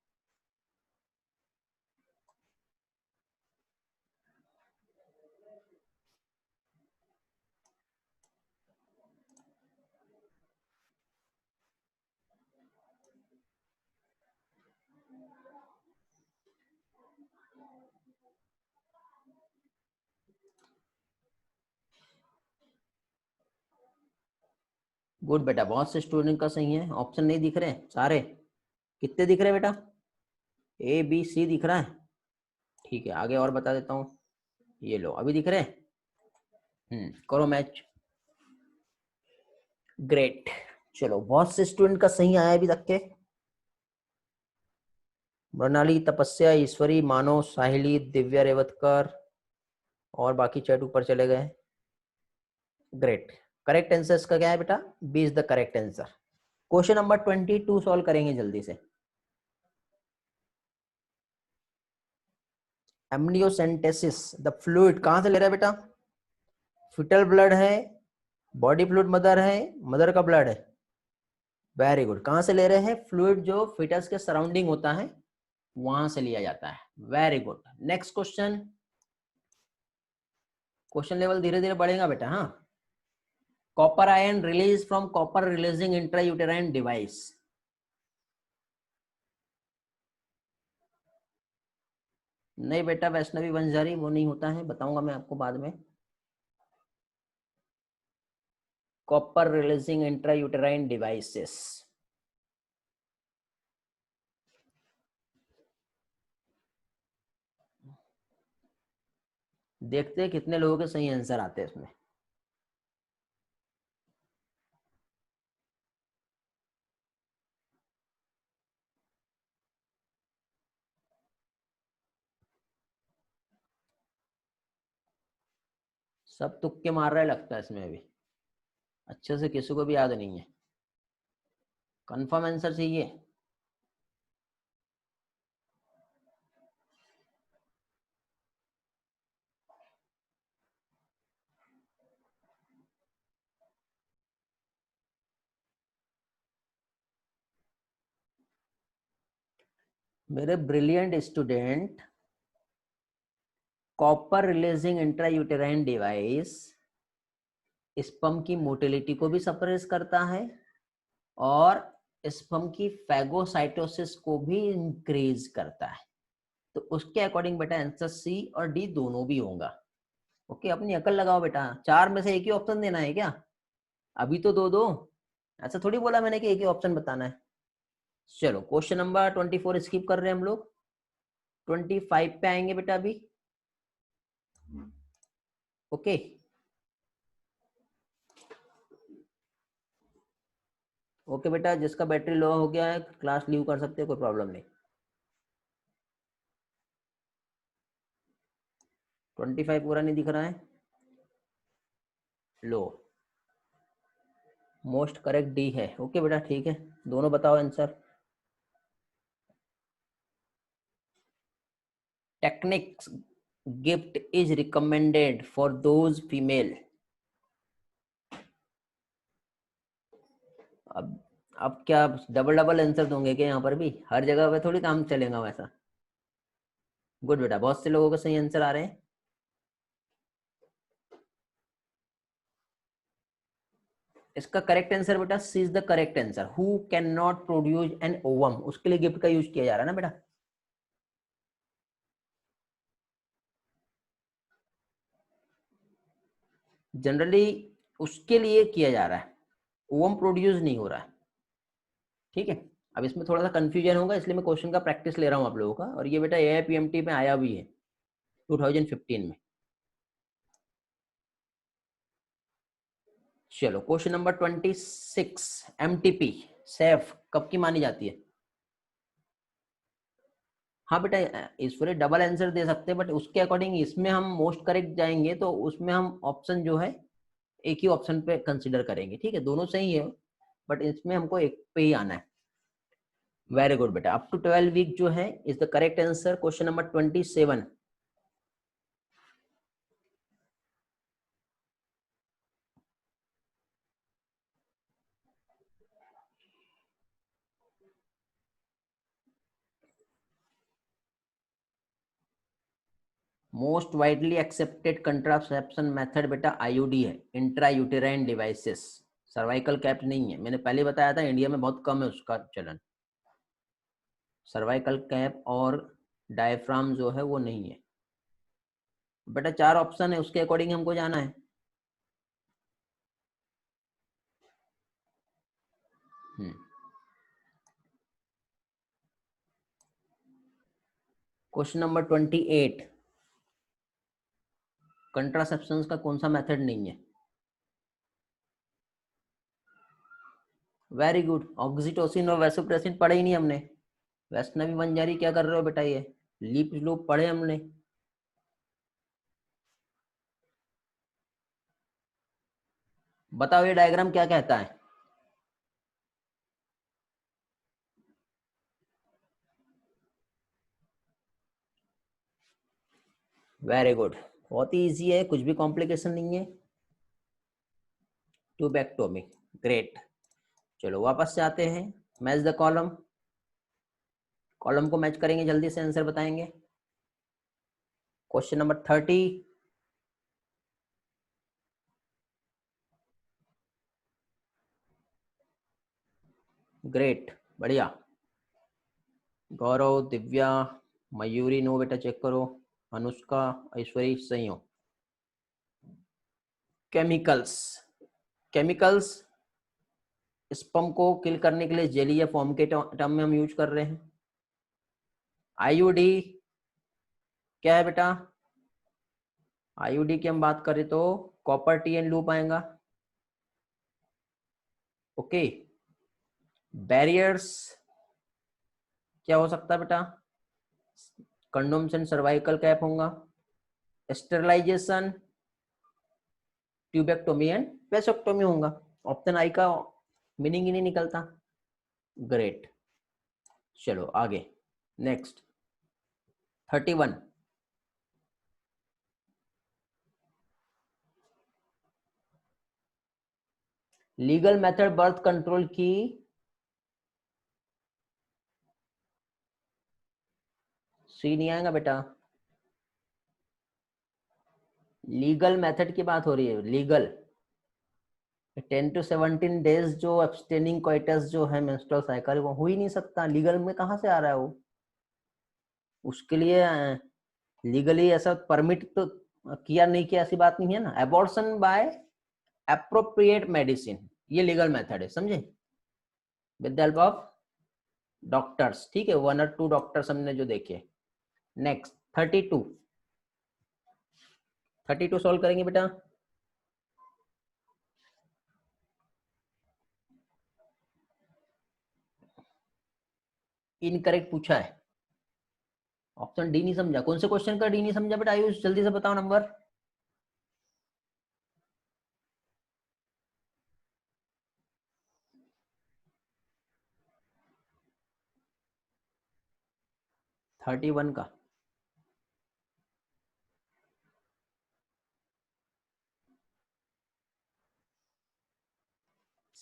गुड बेटा, बहुत से स्टूडेंट का सही है। ऑप्शन नहीं दिख रहे सारे? कितने दिख रहे बेटा? ए बी सी दिख रहा है, ठीक है। आगे और बता देता हूँ, ये लो अभी दिख रहे हैं। करो मैच। ग्रेट। चलो, बहुत से स्टूडेंट का सही आया अभी तक के। प्रणाली, तपस्या, ईश्वरी, मानव, साहिली, दिव्या रेवतकर और बाकी चैट ऊपर चले गए। ग्रेट। करेक्ट आंसर इसका क्या है बेटा? B is the correct answer. Question number 22 solve करेंगे जल्दी से। एमनियोसेंटेसिस द फ्लूइड कहां से ले रहा है बेटा? फिटल ब्लड है, बॉडी फ्लूइड मदर है, मदर का ब्लड है? Very good. कहां से ले रहे हैं? फ्लूइड जो फिटस के सराउंडिंग होता है वहां से लिया जाता है। Very good. Next question. Question level धीरे धीरे बढ़ेगा बेटा। हाँ, copper ion release from copper releasing intrauterine device. नहीं बेटा, वैष्णवी वंजारी वो नहीं होता है, बताऊंगा मैं आपको बाद में। Copper releasing intrauterine devices. देखते हैं कितने लोगों के सही आंसर आते हैं इसमें। सब तुक्के मार रहे लगता है इसमें अभी, अच्छे से किसी को भी याद नहीं है। कंफर्म आंसर चाहिए? मेरे brilliant student, copper releasing intrauterine device sperm की मोटिलिटी को भी सप्रेस करता है और स्पर्म की फैगोसाइटोसिस को भी इंक्रीज करता है। तो उसके अकॉर्डिंग बेटा आंसर सी और डी दोनों भी होगा। ओके, अपनी अकल लगाओ बेटा। चार में से एक ही ऑप्शन देना है क्या? अभी तो दो दो, ऐसा थोड़ी बोला मैंने कि एक ही ऑप्शन बताना है। चलो क्वेश्चन नंबर 24 स्किप कर रहे हैं हम लोग, 25 पे आएंगे बेटा अभी। ओके ओके बेटा, जिसका बैटरी लो हो गया है क्लास लीव कर सकते हैं, कोई प्रॉब्लम नहीं। 25 पूरा नहीं दिख रहा है, लो मोस्ट करेक्ट डी है। ओके बेटा ठीक है, दोनों बताओ answer. Techniques gift is recommended for those female. अब क्या डबल डबल आंसर दूंगे क्या यहाँ पर भी? हर जगह पे थोड़ी काम चलेगा वैसा। गुड बेटा, बहुत से लोगों को सही आंसर आ रहे हैं। इसका करेक्ट आंसर बेटा C is the correct answer. Who can not produce an ovum, उसके लिए गिफ्ट का यूज किया जा रहा है ना बेटा। जनरली उसके लिए किया जा रहा है, ओवम प्रोड्यूस नहीं हो रहा है। ठीक है, अब इसमें थोड़ा सा कंफ्यूजन होगा, इसलिए मैं क्वेश्चन का प्रैक्टिस ले रहा हूँ आप लोगों का। और ये बेटा AIPMT में आया भी है 2015 में। चलो क्वेश्चन नंबर 26, MTP सेफ कब की मानी जाती है? हाँ बेटा, ईश्वरी डबल आंसर दे सकते हैं, बट उसके अकॉर्डिंग इसमें हम मोस्ट करेक्ट जाएंगे तो उसमें हम ऑप्शन जो है एक ही ऑप्शन पे कंसीडर करेंगे। ठीक है, दोनों सही है बट इसमें हमको एक पे ही आना है। वेरी गुड बेटा, अप टू 12 वीक जो है is the correct answer. Question number 27, most widely accepted contraception method बेटा IUD है, intra uterine devices. Cervical cap नहीं है, मैंने पहले बताया था इंडिया में बहुत कम है उसका चलन। सर्वाइकल कैप और डायफ्राम जो है वो नहीं है बेटा। 4 ऑप्शन है, उसके अकॉर्डिंग हमको जाना है। क्वेश्चन नंबर 28, कंट्रासेप्शन का कौन सा मेथड नहीं है? वेरी गुड, ऑक्सीटोसिन और वैसोप्रेसिन पढ़े ही नहीं हमने। वैष्णवी वंजारी क्या कर रहे हो बेटा? ये लीप लूप पढ़े हमने। बताओ ये डायग्राम क्या कहता है? वेरी गुड, बहुत ही इजी है, कुछ भी कॉम्प्लिकेशन नहीं है। Tubectomy, great. चलो वापस से आते हैं, मैच द कॉलम। कॉलम को मैच करेंगे, जल्दी से आंसर बताएंगे। क्वेश्चन नंबर 30, ग्रेट, बढ़िया। गौरव, दिव्या, मयूरी नो बेटा चेक करो, अनुष्का, ऐश्वरी सही हो। केमिकल्स, केमिकल्स स्पर्म को किल करने के लिए जेली या फॉर्म के टर्म में हम यूज कर रहे हैं। IUD क्या है बेटा? IUD की हम बात करें तो कॉपर TN लूप आएगा। ओके, बैरियर्स क्या हो सकता है बेटा? कंडोम्स एंड सर्वाइकल कैप होगा। स्टेरिलाइजेशन ट्यूबेक्टोमी एंड वेसोक्टोमी होगा। ऑप्शन आई का मीनिंग ही नहीं निकलता। ग्रेट, चलो आगे next 31, legal method birth control की सी नहीं आएगा बेटा। लीगल मेथड की बात हो रही है, लीगल 10 to 17 डेज जो एब्सटेनिंग कोइटस जो है मेंस्ट्रुअल साइकिल, वो हो ही नहीं सकता। लीगल में कहाँ से आ रहा है वो? उसके लिए लीगली ऐसा परमिट तो किया नहीं किया ऐसी बात नहीं है ना। एबॉर्शन बाय एप्रोप्रिएट मेडिसिन, ये लीगल मेथड है, समझे? With the help of doctors, ठीक है, 1 और 2 डॉक्टर्स हमने जो देखे। नेक्स्ट 32, 32 सॉल्व करेंगे बेटा। इनकरेक्ट पूछा है, ऑप्शन डी नहीं समझा। कौन से क्वेश्चन का डी नहीं समझा बेटा आयुष, जल्दी से बताओ नंबर। थर्टी वन का।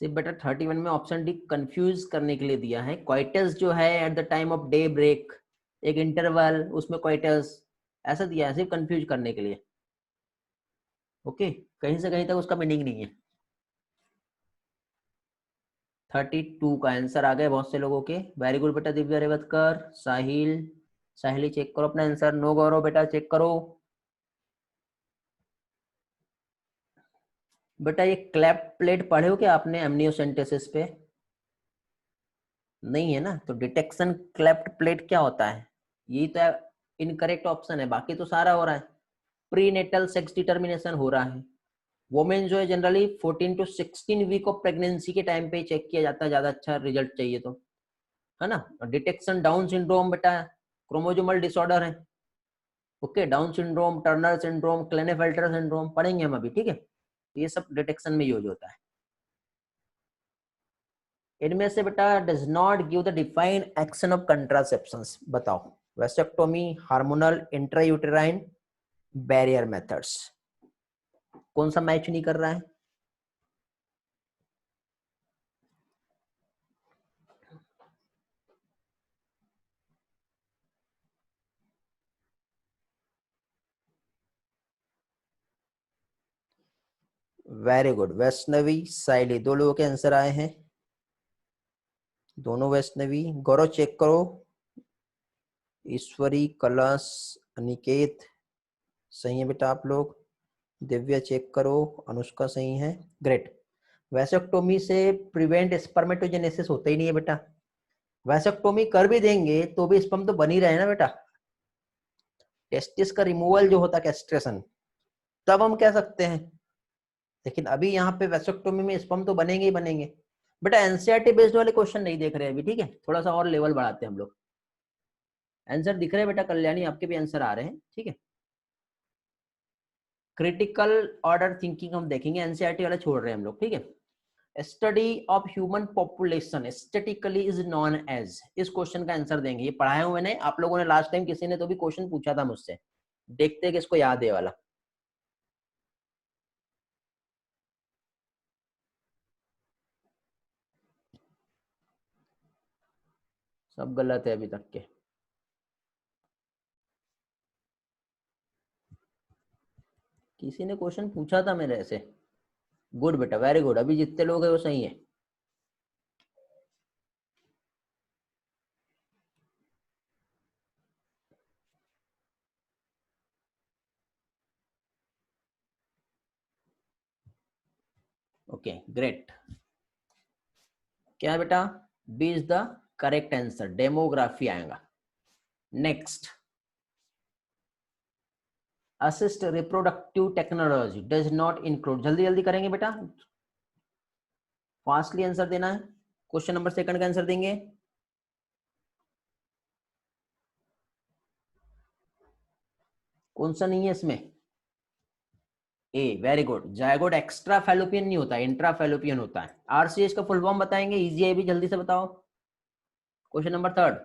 सिर्फ बेटा 31 में ऑप्शन डी कंफ्यूज करने के लिए दिया है। क्वाइटस जो है at the time of day break, एक इंटरवल, उसमें क्वाइटस ऐसा दिया है सिर्फ कंफ्यूज करने के लिए। ओके, कहीं से कहीं तक उसका मीनिंग नहीं है। 32 का आंसर आ गए बहुत से लोगों के। वेरी गुड बेटा दिव्या रेवतकर, साहिल, साहिली चेक करो अपना आंसर। नो गौरव बेटा चेक करो। बेटा ये क्लैप प्लेट पढ़े हो क्या आपने एमनियोसेंटेसिस पे? नहीं है ना, तो डिटेक्शन क्लेफ्ट प्लेट क्या होता है, यही तो इनकरेक्ट ऑप्शन है, बाकी तो सारा हो रहा है। प्रीनेटल सेक्स डिटर्मिनेशन हो रहा है। वोमेन जो है generally 14 to 16 week of pregnancy के टाइम पे चेक किया जाता है, ज्यादा अच्छा रिजल्ट चाहिए तो, है ना। डिटेक्शन डाउन सिंड्रोम बेटा क्रोमोजोमल डिसऑर्डर है। Okay, Down syndrome, Turner syndrome, Klinefelter syndrome पढ़ेंगे हम अभी, ठीक है। ये सब डिटेक्शन में यूज होता है। इनमें से बेटा does not give the defined action of contraceptions, बताओ। Vasectomy, hormonal, intrauterine, barrier methods, कौन सा मैच नहीं कर रहा है? वेरी गुड, वैष्णवी, साइली, दो लोगों के आंसर आए हैं, दोनों वैष्णवी। गौरव चेक करो। ईश्वरी, कलश, अनिकेत सही है बेटा आप लोग। दिव्या चेक करो, अनुष्का सही है, ग्रेट। वैसेक्टोमी से प्रिवेंट स्पर्मेटोजेनेसिस होता ही नहीं है बेटा। वैसेक्टोमी कर भी देंगे तो भी स्पर्म तो बन ही रहे ना बेटा। टेस्टिस का रिमूवल जो होता है कैस्ट्रेशन, तब हम कह सकते हैं, लेकिन अभी यहाँ पे वैसेक्टोमी में स्पर्म तो बनेंगे ही बनेंगे। बेटा एनसीईआरटी बेस्ड वाले क्वेश्चन नहीं देख रहे अभी, ठीक है, थोड़ा सा और लेवल बढ़ाते हैं हम लोग। आंसर दिख रहे हैं बेटा कल्याणी, आपके भी आंसर आ रहे हैं, ठीक है। क्रिटिकल ऑर्डर थिंकिंग हम देखेंगे, एनसीईआरटी वाला छोड़ रहे हैं हम लोग, ठीक है। Study of human population statically is known as, इस क्वेश्चन का आंसर देंगे। ये पढ़ाया हुआ मैंने, आप लोगों ने लास्ट टाइम किसी ने तो भी क्वेश्चन पूछा था मुझसे, देखते हैं कि इसको याद है वाला। सब गलत है अभी तक के। किसी ने क्वेश्चन पूछा था मेरे ऐसे। गुड बेटा, वेरी गुड, अभी जितने लोग हैं वो सही है। Okay great. क्या है बेटा? B is the correct answer, demography आएगा। Next, assist reproductive technology does not include, जल्दी जल्दी करेंगे बेटा, फास्टली आंसर देना है। क्वेश्चन नंबर सेकंड का आंसर देंगे। कौन सा नहीं है इसमें? A, very good. Zygote extra fallopian नहीं होता, इंट्रा फैलोपियन होता है। आरसीएच का फुल फॉर्म बताएंगे, इजी है भी, जल्दी से बताओ। Question number third,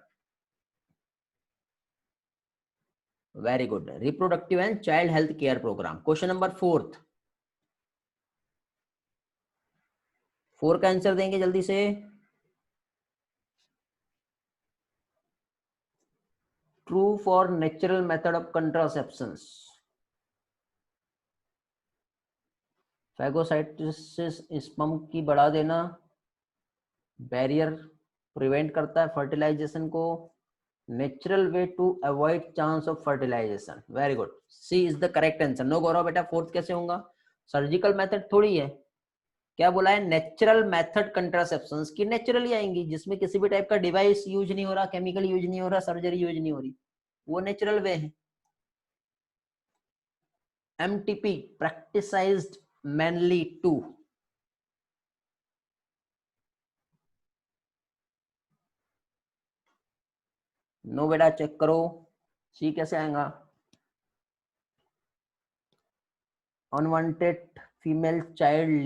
very good, reproductive and child health care programme. Question number fourth, four का आंसर देंगे जल्दी से। True for natural method of contraceptions, phagocytosis sperm की बढ़ा देना, बैरियर प्रिवेंट करता है फर्टिलाइजेशन को, natural way to avoid chance of fertilisation. Very good, C is the correct answer. No Gaurav बेटा, फोर्थ कैसे होगा? सर्जिकल मेथड थोड़ी है, क्या बोला है, नेचुरल मेथड कंट्रासेप्शन की नेचुरली आएंगी, जिसमें किसी भी टाइप का डिवाइस यूज नहीं हो रहा, केमिकल यूज नहीं हो रहा, सर्जरी यूज नहीं हो रही, वो नेचुरल वे है। MTP practiced mainly to, no बेटा चेक करो, सी कैसे आएगा, unwanted female child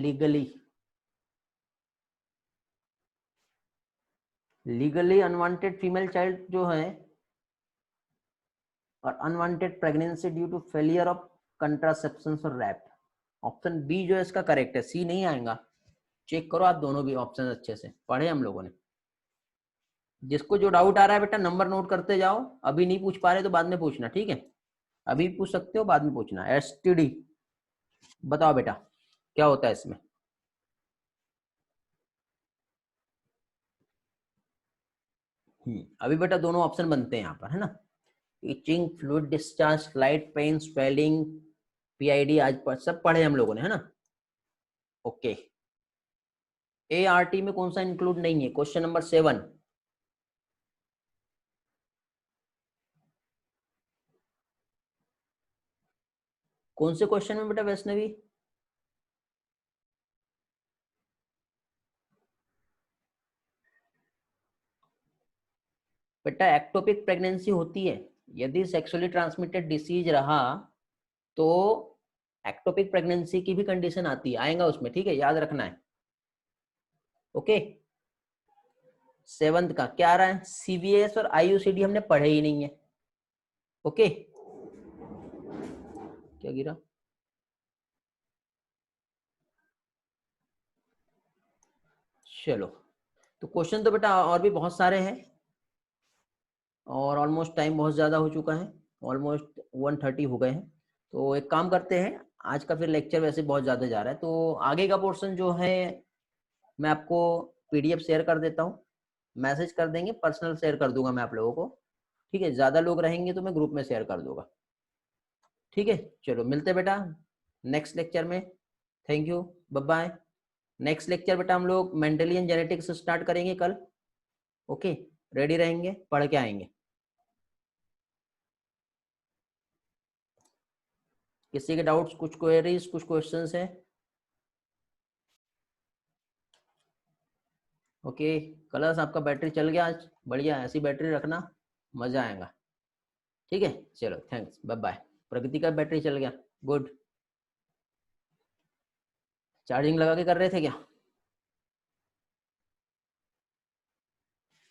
legally unwanted female child जो है, और unwanted pregnancy due to failure of contraception और रैप। ऑप्शन बी जो है इसका करेक्ट है, सी नहीं आएगा। चेक करो आप दोनों भी ऑप्शन अच्छे से, पढ़े हम लोगों ने। जिसको जो डाउट आ रहा है बेटा नंबर नोट करते जाओ, अभी नहीं पूछ पा रहे तो बाद में पूछना, ठीक है? अभी पूछ सकते हो, बाद में पूछना। STD बताओ बेटा क्या होता है इसमें। अभी बेटा दोनों ऑप्शन बनते हैं यहाँ पर, है ना? Itching, fluid discharge, slight pain, swelling, PID आज पर सब पढ़े हम लोगों ने, है ना? ओके। ART में कौन सा इंक्लूड नहीं है? Question number 7। कौन से क्वेश्चन में बेटा वैष्णवी? बेटा एक्टोपिक प्रेगनेंसी होती है, यदि सेक्सुअली ट्रांसमिटेड डिसीज रहा तो एक्टोपिक प्रेगनेंसी की भी कंडीशन आती है, आएगा उसमें, ठीक है? याद रखना है। ओके। 7th का क्या आ रहा है? CVS और IUCD हमने पढ़े ही नहीं है। ओके। क्या गिरा? चलो, तो क्वेश्चन तो बेटा और भी बहुत सारे हैं, और ऑलमोस्ट टाइम बहुत ज़्यादा हो चुका है, ऑलमोस्ट 1:30 हो गए हैं। तो एक काम करते हैं, आज का फिर लेक्चर वैसे बहुत ज़्यादा जा रहा है, तो आगे का पोर्शन जो है मैं आपको PDF शेयर कर देता हूँ, मैसेज कर देंगे, पर्सनल शेयर कर दूंगा मैं आप लोगों को, ठीक है? ज़्यादा लोग रहेंगे तो मैं ग्रुप में शेयर कर दूंगा, ठीक है? चलो मिलते हैं बेटा नेक्स्ट लेक्चर में। Thank you, bye bye. Next lecture बेटा हम लोग मेंटली जेनेटिक्स स्टार्ट करेंगे कल। ओके, रेडी रहेंगे, पढ़ के आएंगे। किसी के डाउट्स, कुछ क्वेरीज, कुछ क्वेश्चंस है? ओके। कलर्स आपका बैटरी चल गया आज, बढ़िया, ऐसी बैटरी रखना, मजा आएगा, ठीक है? चलो थैंक्स, बाय बाय। प्रगति का बैटरी चल गया, गुड। चार्जिंग लगा के कर रहे थे क्या?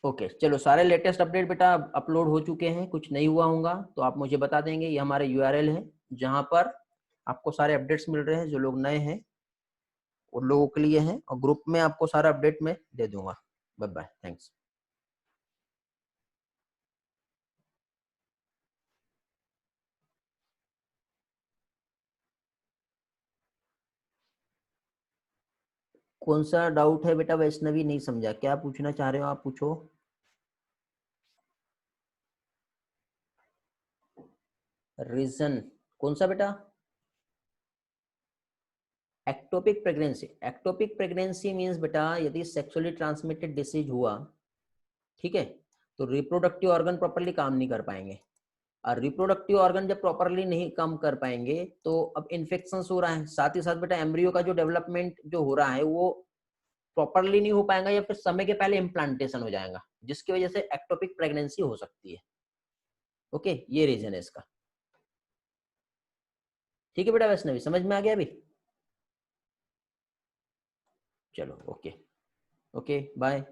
ओके चलो, सारे लेटेस्ट अपडेट बेटा अपलोड हो चुके हैं, कुछ नहीं हुआ होगा तो आप मुझे बता देंगे। ये हमारे URL है जहाँ पर आपको सारे अपडेट्स मिल रहे हैं, जो लोग नए हैं उन लोगों के लिए हैं, और ग्रुप में आपको सारा अपडेट मैं दे दूंगा। Bye bye, thanks. कौन सा डाउट है बेटा वैष्णवी? नहीं समझा, क्या पूछना चाह रहे हो आप? पूछो। रीजन कौन सा बेटा? Ectopic pregnancy. Ectopic pregnancy means बेटा यदि सेक्सुअली ट्रांसमिटेड डिसीज हुआ, ठीक है, तो रिप्रोडक्टिव ऑर्गन प्रॉपर्ली काम नहीं कर पाएंगे, और रिप्रोडक्टिव ऑर्गन जब प्रॉपर्ली नहीं काम कर पाएंगे तो अब इन्फेक्शन हो रहा है, साथ ही साथ बेटा एम्ब्रियो का जो डेवलपमेंट जो हो रहा है वो प्रॉपर्ली नहीं हो पाएगा, या फिर समय के पहले इम्प्लांटेशन हो जाएगा, जिसकी वजह से एक्टोपिक प्रेगनेंसी हो सकती है। ओके, ये रीजन है इसका, ठीक है बेटा वैष्णवी, समझ में आ गया अभी? चलो ओके, ओके बाय।